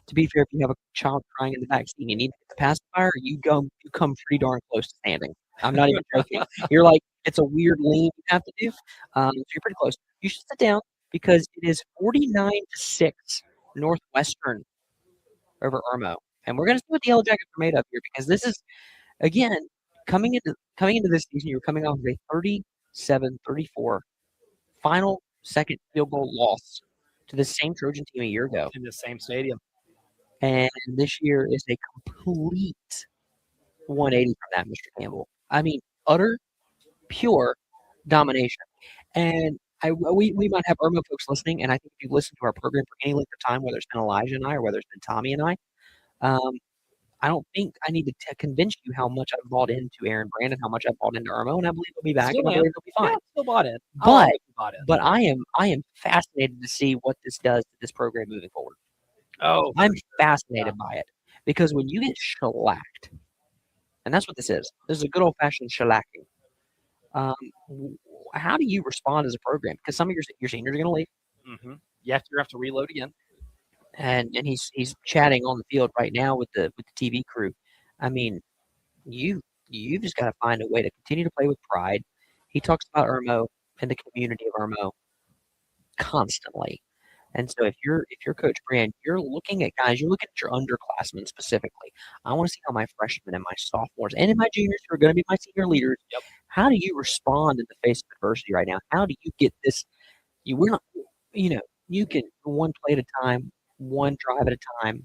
To be fair, if you have a child crying in the back seat and you need to get the pacifier, you come pretty darn close to standing. I'm not even joking. You're like, it's a weird lean you have to do. So you're pretty close. You should sit down because it is 49-6 Northwestern over Irmo. And we're going to see what the Yellow Jackets are made of here because this is, again, coming into this season, you're coming off of a 37-34 final second field goal loss to the same Trojan team a year ago. In the same stadium. And this year is a complete 180 from that, Mr. Campbell. I mean, utter, pure domination. And we might have Irmo folks listening, and I think if you listen to our program for any length of time, whether it's been Elijah and I or whether it's been Tommy and I don't think I need to convince you how much I've bought into Aaron Brandon, how much I've bought into Irmo, and I believe he'll be back, and I believe he'll be fine. Yeah, still bought it. But I am fascinated to see what this does to this program moving forward. Oh, I'm fascinated by it because when you get shellacked, and that's what this is a good old-fashioned shellacking. How do you respond as a program? Because some of your seniors are going to leave. Mm-hmm. You have to reload again. And he's chatting on the field right now with the TV crew. I mean, you've just got to find a way to continue to play with pride. He talks about Irmo and the community of Irmo constantly. And so if you're Coach Brand, you're looking at guys, you're looking at your underclassmen specifically. I want to see how my freshmen and my sophomores and my juniors who are going to be my senior leaders, how do you respond in the face of adversity right now? How do you get this? You can one play at a time, one drive at a time.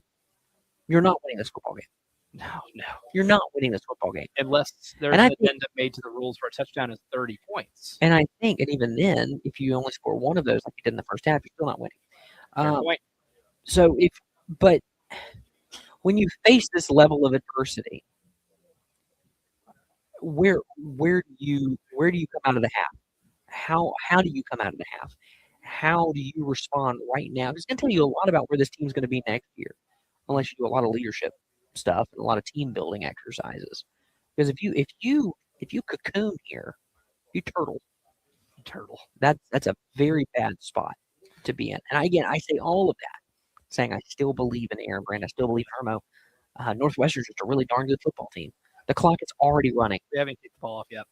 You're not winning this football game. No. You're not winning this football game. Unless there's an addendum made to the rules where a touchdown is 30 points. And I think, and even then, if you only score one of those like you did in the first half, you're still not winning. Fair point. So but when you face this level of adversity, where do you come out of the half? How do you come out of the half? How do you respond right now? It's going to tell you a lot about where this team's going to be next year, unless you do a lot of leadership stuff and a lot of team building exercises. Because if you cocoon here, you turtle. That's a very bad spot to be in. And again, I say all of that, saying I still believe in Aaron Brand. I still believe in Irmo. Northwestern's just a really darn good football team. The clock is already running. We haven't kicked the ball off yet.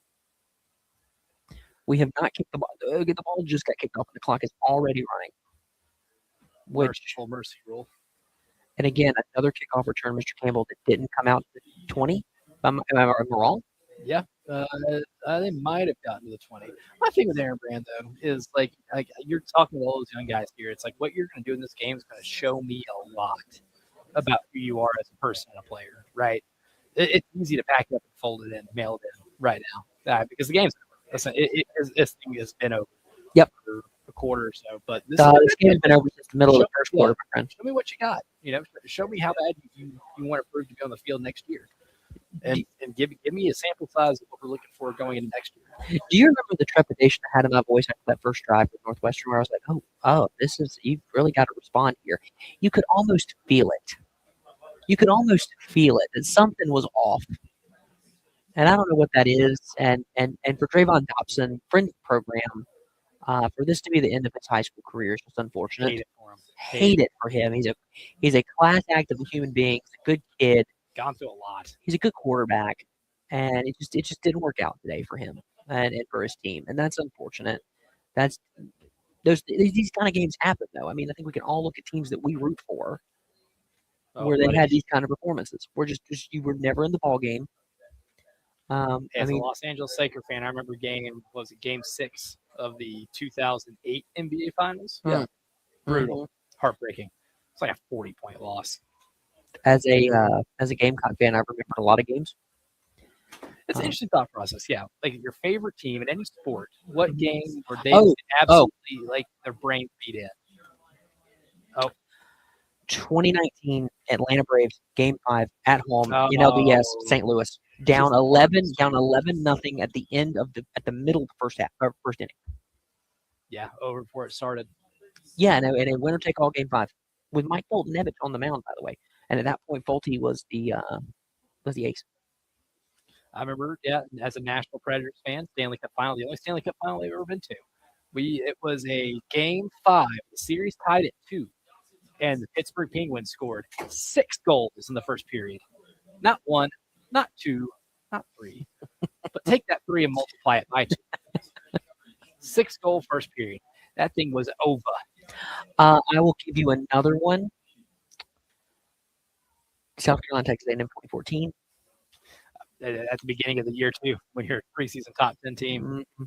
We have not kicked the ball. The ball just got kicked off, and the clock is already running. Mercy rule. And again, another kickoff return, Mr. Campbell, that didn't come out to 20. Am I wrong? Yeah, they might have gotten to the 20. My thing with Aaron Brand, though, is like you're talking to all those young guys here. It's like what you're going to do in this game is going to show me a lot about who you are as a person and a player, right? It's easy to pack it up and fold it in, mail it in right now because the game's over. Listen, this thing has been over for a quarter or so. But this game has been over since the middle of the first quarter, my friend. Show me what you got. Show me how bad you want to prove to be on the field next year. And give me a sample size of what we're looking for going into next year. Do you remember the trepidation I had in my voice after that first drive with Northwestern where I was like, oh, you've really got to respond here. You could almost feel it. That something was off. And I don't know what that is. And for Trayvon Dobson, friend of the program, for this to be the end of his high school career is just unfortunate. Hate it for him. Hate it for him. He's a class act of a human being. He's a good kid. Gone through a lot. He's a good quarterback, and it just didn't work out today for him and for his team, and that's unfortunate. These kind of games happen, though. I mean, I think we can all look at teams that we root for where they had these kind of performances. You were never in the ball game. As a Los Angeles Lakers fan, I remember game 6 of the 2008 NBA Finals. Yeah, brutal, heartbreaking. It's like a 40-point loss. As a Gamecock fan, I remember a lot of games. It's an interesting thought process, yeah. Like your favorite team in any sport, what game were they absolutely like their brain beat in? 2019 Atlanta Braves Game 5 at home in LBS St. Louis, down 11 nothing at the end of the middle of the first inning. Yeah, over before it started. Yeah, and a winner take all Game 5 with Mike Bolton-Nevitt on the mound, by the way. And at that point, Fulte was the ace. I remember, as a Nashville Predators fan, Stanley Cup final, the only Stanley Cup final I've ever been to. It was a Game 5, the series tied at 2, and the Pittsburgh Penguins scored 6 goals in the first period. Not 1, not 2, not 3, but take that 3 and multiply it by 2. 6-goal first period. That thing was over. I will give you another one. South Carolina, Texas A&M 2014. At the beginning of the year, too, when you're a preseason top 10 team. Mm-hmm.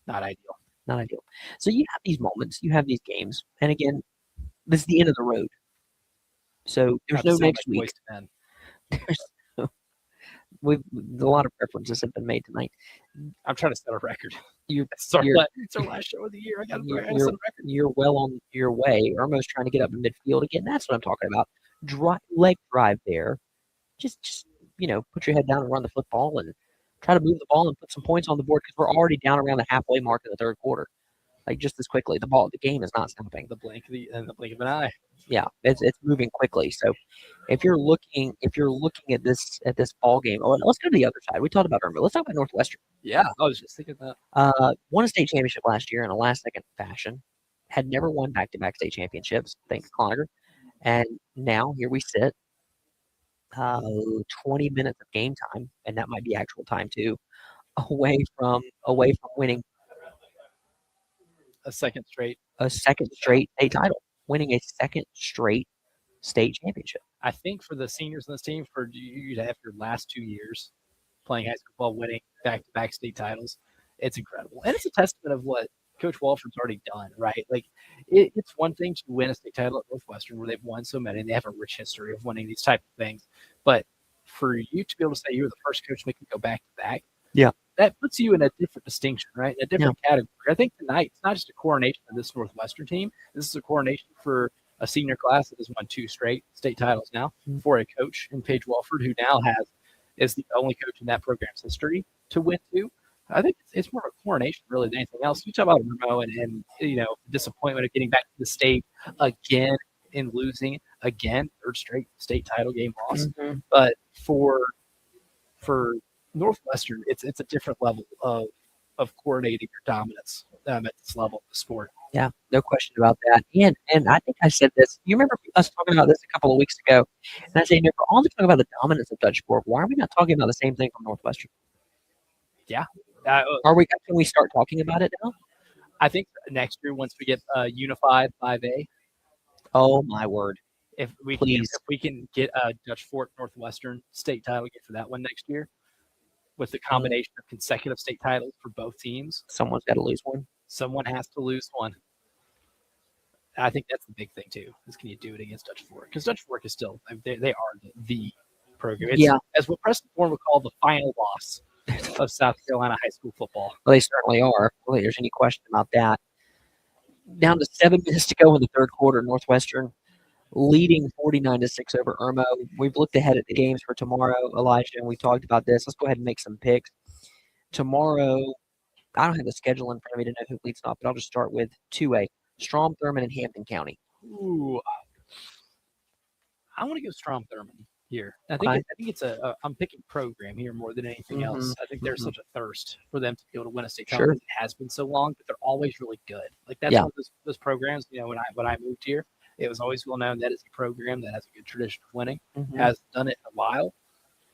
Not ideal. Not ideal. So you have these moments, you have these games, and again, this is the end of the road. So there's no next week. A lot of references have been made tonight. I'm trying to set a record. It's our last show of the year. I got to set a record. You're well on your way. Irmo's trying to get up in midfield again. That's what I'm talking about. Leg drive there. Just put your head down and run the football and try to move the ball and put some points on the board because we're already down around the halfway mark in the third quarter. Like just as quickly, the game is not stopping. The blink of an eye. Yeah, it's moving quickly. So if you're looking at this ball game, let's go to the other side. We talked about Irmo. Let's talk about Northwestern. Yeah, I was just thinking that. Won a state championship last year in a last-second fashion. Had never won back-to-back state championships, thanks to Cloninger. And now here we sit, 20 minutes of game time, and that might be actual time too, away from winning a second straight state title, winning a second straight state championship. I think for the seniors on this team, for you to have your last 2 years playing high school ball, winning back-to-back state titles, it's incredible. And it's a testament of what Coach Walford's already done, right? Like, it's one thing to win a state title at Northwestern where they've won so many and they have a rich history of winning these type of things. But for you to be able to say you were the first coach to make them go back-to-back, yeah, that puts you in a different distinction, right? In a different category. I think tonight it's not just a coronation of this Northwestern team. This is a coronation for a senior class that has won 2 straight state titles now, for a coach in Paige Walford who now is the only coach in that program's history to win 2. I think it's more of a coronation really than anything else. You talk about Irmo and disappointment of getting back to the state again and losing again, 3rd straight state title game loss. Mm-hmm. But for Northwestern, it's a different level of coordinating your dominance at this level of the sport. Yeah, no question about that. And I think I said this. You remember us talking about this a couple of weeks ago? And I said, for all the talk about the dominance of Dutch Fork, why are we not talking about the same thing from Northwestern? Yeah. Can we start talking about it now? I think next year, once we get unified 5A. Oh my word! If we can get a Dutch Fork Northwestern state title again for that one next year, with the combination of consecutive state titles for both teams, someone's got to lose one. Someone has to lose one. I think that's the big thing too. Is can you do it against Dutch Fork? Because Dutch Fork is still they are the program. It's, as what Preston Bourne would call the final boss of South Carolina high school football. Well, they certainly are. I don't think there's any question about that. Down to 7 minutes to go in the third quarter, Northwestern leading 49-6 over Irmo. We've looked ahead at the games for tomorrow, Elijah, and we talked about this. Let's go ahead and make some picks. Tomorrow, I don't have the schedule in front of me to know who leads off, but I'll just start with 2A, Strom Thurmond and Hampton County. Ooh. I want to go Strom Thurmond here. I think it's I'm picking program here more than anything else. I think there's such a thirst for them to be able to win a state title. It has been so long, but they're always really good. Like that's one of those programs. When I moved here, it was always well known that it's a program that has a good tradition of winning. Has done it in a while,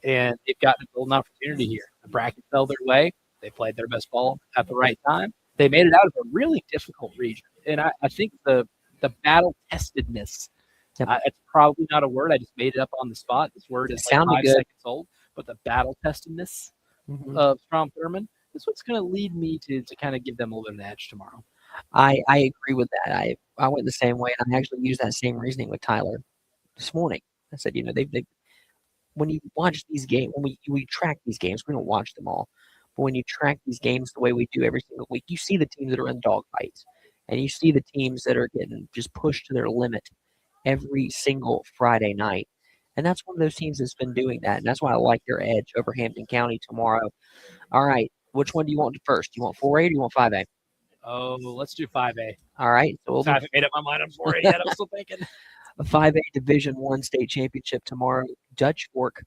and they've gotten a golden opportunity here. The bracket fell their way. They played their best ball at the right time. They made it out of a really difficult region, and I think the battle testedness. It's probably not a word. I just made it up on the spot. This word is like 5 seconds old. But the battle testedness of Strom Thurmond is what's going to lead me to kind of give them a little bit of an edge tomorrow. I agree with that. I went the same way, and I actually used that same reasoning with Tyler this morning. I said, they when you watch these games, when we track these games, we don't watch them all. But when you track these games the way we do every single week, you see the teams that are in dogfights, and you see the teams that are getting just pushed to their limit every single Friday night. And that's one of those teams that's been doing that. And that's why I like their edge over Hampton County tomorrow. All right. Which one do you want first? Do you want 4A or do you want 5A? Oh, let's do 5A. All right. So I haven't made up my mind on 4A yet. I'm still thinking. a 5A Division I state championship tomorrow. Dutch Fork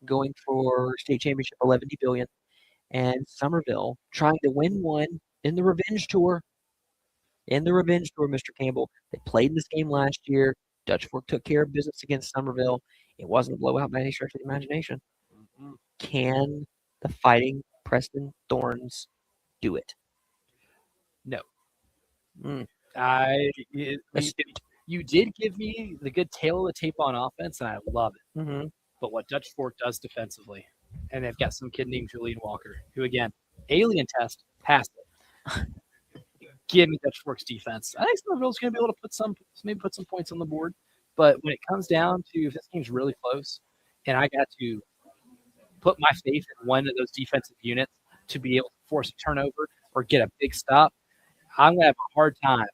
going for state championship 11 billion, and Somerville trying to win one in the revenge tour. In the revenge tour, Mr. Campbell. They played this game last year. Dutch Fork took care of business against Somerville. It wasn't a blowout by any stretch of the imagination. Can the Fighting Preston Thorns do it? No. Mm. You did give me the good tail of the tape on offense, and I love it. Mm-hmm. But what Dutch Fork does defensively, and they've got some kid named Julian Walker, who again, alien test, passed it. Give me Dutch Fork's defense. I think Somerville's going to be able to put some points on the board. But when it comes down to if this game's really close, and I got to put my faith in one of those defensive units to be able to force a turnover or get a big stop, I'm going to have a hard time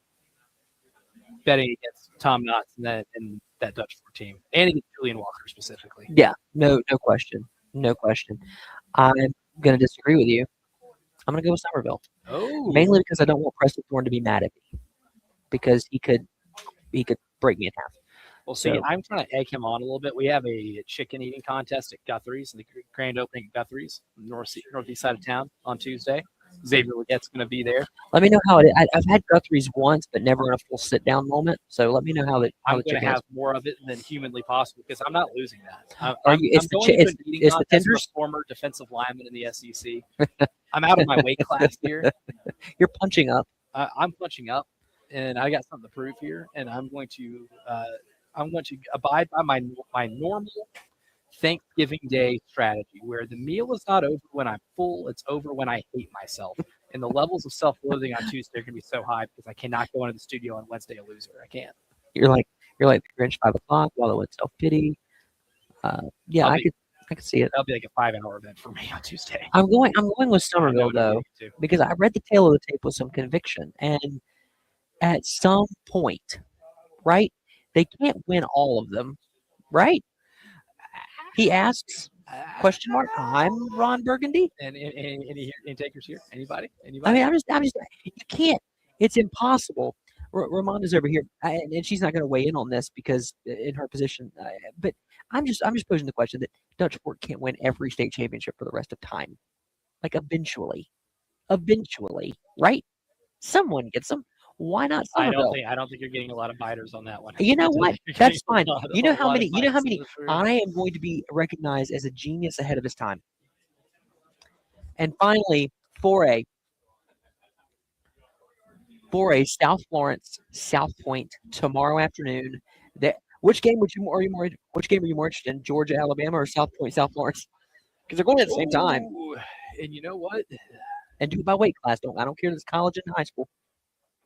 betting against Tom Knotts and that Dutch Fork team, and against Julian Walker specifically. Yeah, no question. No question. I'm going to disagree with you. I'm going to go with Somerville. Oh, Mainly because I don't want Preston Thorne to be mad at me because he could break me in half. well, see, So- I'm trying to egg him on a little bit. We have a chicken eating contest at Guthrie's, the grand opening at Guthrie's, northeast side of town on Tuesday. Xavier Leggette's going to be there. Let me know how it is. I've had Guthrie's once, but never in a full sit down moment. So let me know how the I'm going to chicken have is. more of it than humanly possible because I'm not losing that. Are you- it's the going chi- to it's- an eating it's the contest with tenders? a former defensive lineman in the SEC. I'm out of my weight class here. You're punching up. I'm punching up, and I got something to prove here, and I'm going to abide by my normal Thanksgiving Day strategy, where the meal is not over when I'm full; it's over when I hate myself. And the levels of self-loathing on Tuesday are going to be so high because I cannot go into the studio on Wednesday a loser. I can't. You're like the Grinch 5 o'clock, Wallow in self pity. Yeah, I'll I be- could see it. That'll be like a 5-hour event for me on Tuesday. I'm going with Somerville I know though, it too. because I read the tail of the tape with some conviction, and at some point, right, they can't win all of them, right? He asks, question mark. I'm Ron Burgundy. And any takers here? Anybody? I mean, I'm just, you can't. It's impossible. Ramonda's over here, and she's not going to weigh in on this because in her position. But I'm just posing the question that Dutch Fork can't win every state championship for the rest of time. Like eventually, right? Someone gets them. Why not Somerville? I don't think you're getting a lot of biters on that one. You know what? You're That's getting fine. a lot of- You know a how lot of many? You know how bites many? in this room. I am going to be recognized as a genius ahead of his time. And finally, 4A. 4A, South Florence, South Point, tomorrow afternoon. Which game which game are you more interested in? Georgia, Alabama, or South Point, South Florence? Because they're going at the same time. Ooh, and you know what? And do it by weight class. I don't care if it's college and high school.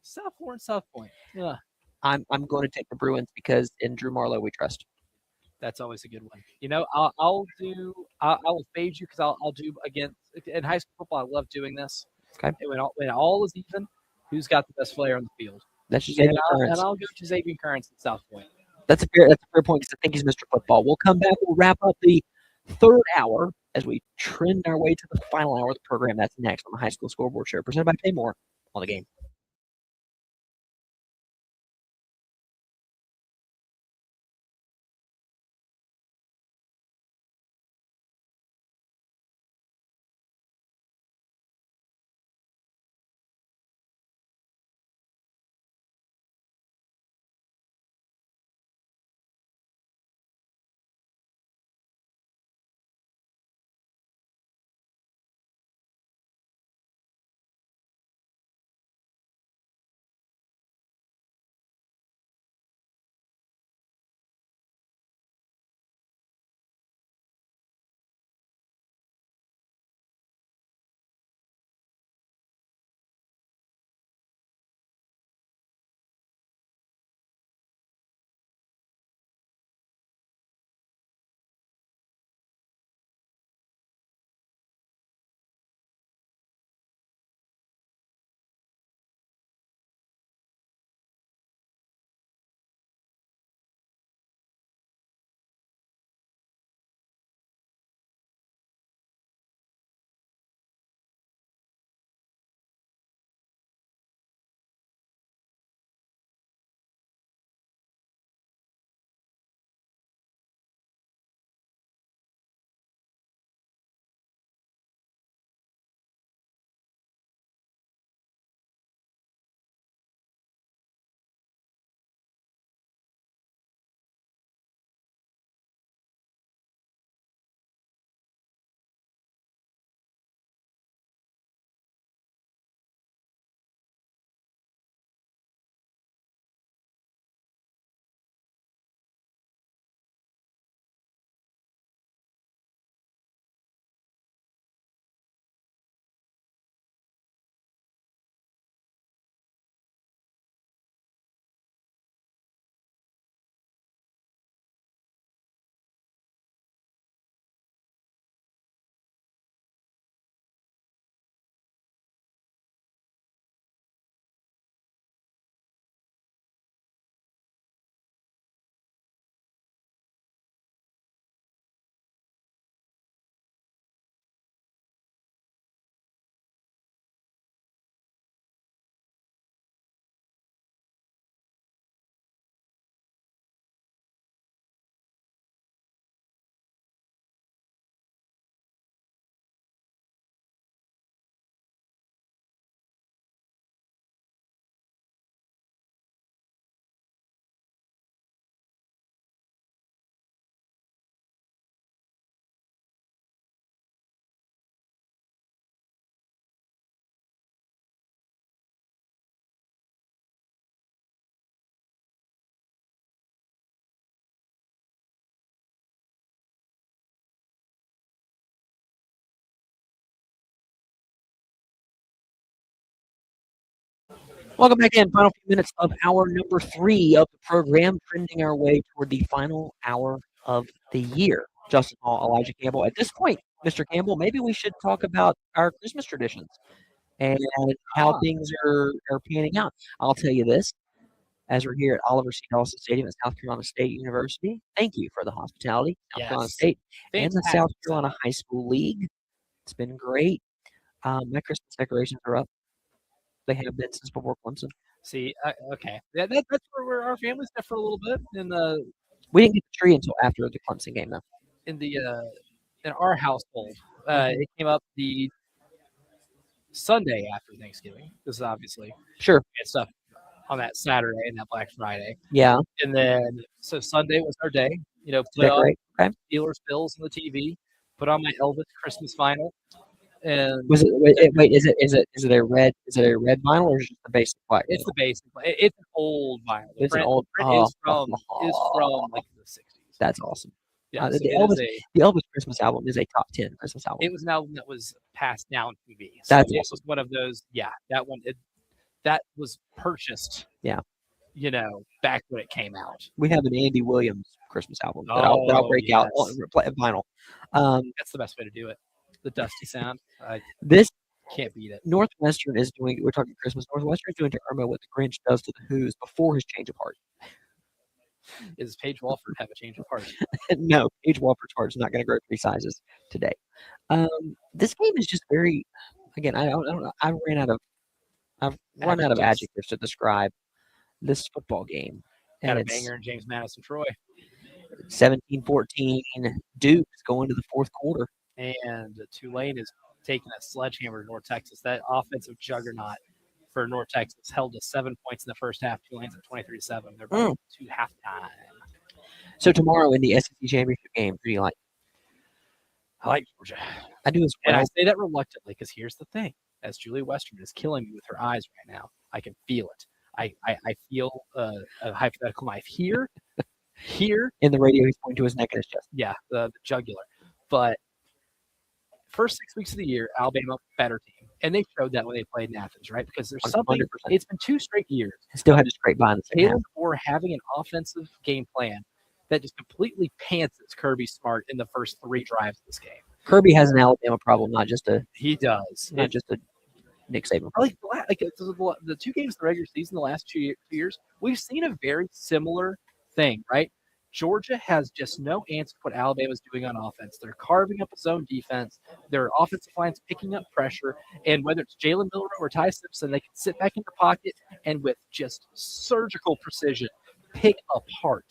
South Point. Yeah, I'm going to take the Bruins because in Drew Marlowe we trust. that's always a good one. You know, I will fade you because I'll do against in high school football. I love doing this. Okay. And when all is even, who's got the best player on the field? That's just And Xavier Currents. I'll go to Xavier Currents at South Point. That's a fair point because I think he's Mr. Football. We'll come back. We'll wrap up the third hour as we trend our way to the final hour of the program. That's next on the High School Scoreboard Show, presented by PayMore on the game. Welcome back in. Final few minutes of hour number 3 of the program, trending our way toward the final hour of the year. Justin Hall, Elijah Campbell. At this point, Mr. Campbell, maybe we should talk about our Christmas traditions and how things are panning out. I'll tell you this. As we're here at Oliver C. Dawson Stadium at South Carolina State University, thank you for the hospitality, South Carolina Yes. State and the South Fantastic Carolina High School League. It's been great. My Christmas decorations are up. They have been since before Clemson. See, okay, that's where our families differ a little bit We didn't get the tree until after the Clemson game, though. in our household. It came up the Sunday after Thanksgiving, because obviously Sure. we had stuff on that Saturday and that Black Friday, Yeah. and then so Sunday was our day. Put on Decorate. Okay. Steelers Bills on the TV, put on my Elvis Christmas vinyl, and Was it? Wait. Is it a red? Is it a red vinyl or is it just the basic white? it's the basic. It's an old vinyl. The It's an print- old- the print is from like the 60s. That's awesome. Yeah, the so it Elvis- is The Elvis Christmas album is a top 10 Christmas album. it was an album that was passed down to me. So That's it awesome. was one of those. Yeah, that one. That was purchased. Yeah. Back when it came out. We have an Andy Williams Christmas album that I'll break out yes. on vinyl. That's the best way to do it. The dusty sound. I This can't beat it. Northwestern is doing. We're talking Christmas. Northwestern is doing to Irma what the Grinch does to the Who's before his change of heart. Does Paige Walford have a change of heart? No, Paige Walford's heart's not going to grow 3 sizes today. This game is just very. Again, I don't know. I've run out of Adjectives. adjectives to describe this football game. Got And a it's banger in James Madison Troy. 17-14 Duke's going to the fourth quarter. And Tulane is taking a sledgehammer to North Texas. That offensive juggernaut for North Texas held to 7 points in the first half. Tulane's at 23-7. They're about to halftime. So tomorrow in the SEC championship game, who do you like? I like Georgia. I do as And well. I say that reluctantly because here's the thing. As Julie Western is killing me with her eyes right now, I can feel it. I feel a hypothetical knife here, In the radio, he's pointing to his neck and his chest. yeah, the jugular. But first 6 weeks of the year, Alabama better team, and they showed that when they played in Athens, right? Because there's something. 100%. It's been 2 straight years. Still had to scrape by in the second half. Taylor Moore having an offensive game plan that just completely pantsed Kirby Smart in the first 3 drives of this game. Kirby has an Alabama problem, not just a He does. Nick Saban problem. Like the 2 games in the regular season, the last 2 years, we've seen a very similar thing, right? Georgia has just no answer for what Alabama's doing on offense. They're carving up a zone defense. Their offensive line's picking up pressure. And whether it's Jalen Miller or Ty Simpson, they can sit back in the pocket and with just surgical precision pick apart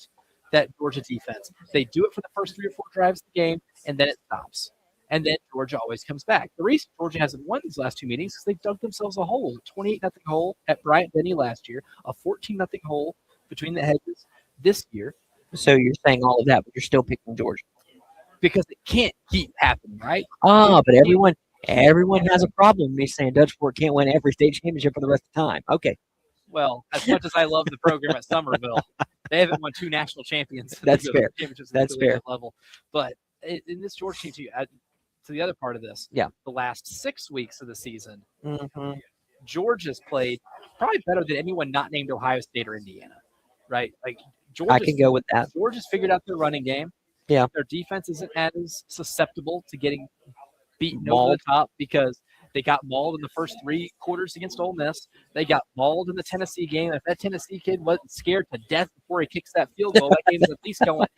that Georgia defense. They do it for the first 3 or 4 drives of the game, and then it stops. And then Georgia always comes back. The reason Georgia hasn't won these last 2 meetings is they dug themselves a hole, a 28-0 hole at Bryant-Denny last year, a 14-0 hole between the hedges this year. So you're saying all of that, but you're still picking Georgia. Because it can't keep happening, right? But everyone has a problem with me saying Dutch Fork can't win every state championship for the rest of the time. Okay, Well, as much as I love the program at Somerville, they haven't won 2 national champions. That's fair. Championships at That's the fair. level. But in this Georgia team, too, to the other part of this, Yeah. the last 6 weeks of the season, mm-hmm. Georgia's played probably better than anyone not named Ohio State or Indiana, right? Like I can go with that. Georgia's figured out their running game. Yeah. Their defense isn't as susceptible to getting beaten over Mauled. the top because they got mauled in the first 3 quarters against Ole Miss. They got mauled in the Tennessee game. If that Tennessee kid wasn't scared to death before he kicks that field goal, that game is at least going,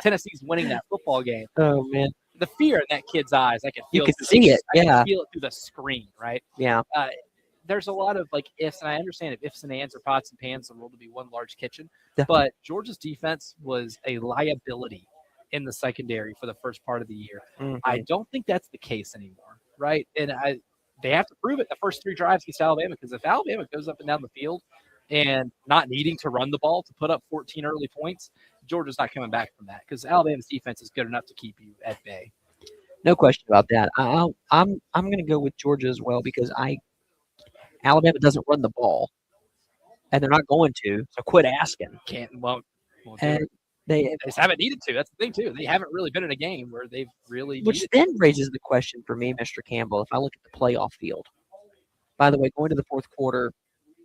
Tennessee's winning that football game. Oh, man. The fear in that kid's eyes, I can feel You can see it, I yeah. can feel it through the screen, right? Yeah. There's a lot of ifs, and I understand ifs and ands or pots and pans, the world to be one large kitchen. Definitely. But Georgia's defense was a liability in the secondary for the first part of the year. Mhm. I don't think that's the case anymore, right? And they have to prove it the first 3 drives against Alabama, because if Alabama goes up and down the field and not needing to run the ball to put up 14 early points, Georgia's not coming back from that because Alabama's defense is good enough to keep you at bay. No question about that. I'm going to go with Georgia as well because Alabama doesn't run the ball, and they're not going to. So quit asking. Won't do And it. they, They just haven't needed to. That's the thing, too. They haven't really been in a game where they've really which needed then raises the question for me, Mr. Campbell. If I look at the playoff field, by the way, going to the fourth quarter,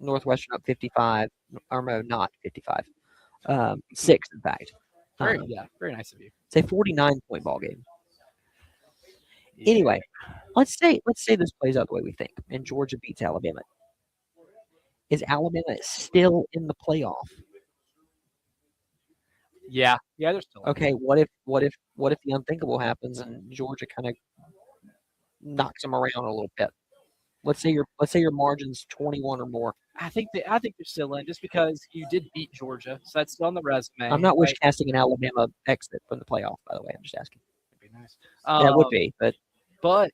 Northwestern up 55, or no, not 55, 6 in fact. Very nice of you. It's a 49-point ball game. Anyway, let's say this plays out the way we think, and Georgia beats Alabama. Is Alabama still in the playoff? Yeah, they're still Okay, what if the unthinkable happens and Georgia kind of knocks them around a little bit? Let's say your margin's 21 or more. I think they're still in just because you did beat Georgia, so that's still on the resume. I'm not wish casting an Alabama exit from the playoff, by the way. I'm just asking. That'd be nice. That would be, but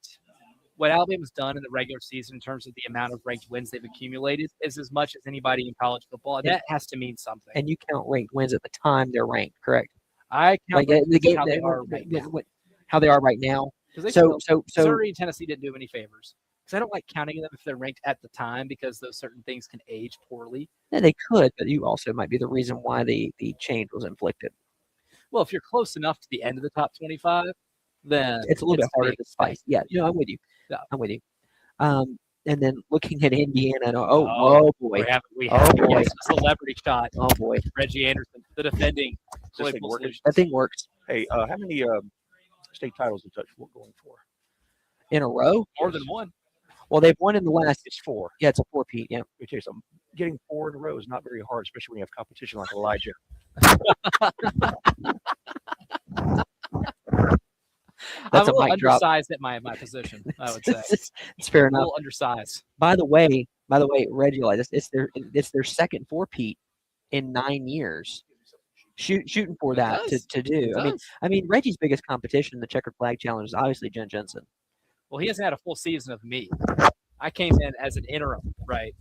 what Alabama's done in the regular season in terms of the amount of ranked wins they've accumulated is as much as anybody in college football. And that has to mean something. And you count ranked wins at the time they're ranked, correct? I count the game how they are right now. How they are right now. So Missouri and Tennessee didn't do them any favors. Because I don't like counting them if they're ranked at the time because those certain things can age poorly. Yeah, they could, but you also might be the reason why the change was inflicted. Well, if you're close enough to the end of the top 25, then it's a little bit harder to spice. Yeah, I'm with you. Yeah. I'm with you. And then looking at Indiana, oh boy, we have boy. A celebrity shot. Oh boy, Reggie Anderson, the defending. That thing works. Hey, how many state titles is Dutch going for? In a row? More than one. Well, they've won in the last. It's 4. Yeah, it's a 4-peat. Yeah. Let me tell you something. Getting 4 in a row is not very hard, especially when you have competition like Elijah. That's I'm a mic drop. Undersized at my position, I would say. It's fair enough. A little undersized. By the way, Reggie, it's their second 4-peat in 9 years. Shooting for that to do. I mean, Reggie's biggest competition in the checkered flag challenge is obviously Jen Jensen. Well, he hasn't had a full season of me. I came in as an interim, right?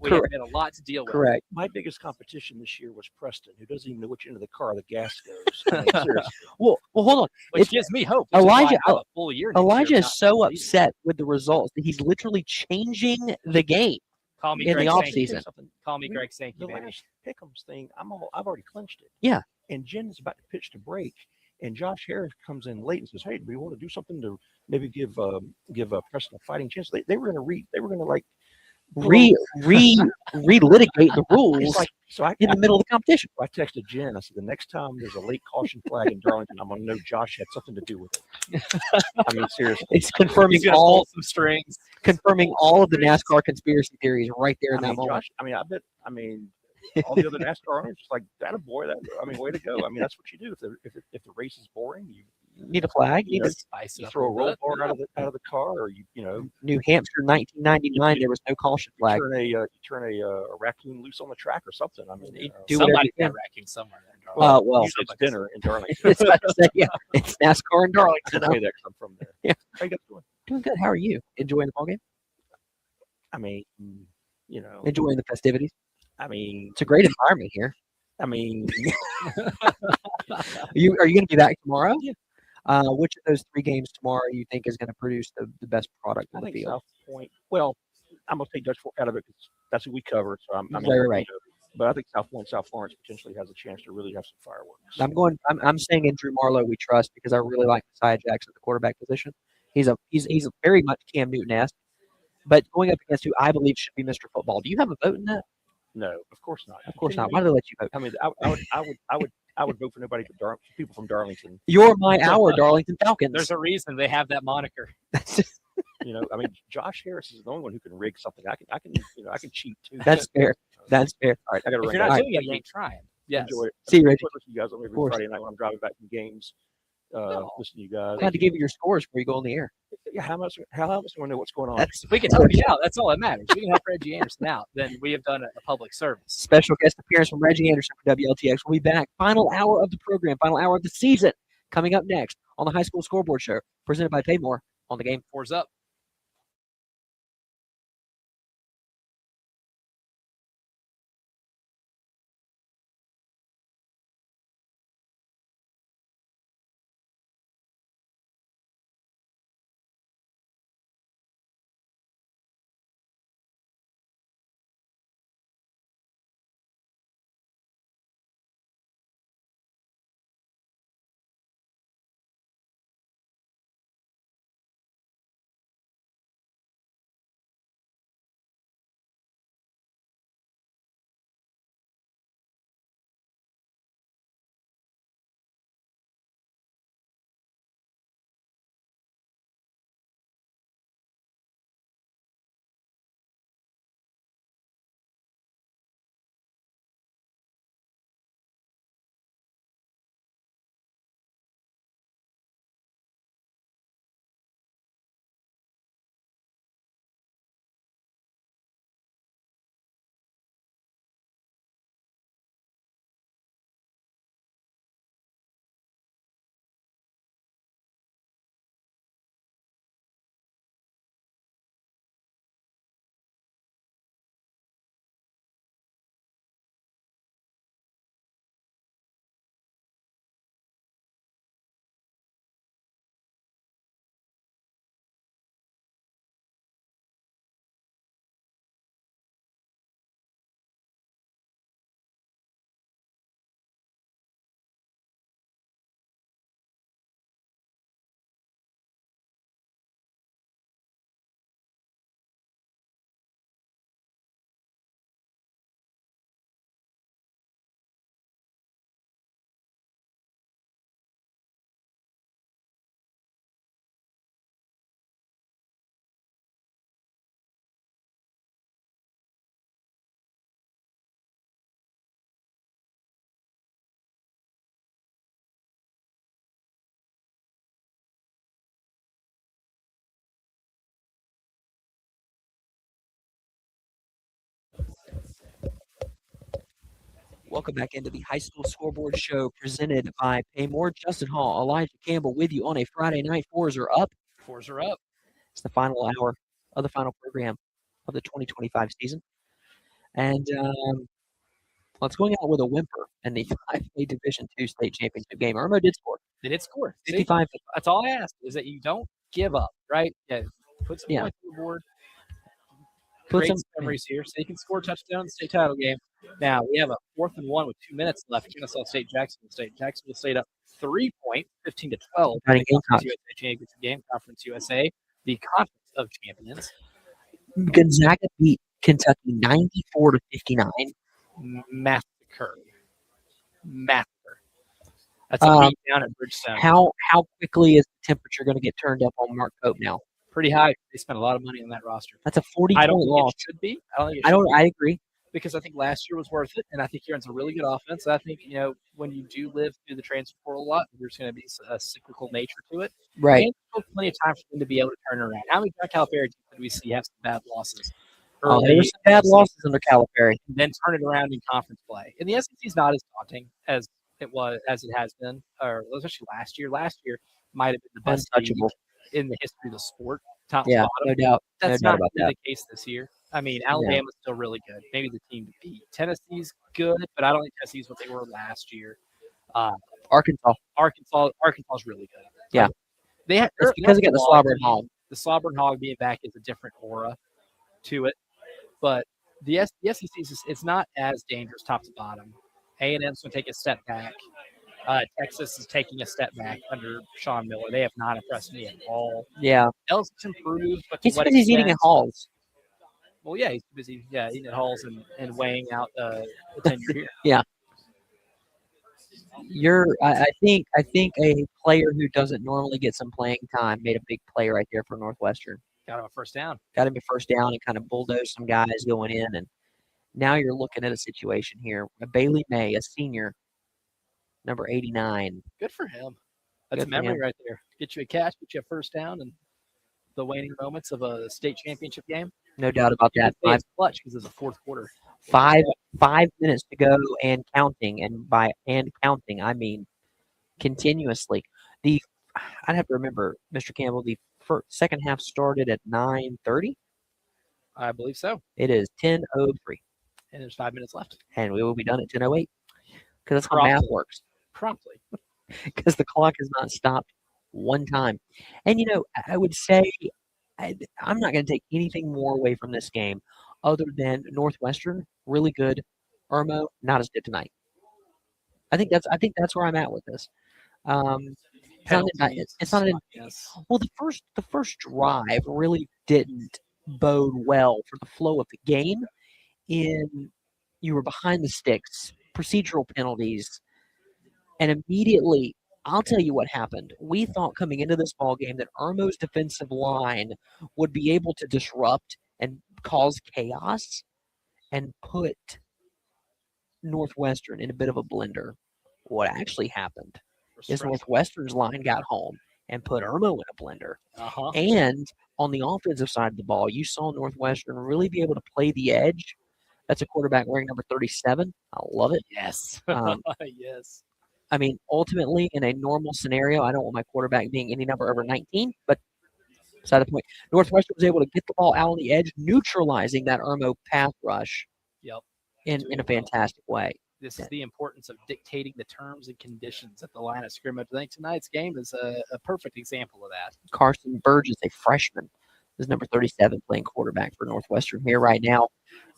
We had a lot to deal with. Correct. My biggest competition this year was Preston, who doesn't even know which end of the car the gas goes. I mean, seriously. Well, hold on. Which gives me hope. Elijah is so upset with the results that he's literally changing the game in the offseason. Call me Greg Sankey, the baby. last Pick'ems thing, I've already clinched it. Yeah. And Jen is about to pitch to break, and Josh Harris comes in late and says, "Hey, do we want to do something to maybe give Preston a fighting chance?" They were going to like relitigate the rules in the middle of the competition. I texted Jen. I said, "The next time there's a late caution flag in Darlington, I'm going to know Josh had something to do with it." I mean, seriously, it's confirming some strings, confirming all of the NASCAR conspiracy theories right there in that moment. Josh, I mean, all the other NASCAR owners just like that boy. Way to go. I mean, that's what you do if the race is boring. You need a flag. You spice it up. Throw a roll bar out of the car, or New Hampshire, 1999. There was no caution flag. You turn a raccoon loose on the track or something. I mean, somebody got a raccoon somewhere. Well, usually it's dinner in Darlington. It's NASCAR in Darlington. Okay, that come from there. Yeah. How you guys doing? Doing good. How are you? Enjoying the ball game? I mean, enjoying the festivities. I mean, it's a great environment here. I mean, are you going to be back tomorrow? Yeah. Which of those 3 games tomorrow you think is going to produce the best product on the field? South Point. Well, I'm going to take Dutch Fork out of it because that's who we cover. So right. But I think South Point, South Florence potentially has a chance to really have some fireworks. I'm saying in Drew Marlowe we trust because I really like Messiah Jackson at the quarterback position. He's very much Cam Newton-esque, but going up against who I believe should be Mr. Football. Do you have a vote in that? No, of course not. Of course not. Why do they let you vote? I mean, I would vote for nobody but people from Darlington. You're our Darlington Falcons. There's a reason they have that moniker. I mean, Josh Harris is the only one who can rig something. I can cheat too. That's fair. That's fair. All right, I got to run. If you're not doing it, you ain't trying. Yes. Enjoy it. See you, Reggie. You guys on every Friday night when I'm driving back from games. Listen to you guys. I had to give you your scores before you go on the air. Yeah, how much do I want to know what's going on? If we can help you out, that's all that matters. We can help Reggie Anderson out, then we have done a public service. Special guest appearance from Reggie Anderson for WLTX. We'll be back. Final hour of the program, final hour of the season, coming up next on the High School Scoreboard Show, presented by PayMore on the game. 4's up. Welcome back into the High School Scoreboard Show presented by PayMore. Justin Hall, Elijah Campbell with you on a Friday night. Fours are up. Fours are up. It's the final hour of the final program of the 2025 season. And it's going out with a whimper in the 5A Division II state championship game. Irmo did score. They did score. 55. See, that's all I ask is that you don't give up, right? Yeah, put some points on the board. Create some memories here so you can score a touchdown in the state title game. Now, we have a 4th and 1 with 2 minutes left. Kennesaw State, Jacksonville State. Jacksonville State up 3 points, 15-12. The Conference USA championship game. Conference USA, the Conference of Champions. Gonzaga beat Kentucky 94-59. Massacre. That's a beat down at Bridgestone. How quickly is the temperature going to get turned up on Mark Cope now? Pretty high. They spent a lot of money on that roster. That's a 40-point loss. It should be. I agree. Because I think last year was worth it, and I think Huron's a really good offense. I think, when you do live through the transfer portal a lot, there's going to be a cyclical nature to it. Right. And there's plenty of time for them to be able to turn around. How many Jack Calipari did we see have some bad losses? There were some bad losses under Calipari. And then turn it around in conference play. And the SEC is not as daunting as it has been, or especially last year. Last year might have been the best untouchable in the history of the sport. Top yeah, no doubt. That's no not doubt about the case this year. I mean, Alabama's still really good. Maybe the team to beat. Tennessee's good, but I don't think Tennessee's what they were last year. Arkansas's really good. Yeah, it's because they got the Slobber and Hog. The Slobber and Hog being back is a different aura to it, but the SEC it's not as dangerous top to bottom. A&M's going to take a step back. Texas is taking a step back under Sean Miller. They have not impressed me at all. Yeah. Ellis improved, but he's eating at Halls. Well, yeah, he's busy. Yeah, eating at Halls and weighing out the tenure here. Yeah. I think a player who doesn't normally get some playing time made a big play right there for Northwestern. Got him a first down. And kind of bulldozed some guys going in, and now you're looking at a situation here. Bailey May, a senior. Number 89. Good for him. That's a memory right there. Get you a catch, get you a first down, and the waning moments of a state championship game. No doubt about that. It's clutch because it's a fourth quarter. 5 minutes to go and counting, and by counting I mean continuously. I'd have to remember, Mr. Campbell. The second half started at 9:30. I believe so. It is 10:03, and there's 5 minutes left, and we will be done at 10:08 because that's how math works. Promptly, because the clock has not stopped one time. And, I would say I'm not going to take anything more away from this game other than Northwestern, really good. Irmo, not as good tonight. I think that's where I'm at with this. It's not well, the first drive really didn't bode well for the flow of the game. You were behind the sticks, procedural penalties. And immediately, I'll tell you what happened. We thought coming into this ball game that Irmo's defensive line would be able to disrupt and cause chaos and put Northwestern in a bit of a blender. What actually happened is Northwestern's line got home and put Irmo in a blender. And on the offensive side of the ball, you saw Northwestern really be able to play the edge. That's a quarterback wearing number 37. I love it. Yes. Yes. I mean, ultimately, in a normal scenario, I don't want my quarterback being any number over 19, but beside the point, Northwestern was able to get the ball out on the edge, neutralizing that Irmo pass rush in a fantastic way. This is the importance of dictating the terms and conditions at the line of scrimmage. I think tonight's game is a perfect example of that. Carson Burgess, a freshman, is number 37 playing quarterback for Northwestern here right now.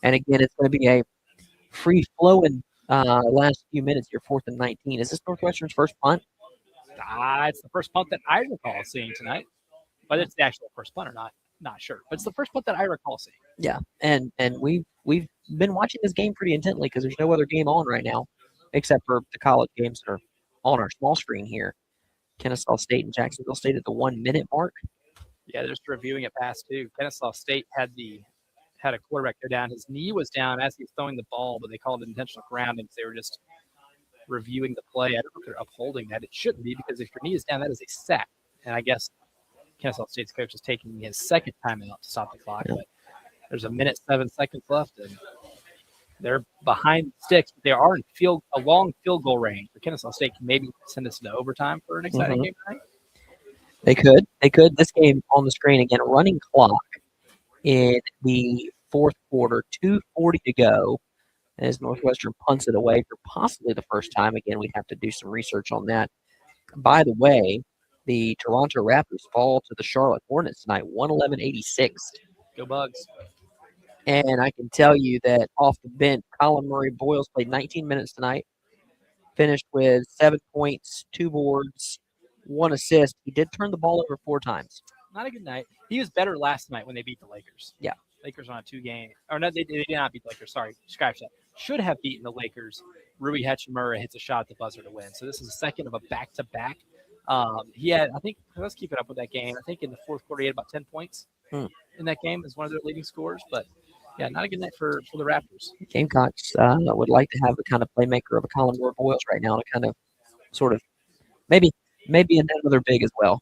And again, it's going to be a free-flowing last few minutes here, 4th and 19. Is this Northwestern's first punt? It's the first punt that I recall seeing tonight. But it's the actual first punt or not sure. But it's the first punt that I recall seeing. Yeah, and we've been watching this game pretty intently because there's no other game on right now except for the college games that are on our small screen here. Kennesaw State and Jacksonville State at the 1 minute mark. Yeah, they're just reviewing it past too. Kennesaw State had a quarterback go down. His knee was down as he was throwing the ball, but they called it intentional grounding. They were just reviewing the play. I don't know if they're upholding that. It shouldn't be because if your knee is down, that is a sack. And I guess Kennesaw State's coach is taking his second timeout to stop the clock. Yeah. But there's 1 minute 7 seconds left, and They're behind the sticks, but they are in a long field goal range. For Kennesaw State can maybe send us into overtime for an exciting game tonight. They could. They could. This game on the screen again, running clock in the fourth quarter, 2:40 to go, as Northwestern punts it away for possibly the first time. Again, we'd have to do some research on that. By the way, the Toronto Raptors fall to the Charlotte Hornets tonight, 111-86. Go Bugs. And I can tell you that off the bench, Colin Murray Boyles played 19 minutes tonight, finished with 7 points, 2 boards, 1 assist. He did turn the ball over 4 times. Not a good night. He was better last night when they beat the Lakers. Yeah. Lakers on a 2-game. Or no, they did not beat the Lakers. Sorry, scratch that. Should have beaten the Lakers. Rui Hachimura hits a shot at the buzzer to win. So this is the second of a back-to-back. He had, I think, let's keep it up with that game. I think in the fourth quarter he had about 10 points in that game as one of their leading scorers. But, yeah, not a good night for the Raptors. Gamecocks would like to have the kind of playmaker of a Colin Murray Boyles right now to kind of sort of maybe another big as well.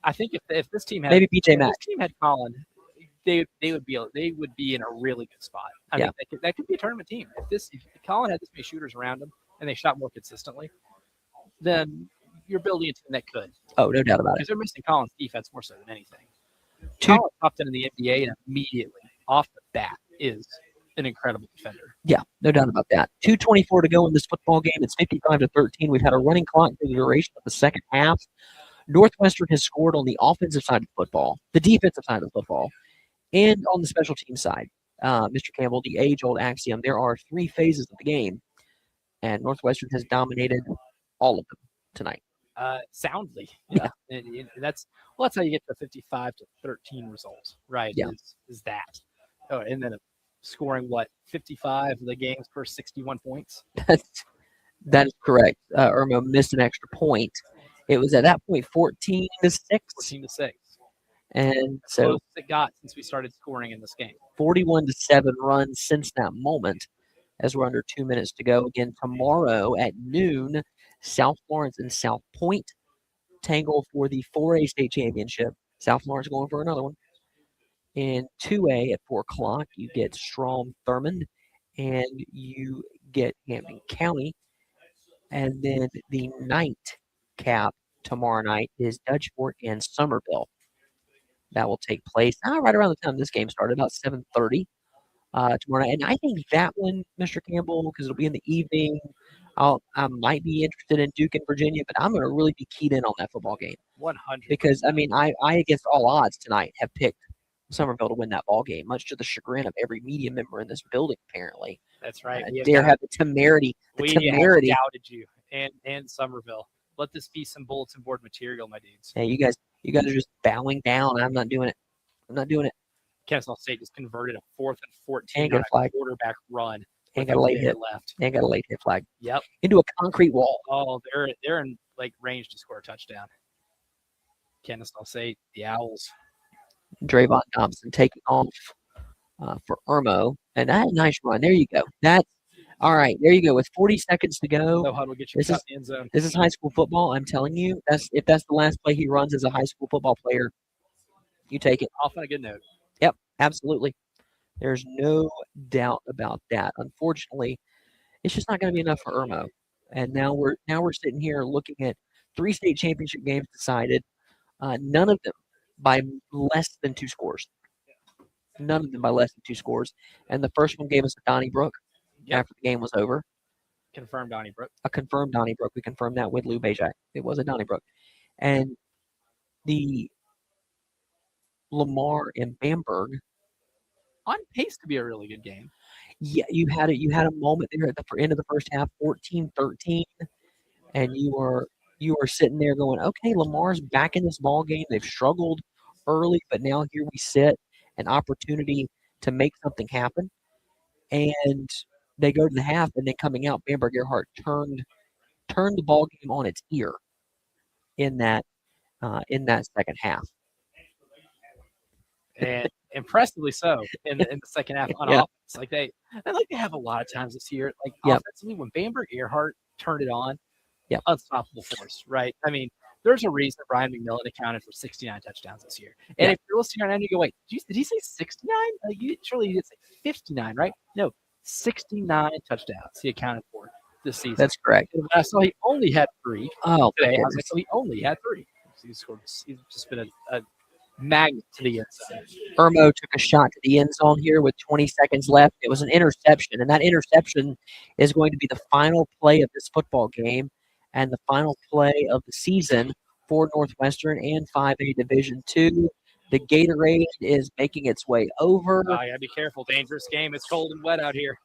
I think if this team had maybe BJ Mack. If this team had Colin, they would be in a really good spot. I mean, that could be a tournament team. If Colin had this many shooters around him and they shot more consistently, then you're building a team that could. Oh, no doubt about it. Because they're missing Colin's defense more so than anything. Colin popped in the NBA and immediately off the bat is an incredible defender. Yeah, no doubt about that. 2:24 to go in this football game. It's 55-13. We've had a running clock for the duration of the second half. Northwestern has scored on the offensive side of the football, the defensive side of the football, and on the special team side. Mr. Campbell, the age-old axiom, there are 3 phases of the game, and Northwestern has dominated all of them tonight. Soundly. Yeah. And that's how you get the 55-13 result, right? Yeah. Is that. Oh, and then scoring, 55 of the game's first 61 points? That is correct. Irmo missed an extra point. It was at that point 14-6. 14-6. And so closest it got since we started scoring in this game. 41-7 runs since that moment, as we're under 2 minutes to go. Again, tomorrow at noon, South Florence and South Point tangle for the 4A state championship. South Florence going for another one. In 2A at 4 o'clock, you get Strom Thurmond, and you get Hampton County. And then the night cap tomorrow night is Dutchford and Somerville. That will take place right around the time this game started, about 7:30 tomorrow night. And I think that one, Mr. Campbell, because it'll be in the evening, I might be interested in Duke and Virginia, but I'm going to really be keyed in on that football game. 100. Because, I mean, I against all odds tonight have picked Somerville to win that ball game, much to the chagrin of every media member in this building, apparently. That's right. Dare have the temerity. We doubted you and Somerville. Let this be some bulletin board material, my dudes. Hey, you guys are just bowing down. I'm not doing it. Kennesaw State just converted a 4th and 14 And on got a flag. quarterback run. And got a late hit left. And got a late hit flag. Yep. Into a concrete wall. Oh, they're in range to score a touchdown. Kennesaw State, the Owls. Drayvon Thompson taking off for Irmo. And that nice run. There you go. That's all right. There you go. With 40 seconds to go. No huddle, get you in the end zone. This is high school football. I'm telling you. If that's the last play he runs as a high school football player, you take it. Off on a good note. Yep, absolutely. There's no doubt about that. Unfortunately, it's just not going to be enough for Irmo. And now we're sitting here looking at 3 state championship games decided, none of them by less than 2 scores. None of them by less than 2 scores. And the first one gave us a Donnybrook after the game was over. Confirmed Donnybrook. A confirmed Donnybrook. We confirmed that with Lou Bajak. It was a Donnybrook. And the Lamar and Bamberg on pace to be a really good game. Yeah, you had a moment there at the end of the first half, 14-13, and you were sitting there going, okay, Lamar's back in this ball game. They've struggled early, but now here we sit, an opportunity to make something happen. And they go to the half, and then coming out, Bamberg Earhart turned the ball game on its ear in that second half. And impressively so in the second half on offense. Like they have a lot of times this year. Like offensively, when Bamberg Earhart turned it on, unstoppable force, right? I mean, there's a reason Brian McMillan accounted for 69 touchdowns this year. And if you're listening right now, you go, wait, did he say 69? Like, surely he did say 59, right? No, 69 touchdowns he accounted for this season. That's correct. And when I saw he only had 3 Oh, today, I my was like, goodness. oh, he only had 3. He scored. He's just been a magnet to the inside. Irmo took a shot to the end zone here with 20 seconds left. It was an interception, and that interception is going to be the final play of this football game and the final play of the season for Northwestern and 5A Division II. The Gatorade is making its way over. Oh, you gotta be careful. Dangerous game. It's cold and wet out here.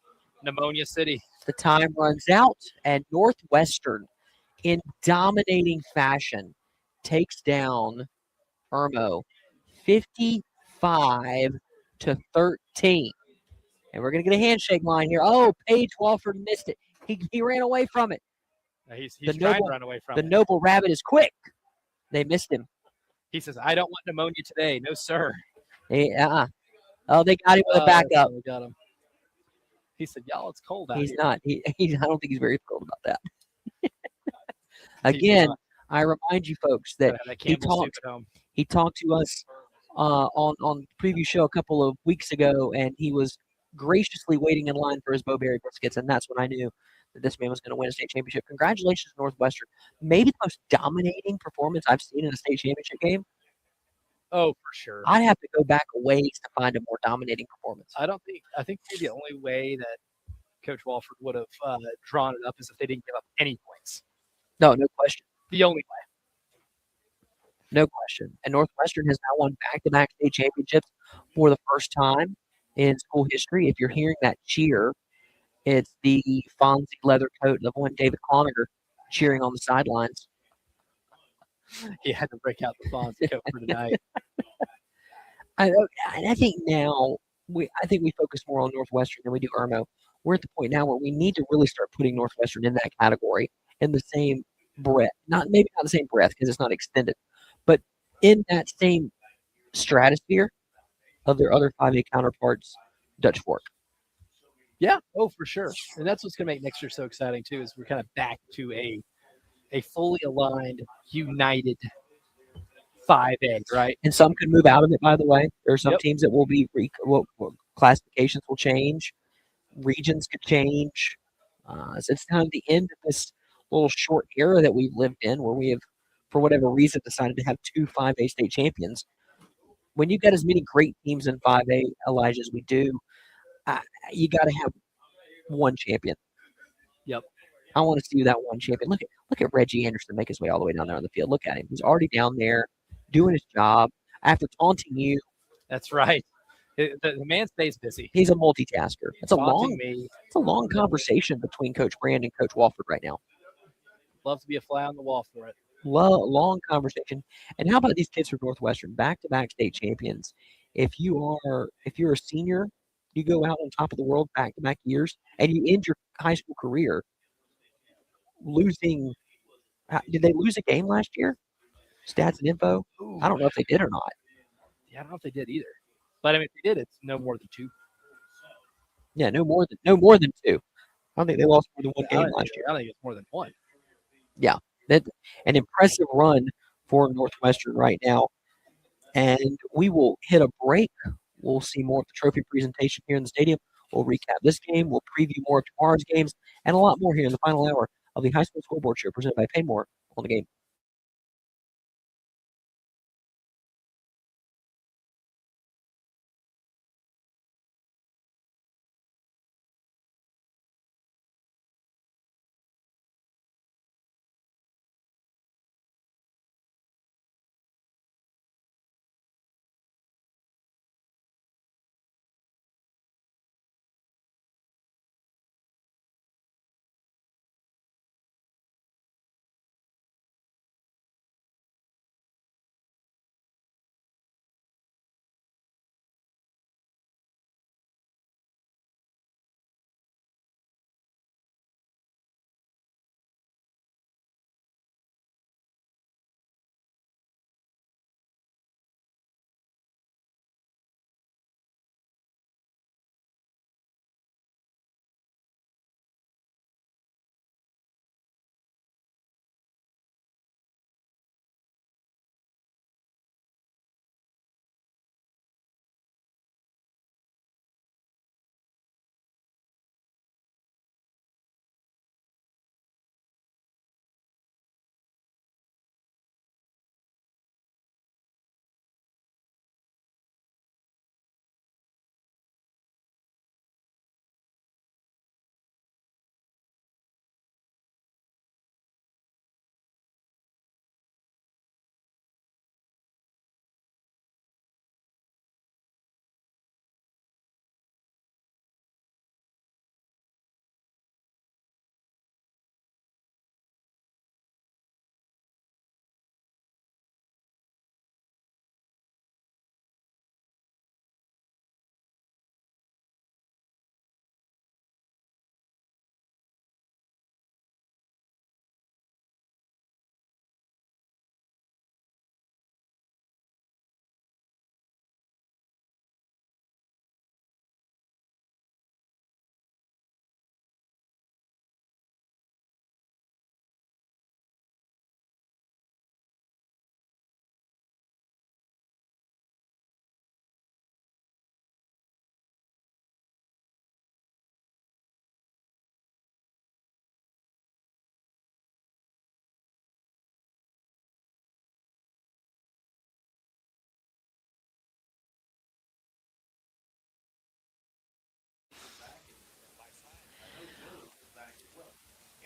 Pneumonia City. The time runs out, and Northwestern, in dominating fashion, takes down Irmo 55-13. And we're going to get a handshake line here. Oh, Paige Walford missed it. He ran away from it. He's The trying noble- to run away from The it. noble rabbit is quick. They missed him. He says, I don't want pneumonia today. No, sir. Oh, they got him with a backup. We got him. He said, y'all, it's cold out He's here. not. I don't think he's very thrilled about that. Again, I remind you folks that Gotta have that he Campbell soup talked. at home. He talked to us on the preview show a couple of weeks ago, and he was graciously waiting in line for his Bowberry biscuits, and that's when I knew that this man was going to win a state championship. Congratulations, Northwestern. Maybe the most dominating performance I've seen in a state championship game. Oh, for sure. I'd have to go back a ways to find a more dominating performance. I think maybe the only way that Coach Walford would have drawn it up is if they didn't give up any points. No question. The only way. No question. And Northwestern has now won back-to-back state championships for the first time in school history. If you're hearing that cheer, it's the Fonzie leather coat of one David Cloninger cheering on the sidelines. He had to break out the Fonzie coat for tonight. I think now I think we focus more on Northwestern than we do Irmo. We're at the point now where we need to really start putting Northwestern in that category in the same breath. Maybe not the same breath because it's not extended, but in that same stratosphere of their other 5A counterparts, Dutch Fork. Yeah. Oh, for sure. And that's what's going to make next year so exciting, too, is we're kind of back to a fully aligned, united 5A, right? And some could move out of it, by the way. There are some Yep. teams that will be classifications will change, regions could change. So it's kind of the end of this little short era that we've lived in where we have, for whatever reason, decided to have 2 5A state champions. When you've got as many great teams in 5A, Elijah, as we do, you got to have one champion. Yep. I want to see that one champion. Look at Reggie Anderson make his way all the way down there on the field. Look at him. He's already down there doing his job after taunting you. That's right. The man stays busy. He's a multitasker. It's a Taunting me. long conversation between Coach Brand and Coach Walford right now. Love to be a fly on the wall for it. Long conversation. And how about these kids from Northwestern, back-to-back state champions? If you're a senior, you go out on top of the world back-to-back years, and you end your high school career losing. Did they lose a game last year? Stats and info. Ooh. I don't know if they did or not. Yeah, I don't know if they did either. But I mean, if they did, it's no more than 2. Yeah, no more than 2. I don't think they lost more than one game last year. I think it's more than 1. An impressive run for Northwestern right now. And we will hit a break. We'll see more of the trophy presentation here in the stadium. We'll recap this game. We'll preview more of tomorrow's games and a lot more here in the final hour of the High School Scoreboard Show presented by PayMore on the game.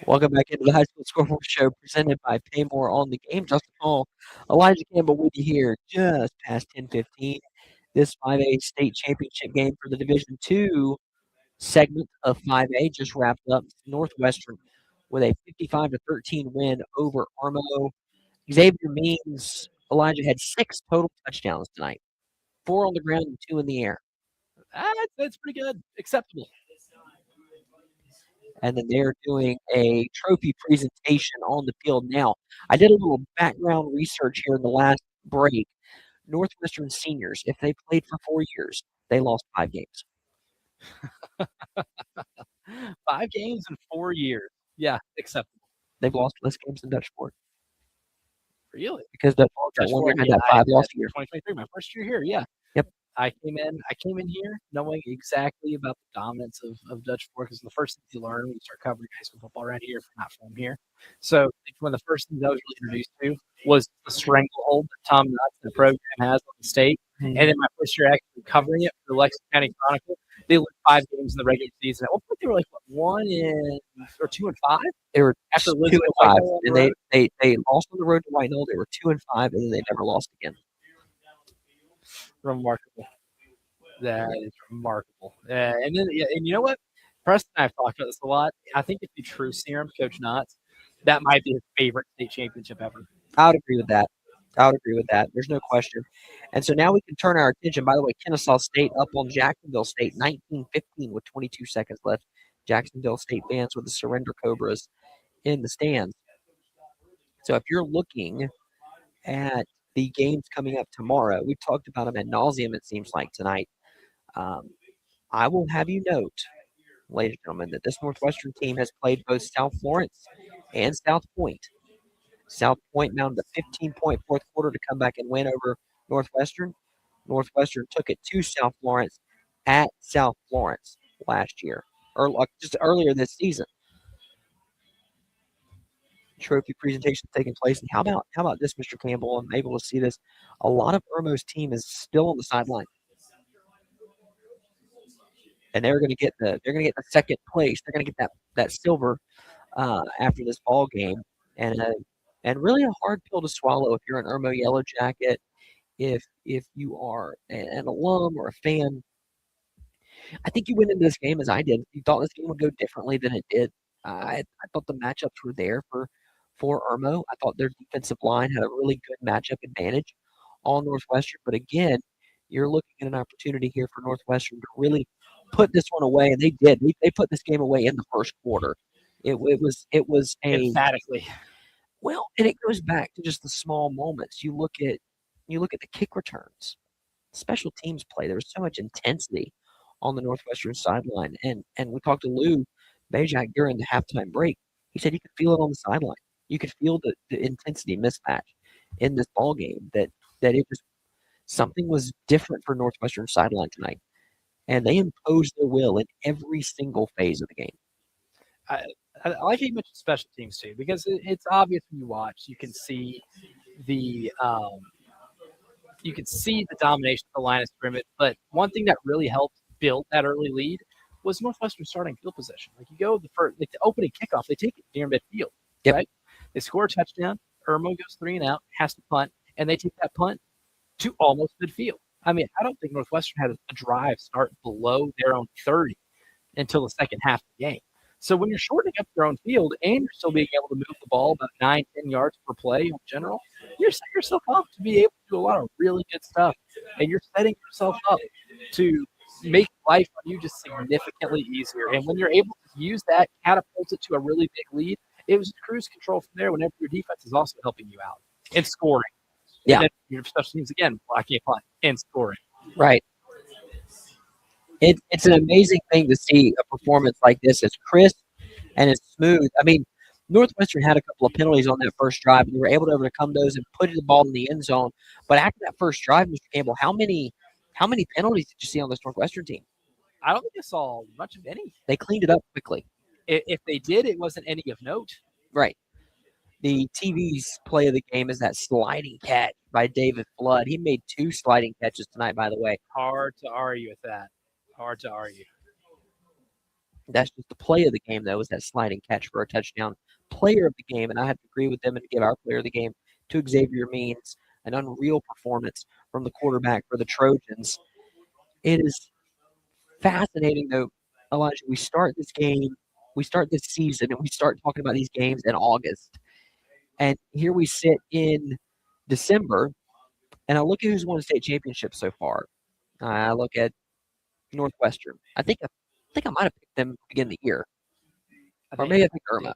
Welcome back into the High School Scoreboard Show presented by PayMore on the game. Justin Hall, Elijah Campbell with you here just past 10:15. This 5A state championship game for the Division II segment of 5A just wrapped up. Northwestern with a 55-13 win over Armo. Xavier Means, Elijah had 6 total touchdowns tonight, 4 on the ground and 2 in the air. That's pretty good. Acceptable. And then they're doing a trophy presentation on the field now. I did a little background research here in the last break. Northwestern seniors, if they played for 4 years, they lost 5 games. 5 games in 4 years. Yeah, acceptable. They've lost less games than Dutch Sport Really? because that one year had that 5 loss year. 2023, my first year here. Yeah. Yep. I came in here knowing exactly about the dominance of Dutch Fork, because the first thing you learn when you start covering high school football around here, if you're not from here. So one of the first things I was really introduced to was the stranglehold that Tom Nuts, the program, has on the state. And then my first year actually covering it for the Lexington County Chronicle, they won 5 games in the regular season. At one point, they were like, what, 2-5? They were After 2-5, and they lost on the road to White Knoll. They were 2-5, and then they never lost again. Remarkable. That is remarkable. And then, and you know what? Preston and I have talked about this a lot. I think if you true serum, Coach Knotts, that might be his favorite state championship ever. I would agree with that. There's no question. And so now we can turn our attention. By the way, Kennesaw State up on Jacksonville State, 19-15 with 22 seconds left. Jacksonville State fans with the Surrender Cobras in the stands. So if you're looking at the games coming up tomorrow, we've talked about them ad nauseum, it seems like, tonight. I will have you note, ladies and gentlemen, that this Northwestern team has played both South Florence and South Point. South Point mounted a 15-point fourth quarter to come back and win over Northwestern. Northwestern took it to South Florence at South Florence last year, or just earlier this season. Trophy presentation taking place. And how about this, Mr. Campbell? I'm able to see this. A lot of Irmo's team is still on the sideline, and they're going to get the second place. They're going to get that silver after this ball game, and really a hard pill to swallow if you're an Irmo Yellow Jacket, if you are an alum or a fan. I think you went into this game as I did. You thought this game would go differently than it did. I thought the matchups were there for Irmo. I thought their defensive line had a really good matchup advantage on Northwestern. But again, you're looking at an opportunity here for Northwestern to really put this one away, and they did. They put this game away in the first quarter. It was emphatically. Well, and it goes back to just the small moments. You look at the kick returns, special teams play. There was so much intensity on the Northwestern sideline, and we talked to Lou Bajak during the halftime break. He said you could feel it on the sideline. You could feel the intensity mismatch in this ball game. That it was something was different for Northwestern sideline tonight, and they imposed their will in every single phase of the game. I like how you mentioned special teams too, because it's obvious when you watch. You can see the domination of the line of scrimmage. But one thing that really helped build that early lead was Northwestern starting field position. Like you go the opening kickoff, they take it near midfield. Yep. Right? They score a touchdown. Irmo goes 3 and out, has to punt, and they take that punt to almost midfield. I mean, I don't think Northwestern had a drive start below their own 30 until the second half of the game. So when you're shortening up your own field and you're still being able to move the ball about 9-10 yards per play in general, you're setting yourself up to be able to do a lot of really good stuff. And you're setting yourself up to make life on you just significantly easier. And when you're able to use that, catapult it to a really big lead, it was cruise control from there whenever your defense is also helping you out and scoring. Yeah. And then your special teams, again, blocking a punt and scoring. Right. It's an amazing thing to see a performance like this. It's crisp and it's smooth. I mean, Northwestern had a couple of penalties on that first drive, and they were able to overcome those and put the ball in the end zone. But after that first drive, Mr. Campbell, how many penalties did you see on this Northwestern team? I don't think I saw much of any. They cleaned it up quickly. If they did, it wasn't any of note. Right. The TV's play of the game is that sliding catch by David Flood. He made 2 sliding catches tonight, by the way. Hard to argue with that. Hard to argue. That's just the play of the game, though, is that sliding catch for a touchdown. Player of the game, and I have to agree with them and give our player of the game to Xavier Means, an unreal performance from the quarterback for the Trojans. It is fascinating, though, Elijah. We start this season, and we start talking about these games in August. And here we sit in December, and I look at who's won a state championship so far. I look at Northwestern. I think I might have picked them to begin the year, or maybe I picked Irma.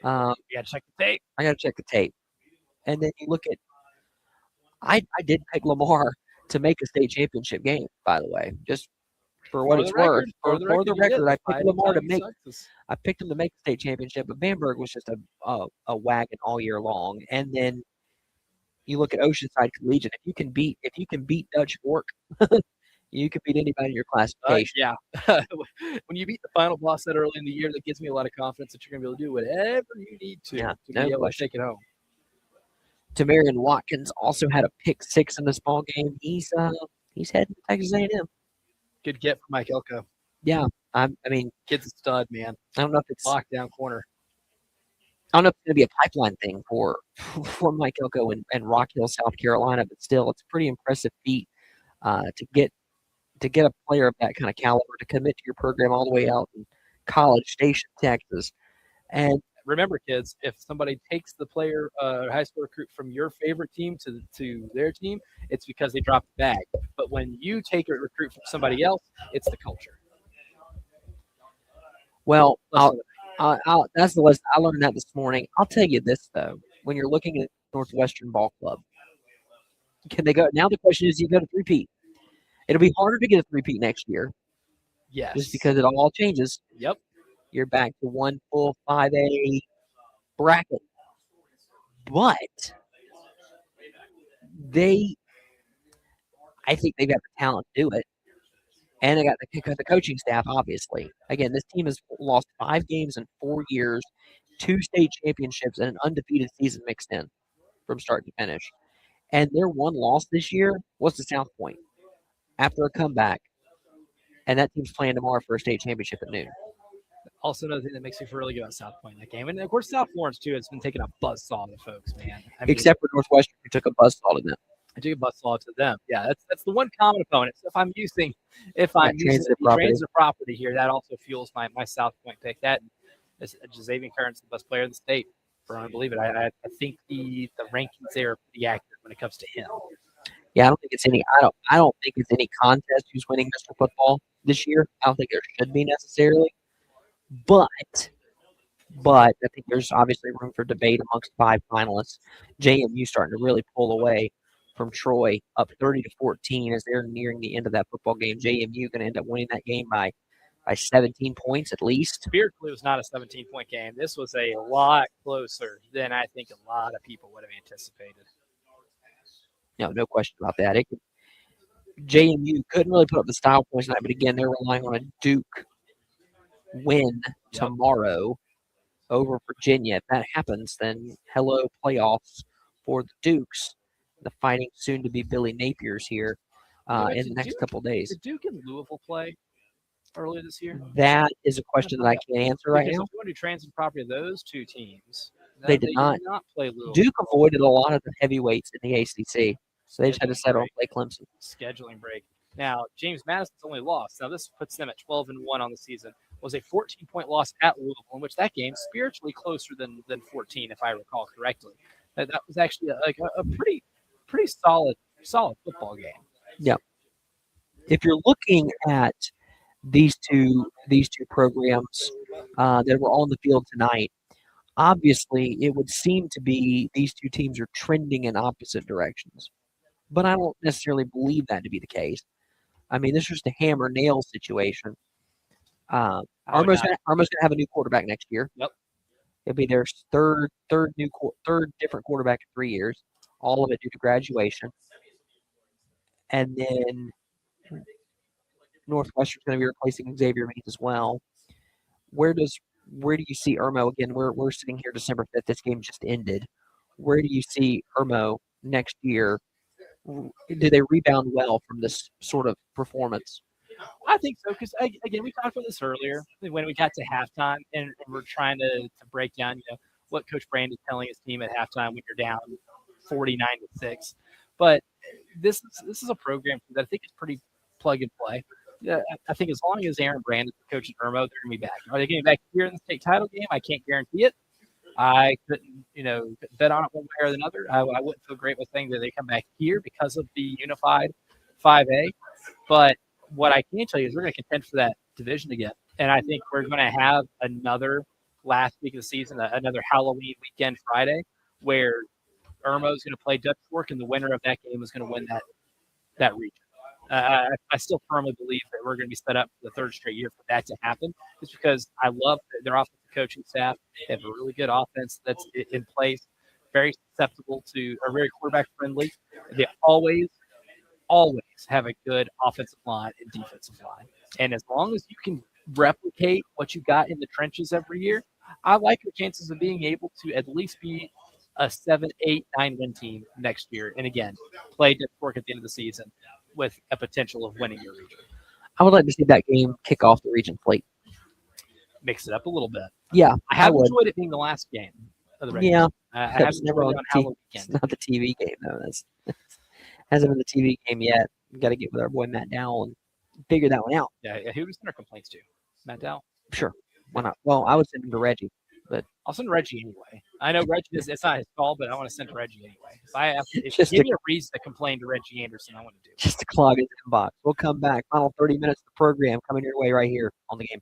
You got to check the tape. I got to check the tape, and then you look at. I did pick Lamar to make a state championship game. By the way, just for what it's worth, for the record, I picked Lamar to make. I picked him to make the state championship, but Bamberg was just a wagon all year long. And then you look at Oceanside Collegiate. If you can beat Dutch Fork, you can beat anybody in your classification. Yeah. When you beat the final boss that early in the year, that gives me a lot of confidence that you're going to be able to do whatever you need to be able to take it home. Tamarion Watkins also had a pick 6 in this ball game. He's heading to Texas A&M. Good get for Mike Elko. Yeah, I mean, kid's a stud, man. I don't know if it's lockdown corner. I don't know if it's going to be a pipeline thing for Mike Elko and Rock Hill, South Carolina, but still, it's a pretty impressive feat to get a player of that kind of caliber to commit to your program all the way out in College Station, Texas. And remember, kids, if somebody takes the player, high school recruit from your favorite team to their team, it's because they dropped the bag. But when you take a recruit from somebody else, it's the culture. Well, that's the lesson. I learned that this morning. I'll tell you this, though. When you're looking at Northwestern Ball Club, can they go? Now the question is, you go to three-peat. It'll be harder to get a three-peat next year. Yes. Just because it all changes. Yep. You're back to one full 5A bracket. But I think they've got the talent to do it. And they got the coaching staff, obviously. Again, this team has lost 5 games in 4 years, 2 state championships, and an undefeated season mixed in from start to finish. And their one loss this year was to South Point after a comeback. And that team's playing tomorrow for a state championship at noon. Also, another thing that makes me feel really good about South Point in that game. And, of course, South Florence, too, has been taking a buzzsaw to folks, man. I mean, except for Northwestern, who took a buzzsaw to them. I took a buzzsaw to them. Yeah, that's the one common opponent. So if I'm using transitive property here, that also fuels my South Point pick. That is Xavier Curran's the best player in the state. For I believe it. I think the rankings there are pretty accurate when it comes to him. Yeah, I don't think it's any contest who's winning Mr. Football this year. I don't think there should be necessarily. But I think there's obviously room for debate amongst 5 finalists. JMU starting to really pull away from Troy, up 30-14 as they're nearing the end of that football game. JMU going to end up winning that game by 17 points at least. Spiritually, it was not a 17-point game. This was a lot closer than I think a lot of people would have anticipated. No question about that. JMU couldn't really put up the style points tonight, but again, they're relying on a Duke win tomorrow over Virginia. If that happens, then hello playoffs for the Dukes. The fighting soon to be Billy Napier's here in the next couple of days. Did Duke and Louisville play earlier this year? That is a question that I can't answer right now. If you want to do transit property of those 2 teams, they did not play Louisville. Duke avoided a lot of the heavyweights in the ACC, so they just had to settle and play Clemson. Scheduling break. Now, James Madison's only loss. Now, this puts them at 12-1 on the season. Was a 14-point loss at Louisville, in which that game spiritually closer than 14, if I recall correctly. That was actually a pretty solid football game. Yeah. If you're looking at these two programs that were on the field tonight, obviously it would seem to be these 2 teams are trending in opposite directions. But I don't necessarily believe that to be the case. I mean, this is just a hammer nail situation. Armo's gonna have a new quarterback next year. Yep. It'll be their third different quarterback in 3 years. All of it due to graduation. And then Northwestern's going to be replacing Xavier Means as well. Where do you see Irmo again? We're sitting here December 5th. This game just ended. Where do you see Irmo next year? Do they rebound well from this sort of performance? I think so because again, we talked about this earlier when we got to halftime, and we're trying to break down, what Coach Brand is telling his team at halftime when you're down 49-6. But this is a program that I think is pretty plug and play. Yeah, I think as long as Aaron Brand is the coach at Irmo, they're going to be back. Are they getting back here in the state title game? I can't guarantee it. I couldn't, bet on it one way or another. I wouldn't feel great with saying that they come back here because of the unified 5A. But what I can tell you is we're going to contend for that division again. And I think we're going to have another last week of the season, another Halloween weekend Friday, where Irmo is going to play Dutch Fork, and the winner of that game is going to win that region. I still firmly believe that we're going to be set up for the third straight year for that to happen, just because I love their offensive coaching staff. They have a really good offense that's in place, very susceptible to, or very quarterback friendly. They always have a good offensive line and defensive line. And as long as you can replicate what you got in the trenches every year, I like your chances of being able to at least be a 7, 8, 9 win team next year. And again, play Dutch Fork at the end of the season with a potential of winning your region. I would like to see that game kick off the region plate. Mix it up a little bit. Yeah, I have would. enjoyed it being the last game of the regular Yeah, season. I have never enjoyed it on Halloween It's weekend. not the TV game though. That's hasn't been the TV game yet. We got to get with our boy Matt Dowell and figure that one out. Yeah, who do we send our complaints to? Matt Dowell? Sure, why not? Well, I would send him to Reggie, but I'll send Reggie anyway. I know Reggie it's not his call, but I want to send Reggie anyway. If Just give to- me a reason to complain to Reggie Anderson, I want to do it. just to clog his inbox. We'll come back. Final 30 minutes of the program coming your way right here on the game.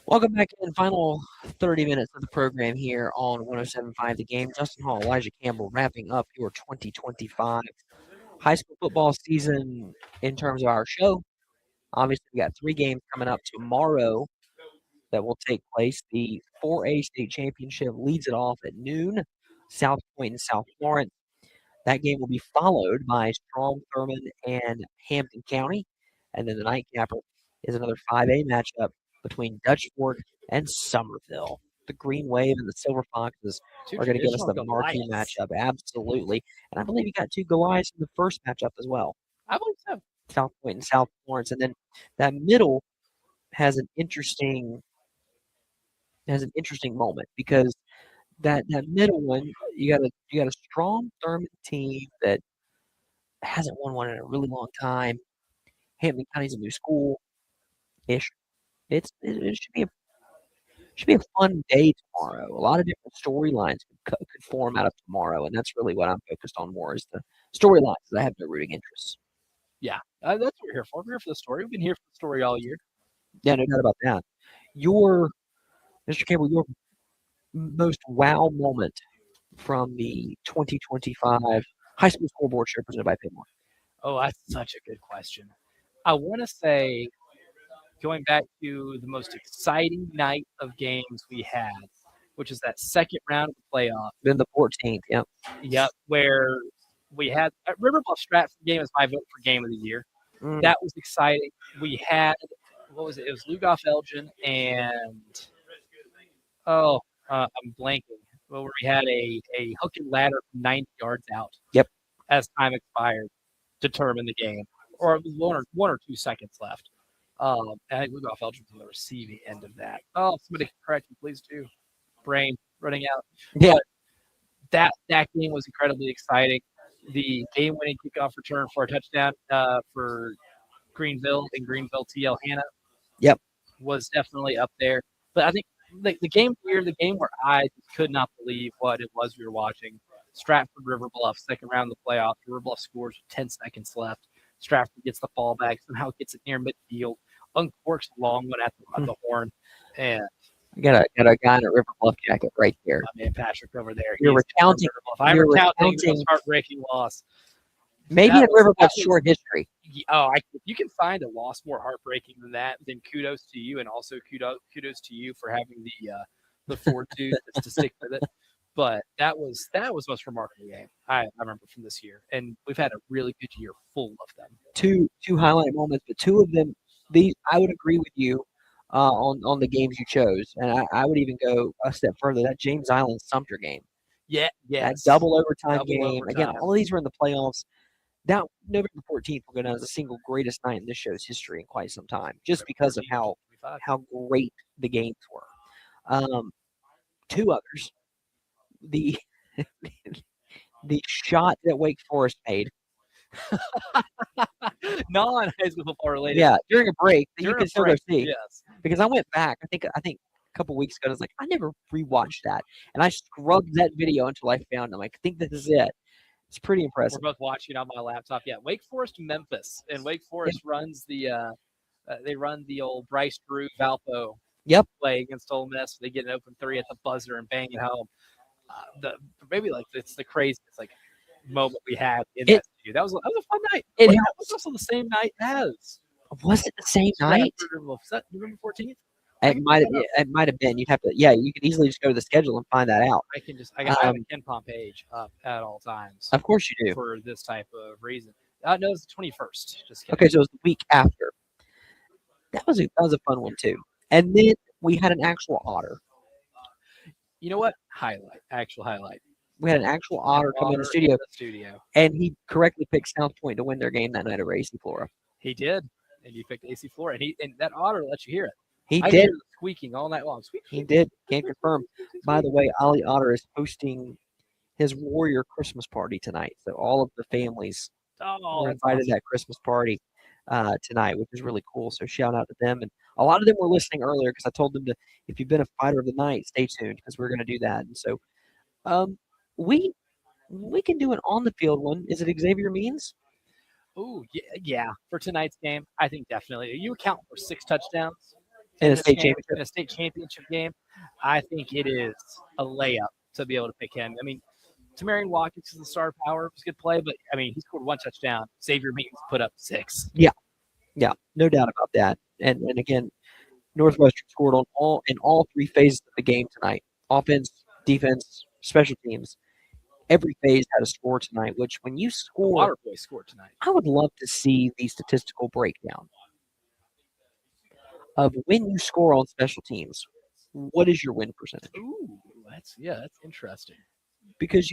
Welcome back in. Final 30 minutes of the program here on 107.5 The Game. Justin Hall, Elijah Campbell wrapping up your 2025 high school football season in terms of our show. Obviously, we got 3 games coming up tomorrow that will take place. The 4A state championship leads it off at noon, South Point and South Florence. That game will be followed by Strong, Thurman, and Hampton County. And then the nightcapper is another 5A matchup between Dutch Fork and Somerville. The Green Wave and the Silver Foxes are going to give us the marquee matchup. Absolutely. And I believe you got 2 Goliaths in the first matchup as well. I believe so. South Point and South Florence. And then that middle has an interesting has an interesting moment because that middle one, you got a strong Thurman team that hasn't won one in a really long time. Hampton County's a new school ish. It should be a fun day tomorrow. A lot of different storylines could form out of tomorrow, and that's really what I'm focused on more is the storylines. 'Cause I have no rooting interests. Yeah, that's what we're here for. We're here for the story. We've been here for the story all year. Yeah, no doubt about that. Your Mr. Campbell, your most wow moment from the 2025 high school scoreboard show presented by PayMore. Oh, that's such a good question. I want to say, going back to the most exciting night of games we had, which is that second round of the playoff. Then the 14th, yeah. Yep, where we had River Bluff Stratford game is my vote for game of the year. Mm. That was exciting. We had what was it? It was Lugoff Elgin and I'm blanking. Well, where we had a hook and ladder from 90 yards out. Yep. As time expired, determine the game, or it was one or 2 seconds left. I think Lugoff Elgin was on the receiving end of that. Oh, somebody correct me, please do. Brain running out. Yeah. But that game was incredibly exciting. The game-winning kickoff return for a touchdown for Greenville and Greenville TL Hannah. Yep. Was definitely up there. But I think the game here, the game where I could not believe what it was we were watching. Stratford River Bluff, second round of the playoff. River Bluff scores with 10 seconds left. Stratford gets the ball back, somehow gets it near midfield, uncorks a long one at the horn, and I got a guy in a River Bluff jacket right there. my man Patrick over there. You're recounting. I'm recounting the most heartbreaking loss. Maybe in River Bluff's short history. If you can find a loss more heartbreaking than that, then kudos to you, and also kudos to you for having the fortitude to stick with it. But that was the most remarkable game I remember from this year, and we've had a really good year full of them. Two highlight moments, but two of them. I would agree with you on the games you chose, and I would even go a step further. That James Island Sumter game. Yeah. That double overtime game. Again, all of these were in the playoffs. That November 14th will go down as the single greatest night in this show's history in quite some time, just because of how great the games were. Two others. The shot that Wake Forest made. Non-high school football related. Yeah, during a break that you can still go see. Yes. Because I went back. I think a couple weeks ago. I was like, I never rewatched that, and I scrubbed that video until I found them. I think this is it. It's pretty impressive. We're both watching on my laptop. Yeah, Wake Forest, Memphis, and Wake Forest runs they run the old Bryce Drew Valpo play against Ole Miss. They get an open 3 at the buzzer and bang it home. It's the craziest moment we had in that studio. That was a fun night. It was also the same night as. Was it the same night? Was that November 14th? It might have been. You'd have to. Yeah, you could easily just go to the schedule and find that out. I have a KenPom page up at all times. Of course you do. For this type of reason. No, it's the 21st. Just kidding. Okay, so it was the week after. That was a fun one too. And then we had an actual otter. You know what? Actual highlight. We had an actual otter come in the studio. And he correctly picked South Point to win their game that night over AC Flora. He did. And you picked AC Flora. And that otter let you hear it. He I did. hear squeaking all night long. He did. Can't confirm. By the way, Ollie Otter is hosting his Warrior Christmas party tonight. So all of the families were invited to that Christmas party tonight, which is really cool. So shout out to them. And a lot of them were listening earlier because I told them to, if you've been a fighter of the night, stay tuned because we're going to do that. And so we can do an on the field one. Is it Xavier Means? Oh, yeah. For tonight's game, I think definitely. You account for 6 touchdowns. In a state championship. In a state championship game, I think it is a layup to be able to pick him. I mean, Tamarian Watkins is the star power. It was a good play, but, I mean, he scored 1 touchdown. Xavier Means put up 6. Yeah, no doubt about that. And again, Northwestern scored in all 3 phases of the game tonight. Offense, defense, special teams. Every phase had a score tonight, which when you score – Waterboy scored tonight. I would love to see the statistical breakdown of when you score on special teams. What is your win percentage? Ooh, that's interesting. Because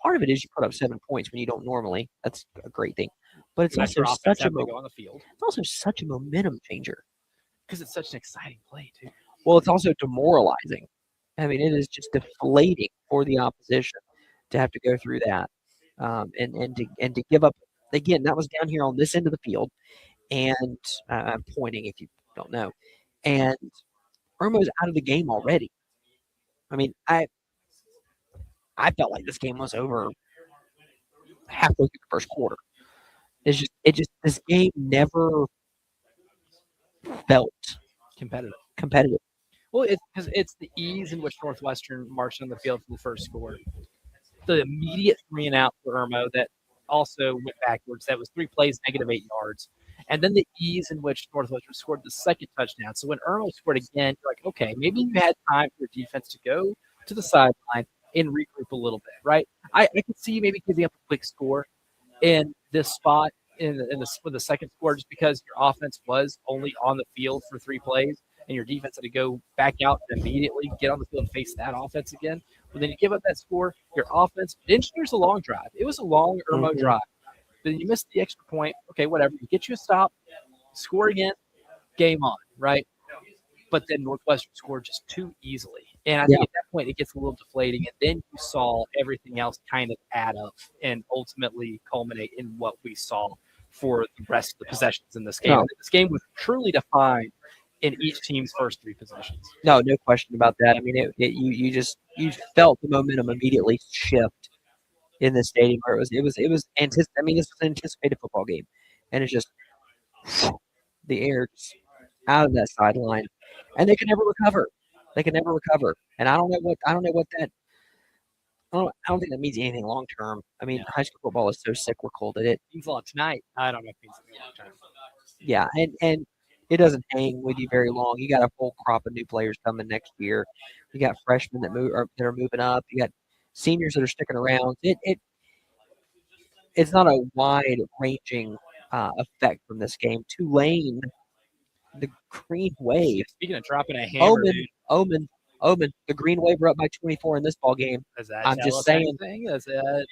part of it is you put up 7 points when you don't normally. That's a great thing. But it's also such a go on the field. It's also such a momentum changer. Because it's such an exciting play too. Well, it's also demoralizing. I mean, it is just deflating for the opposition to have to go through that, and to give up again. That was down here on this end of the field, and I'm pointing if you don't know, and Irmo's out of the game already. I mean, I felt like this game was over halfway through the first quarter. It just this game never felt Competitive. competitive. Well, it's because it's the ease in which Northwestern marched on the field for the first score. The immediate 3-and-out for Irmo that also went backwards. That was 3 plays, -8 yards. And then the ease in which Northwestern scored the second touchdown. So when Irmo scored again, you're like, okay, maybe you had time for your defense to go to the sideline and regroup a little bit, right? I could see maybe giving up a quick score in this spot for the second score just because your offense was only on the field for 3 plays and your defense had to go back out and immediately get on the field and face that offense again. But then you give up that score, your offense engineers a long drive. It was a long Irmo drive. But then you missed the extra point. Okay, whatever. You get you a stop, score again, game on, right? But then Northwestern scored just too easily. And I think at that point it gets a little deflating. And then you saw everything else kind of add up and ultimately culminate in what we saw for the rest of the possessions in this game. No. This game was truly defined in each team's first 3 possessions. No question about that. I mean, you felt the momentum immediately shift in the stadium where it was anticipated. I mean, this was an anticipated football game, and it's just the air just out of that sideline, and they could never recover. They could never recover, and I don't know what that. I don't think that means anything long term. I mean, high school football is so cyclical that it means a lot tonight. I don't know if it means anything long term. Yeah, and it doesn't hang with you very long. You got a whole crop of new players coming next year. You got freshmen that are moving up. You got seniors that are sticking around. It's not a wide ranging effect from this game. Tulane, the Green Wave. Speaking of dropping a hammer, Omen. The Green Wave were up by 24 in this ball game. I'm just saying. Is that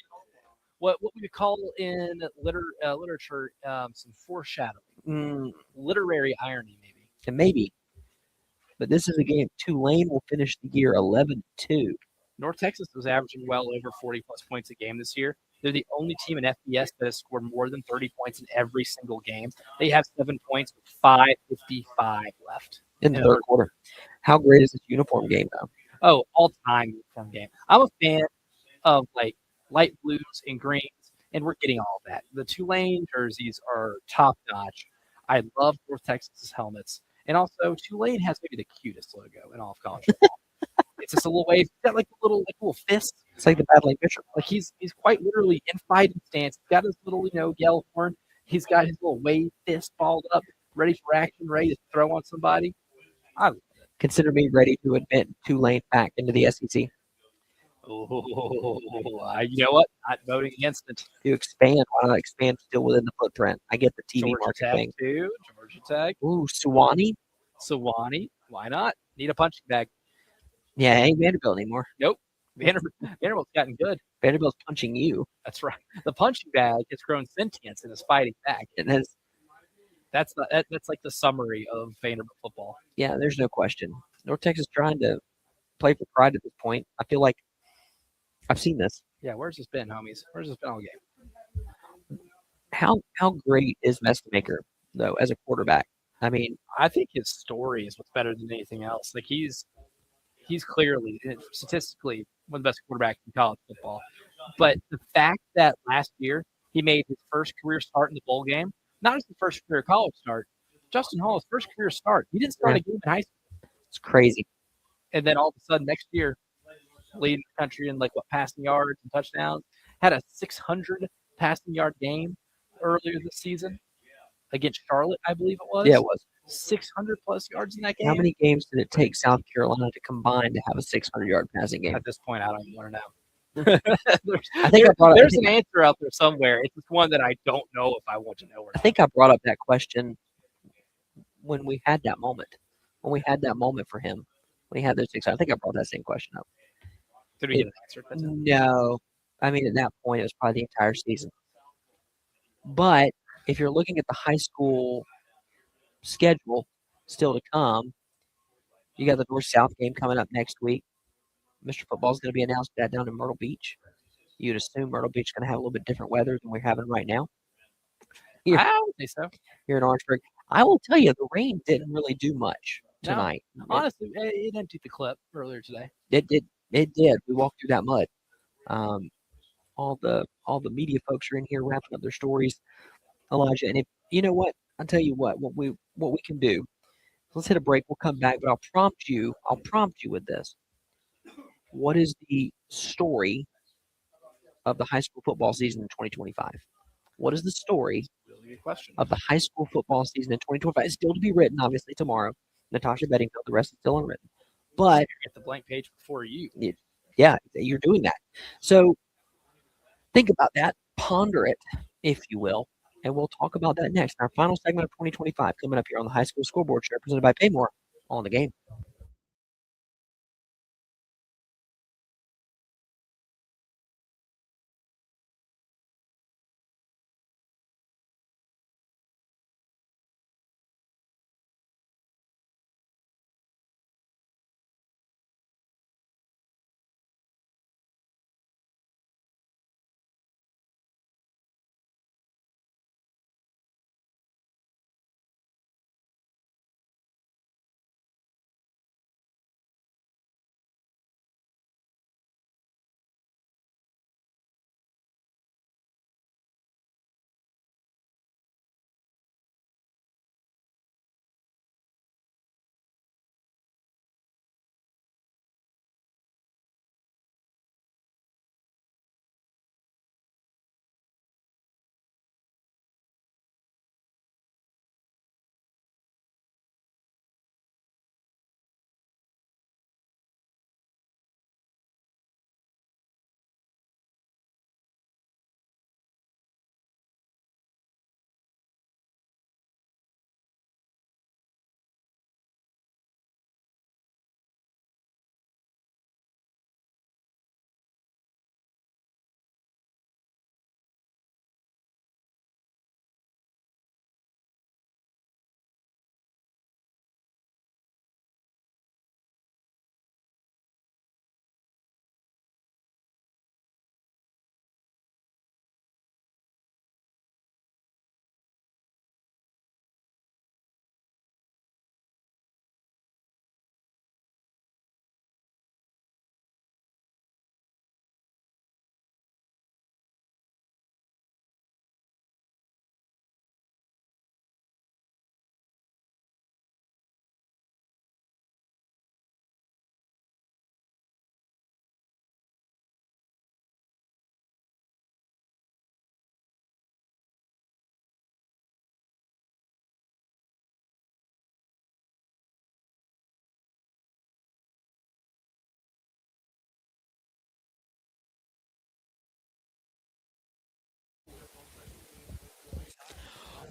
what we call in literature some foreshadowing, literary irony, maybe. And maybe. But this is a game. Tulane will finish the year 11-2. North Texas was averaging well over 40-plus points a game this year. They're the only team in FBS that has scored more than 30 points in every single game. They have 7 points with 5:55 left in the third quarter. How great is this uniform game, though? Oh, all-time uniform game. I'm a fan of, like, light blues and greens, and we're getting all of that. The Tulane jerseys are top-notch. I love North Texas's helmets. And also, Tulane has maybe the cutest logo in all of college football. It's just a little wave. He's got like a little fist. It's like the Battling Bishop. Like he's quite literally in fighting stance. He's got his little, yellow horn. He's got his little wave fist balled up, ready for action, ready to throw on somebody. I love it. Consider me ready to admit Tulane back into the SEC. Oh, you know what? Not voting against it. To expand, why not expand still within the footprint? I get the TV market thing. Too. Georgia Tech. Ooh, Sewanee. Why not? Need a punching bag. Yeah, ain't Vanderbilt anymore. Nope. Vanderbilt's gotten good. Vanderbilt's punching you. That's right. The punching bag has grown sentience and is fighting back. And that's like the summary of Vanderbilt football. Yeah, there's no question. North Texas trying to play for pride at this point. I feel like I've seen this. Yeah, where's this been, homies? Where's this been all game? How great is Mestemaker, though, as a quarterback? I mean, I think his story is what's better than anything else. Like he's clearly, statistically, one of the best quarterbacks in college football. But the fact that last year he made his first career start in the bowl game, not as the first career college start, Justin Hall's first career start. He didn't start a game in high school. It's crazy. And then all of a sudden next year, leading the country in passing yards and touchdowns, had a 600 passing yard game earlier this season against Charlotte, I believe it was. Yeah, it was. 600 plus yards in that game. How many games did it take South Carolina to combine to have a 600-yard passing game? At this point, I don't even want to know. There's an answer out there somewhere. It's just one that I don't know if I want to know. I think I brought up that question when we had that moment. When we had that moment for him, when he had those 600, I think I brought that same question up. Did we get an answer? No. I mean, at that point, it was probably the entire season. But if you're looking at the high school schedule still to come, You got the North South game coming up next week. Mr. Football is going to be announced that down in Myrtle Beach. You'd assume Myrtle Beach is going to have a little bit different weather than we're having right now Here. I would say so. here in Orangeburg. I will tell you, the rain didn't really do much No, tonight. honestly, it emptied the clip earlier today. It did. It did. We walked through that mud. All the media folks are in here wrapping up their stories, Elijah. And if you know what, I'll tell you what we can do. Let's hit a break. We'll come back, but I'll prompt you with this. What is the story of the high school football season in 2025? What is the story Really good question. of the high school football season in 2025? It's still to be written, obviously, tomorrow. Natasha Bedingfield, the rest is still unwritten. But Get the blank page before you. yeah, you're doing that. So think about that, ponder it, if you will, and we'll talk about that next. Our final segment of 2025 coming up here on the High School Scoreboard Show, presented by PayMore on the game.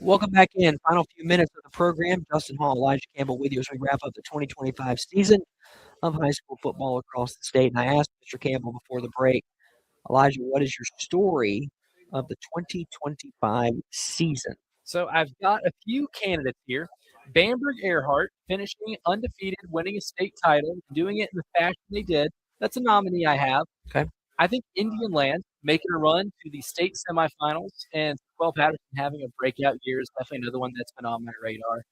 Welcome back in. Final few minutes of the program. Justin Hall, Elijah Campbell with you as we wrap up the 2025 season of high school football across the state. And I asked Mr. Campbell before the break, Elijah, what is your story of the 2025 season? So I've got a few candidates here. Bamberg Earhart finishing undefeated, winning a state title, doing it in the fashion they did. That's a nominee I have. Okay. I think Indian Land making a run to the state semifinals, and Quell Patterson having a breakout year is definitely another one that's been on my radar.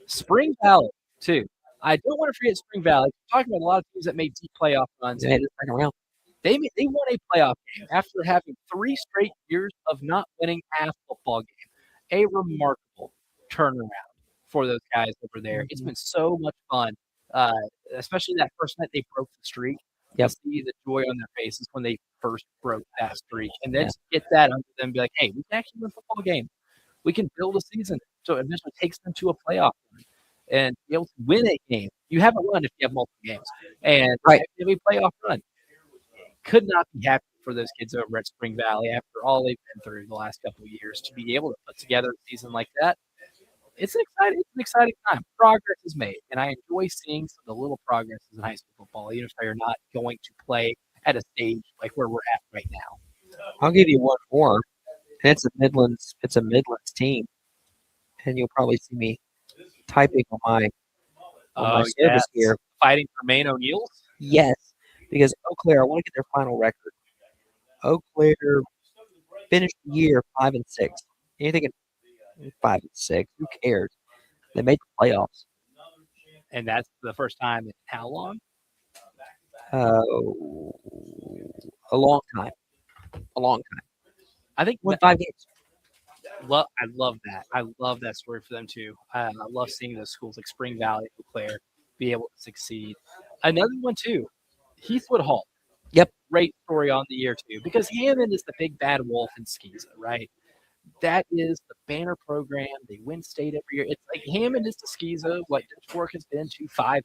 Spring Valley, too. I don't want to forget Spring Valley. We're talking about a lot of teams that made deep playoff runs. They made it second round. They won a playoff game after having 3 straight years of not winning a football game. A remarkable turnaround for those guys over there. It's been so much fun, especially that first night they broke the streak. Yep. To see the joy on their faces when they first broke that streak, and then to get that under them and be like, hey, we can actually win football game. We can build a season. So it eventually takes them to a playoff run and be able to win a game. You have a run if you have multiple games. And Right. if a playoff run. Could not be happy for those kids over at Spring Valley after all they've been through the last couple of years to be able to put together a season like that. It's an exciting time. Progress is made, and I enjoy seeing some of the little progresses in high school football, even if they're not going to play at a stage like where we're at right now. I'll give you one more, and it's a Midlands team, and you'll probably see me typing on my on my service yes. here. Fighting for Maine O'Neill's? Yes, because Eau Claire, I want to get their final record. Eau Claire finished the year 5-6. You're thinking 5-6? Who cares? They made the playoffs. And that's the first time in how long? A long time. A long time. I think Won 5 games. I love that. I love that story for them too. I love seeing those schools like Spring Valley, Eau Claire, be able to succeed. Another one too, Heathwood Hall. Yep. Great story on the year too, because Hammond is the big bad wolf in Skeeza, right? That is the banner program. They win state every year. It's like Hammond is the Skeeza, like Dutch Fork has been 2-5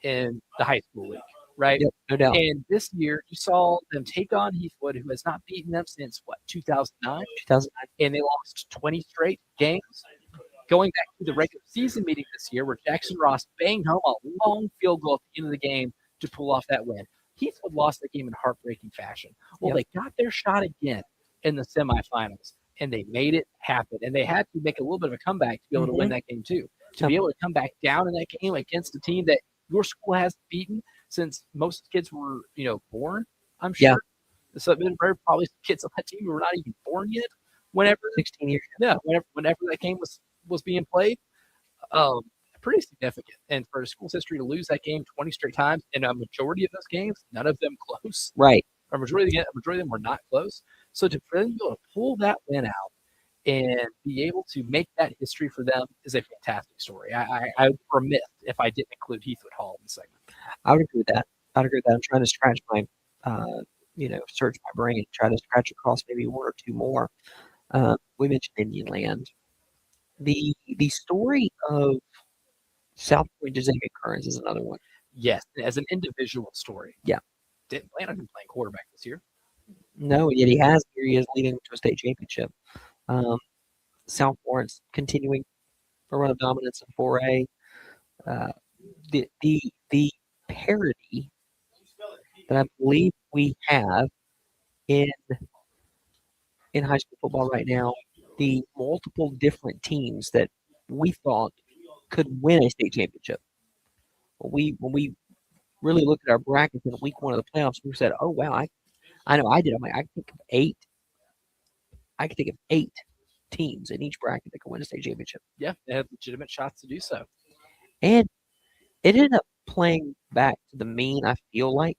in the high school league, right? Yep, no doubt. And this year, you saw them take on Heathwood, who has not beaten them since, 2009? 2009. And they lost 20 straight games. Going back to the regular season meeting this year, where Jackson Ross banged home a long field goal at the end of the game to pull off that win. Heathwood lost the game in heartbreaking fashion. Well, they got their shot again in the semifinals, and they made it happen. And they had to make a little bit of a comeback to be able to win that game, too. To be able to come back down in that game against a team that your school hasn't beaten since most kids were, born, I'm sure. Yeah. So there were probably some kids on that team who were not even born yet. Whenever 16 years. Yeah, whenever that game was being played, pretty significant. And for school's history to lose that game 20 straight times, and a majority of those games, none of them close. Right. A majority of them were not close. So for them to be able to pull that win out and be able to make that history for them is a fantastic story. I would be remiss if I didn't include Heathwood Hall in the segment. I would agree with that. I'm trying to scratch my, search my brain and try to scratch across maybe one or two more. We mentioned Indian Land. The story of South Point to Xavier Kearns is another one. Yes, as an individual story. Yeah. Didn't plan on him playing quarterback this year. No, yet he has. Here he is leading to a state championship. South Florence continuing a run of dominance in 4A. The parity that I believe we have in high school football right now, the multiple different teams that we thought could win a state championship. When we really looked at our brackets in week 1 of the playoffs, we said, "Oh wow, I know I did." I'm like, I can think of 8. I can think of 8 teams in each bracket that could win a state championship. Yeah, they have legitimate shots to do so. And it ended up playing back to the mean, I feel like.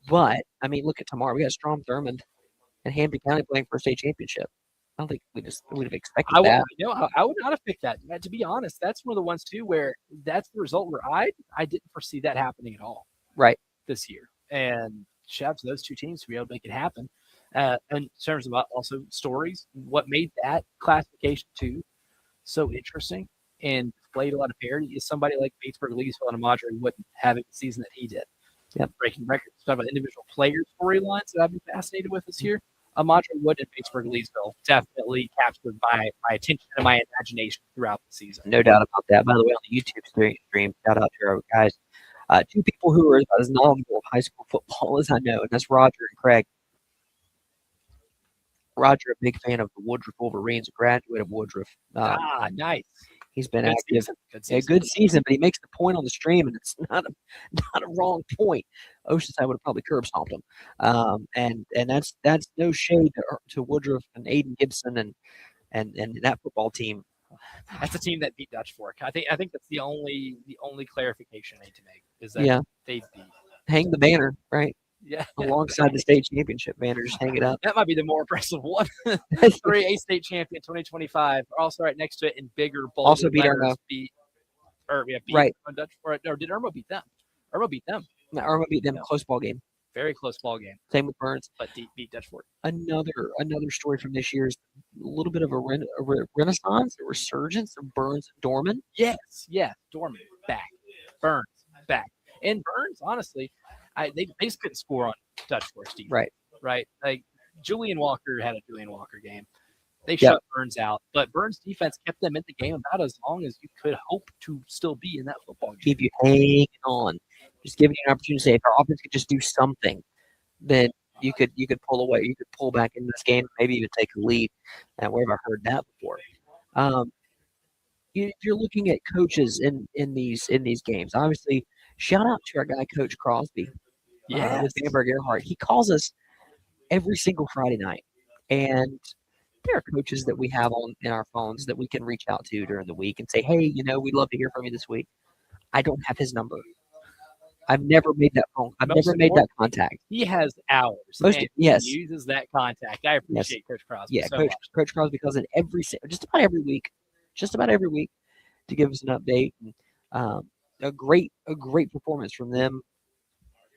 But I mean, look at tomorrow. We got Strom Thurmond and Hampton County playing for a state championship. I don't think we would have expected that. I would not have picked that. To be honest, that's one of the ones too where that's the result where I didn't foresee that happening at all. Right. This year. And shout out to those two teams to be able to make it happen. In terms of also stories, what made that classification too so interesting and displayed a lot of parity is somebody like Batesburg Leesville and Amadre wouldn't have the season that he did. Yep. Breaking records. Talk about individual player storylines that I've been fascinated with this year. Amadre Wood and Batesburg Leesville definitely captured my attention and my imagination throughout the season. No doubt about that. By the way, on the YouTube stream, shout out to our guys. 2 people who are as knowledgeable of high school football as I know, and that's Roger and Craig. Roger, a big fan of the Woodruff Wolverines, a graduate of Woodruff. Nice. He's been Good active. season. Good Yeah, season. good season, but he makes the point on the stream, and it's not a wrong point. Oceanside would have probably curb stomped him, and that's no shade to Woodruff and Aiden Gibson and that football team. That's a team that beat Dutch Fork. I think that's the only clarification I need to make is that they beat. Hang the banner, right? Yeah. Alongside the state championship banner, just hang it up. That might be the more impressive one. 3A state champion 2025. Also right next to it in bigger, bolder Also beat letters, Irma. Right. Dutch Fork. Or did Irma beat them? Irma beat them. No, Irma beat them in a close ball game. Very close ball game. Same with Burns. But beat Dutch Fork. Another story from this year is a little bit of a renaissance, a resurgence of Burns and Dorman. Yes. Dorman back. Burns back. And Burns, honestly, they just couldn't score on Dutch Fork's defense. Right. Like Julian Walker had a Julian Walker game. They shut Burns out, but Burns' defense kept them in the game about as long as you could hope to still be in that football game. Keep you hanging on, just giving you an opportunity to say if our offense could just do something, then you could pull away, you could pull back into this game, maybe even take a lead. And where have I heard that before? if you're looking at coaches in these games, obviously, shout out to our guy Coach Crosby with Bamberg Earhart. He calls us every single Friday night, and there are coaches that we have on in our phones that we can reach out to during the week and say, "Hey, we'd love to hear from you this week." I don't have his number. I've never made that phone. I've Most never made that important, contact. He has hours. Most- and yes. He uses that contact. I appreciate Coach Crosby Yeah, so Coach much. Coach Crosby calls in just about every week, to give us an update. And, a great performance from them.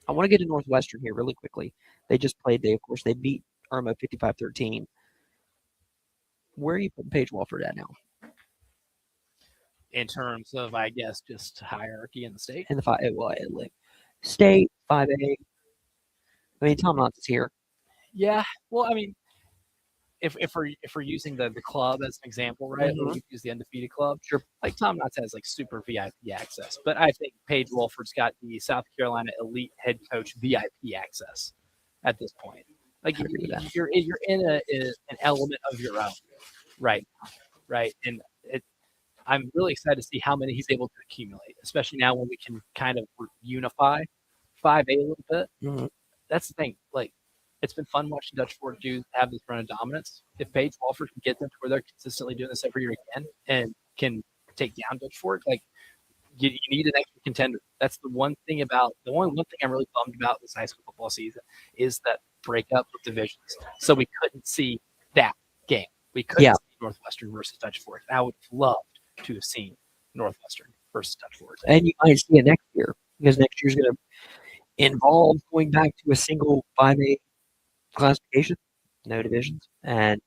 I want to get to Northwestern here really quickly. They just played. They beat Irma 55-13. Where are you putting Paige Walford at now? In terms of, I guess, just hierarchy in the state. In the state 5A. I mean, Tom Knotts is here. Yeah. Well, I mean, if we're using the club as an example, right? Mhm. We use the undefeated club. Sure. Like Tom Knotts has like super VIP access, but I think Paige Wolford's got the South Carolina elite head coach VIP access at this point. Like I agree with that. you're in an element of your own right now, right? And I'm really excited to see how many he's able to accumulate, especially now when we can kind of unify 5A a little bit. Mhm. That's the thing. Like, it's been fun watching Dutch Fort have this run of dominance. If Paige Walford can get them to where they're consistently doing this every year again and can take down Dutch Fort, like you need an extra contender. That's the one thing one thing I'm really bummed about this high school football season is that breakup of divisions. So we couldn't see that game. We couldn't see Northwestern versus Dutch Fort. I would have loved to have seen Northwestern versus Dutch Fort. And you might see it next year because next year's going to involve going back to a single 5A classification, no divisions, and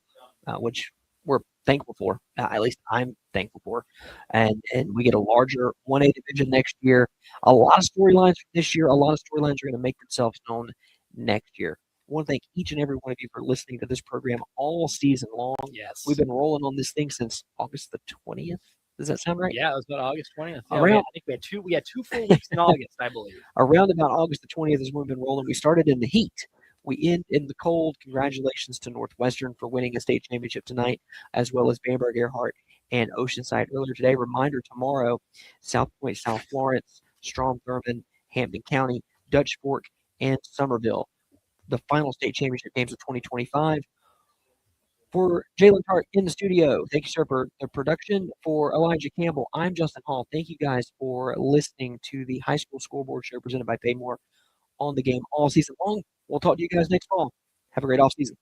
which we're thankful for. At least I'm thankful for. And we get a larger 1A division next year. A lot of storylines this year. A lot of storylines are going to make themselves known next year. I want to thank each and every one of you for listening to this program all season long. Yes. We've been rolling on this thing since August the 20th. Does that sound right? Yeah, it was about August 20th. Yeah, Around- I think we had two full weeks in August, I believe. Around about August the 20th is when we've been rolling. We started in the heat. We end in the cold. Congratulations to Northwestern for winning a state championship tonight, as well as Bamberg Earhart and Oceanside earlier today. Reminder tomorrow, South Point, South Florence, Strom Thurmond, Hampton County, Dutch Fork, and Somerville. The final state championship games of 2025. For Jalen Hart in the studio, thank you, sir, for the production. For Elijah Campbell, I'm Justin Hall. Thank you guys for listening to the High School Scoreboard Show presented by PayMore on the game all season long. We'll talk to you guys next fall. Have a great offseason.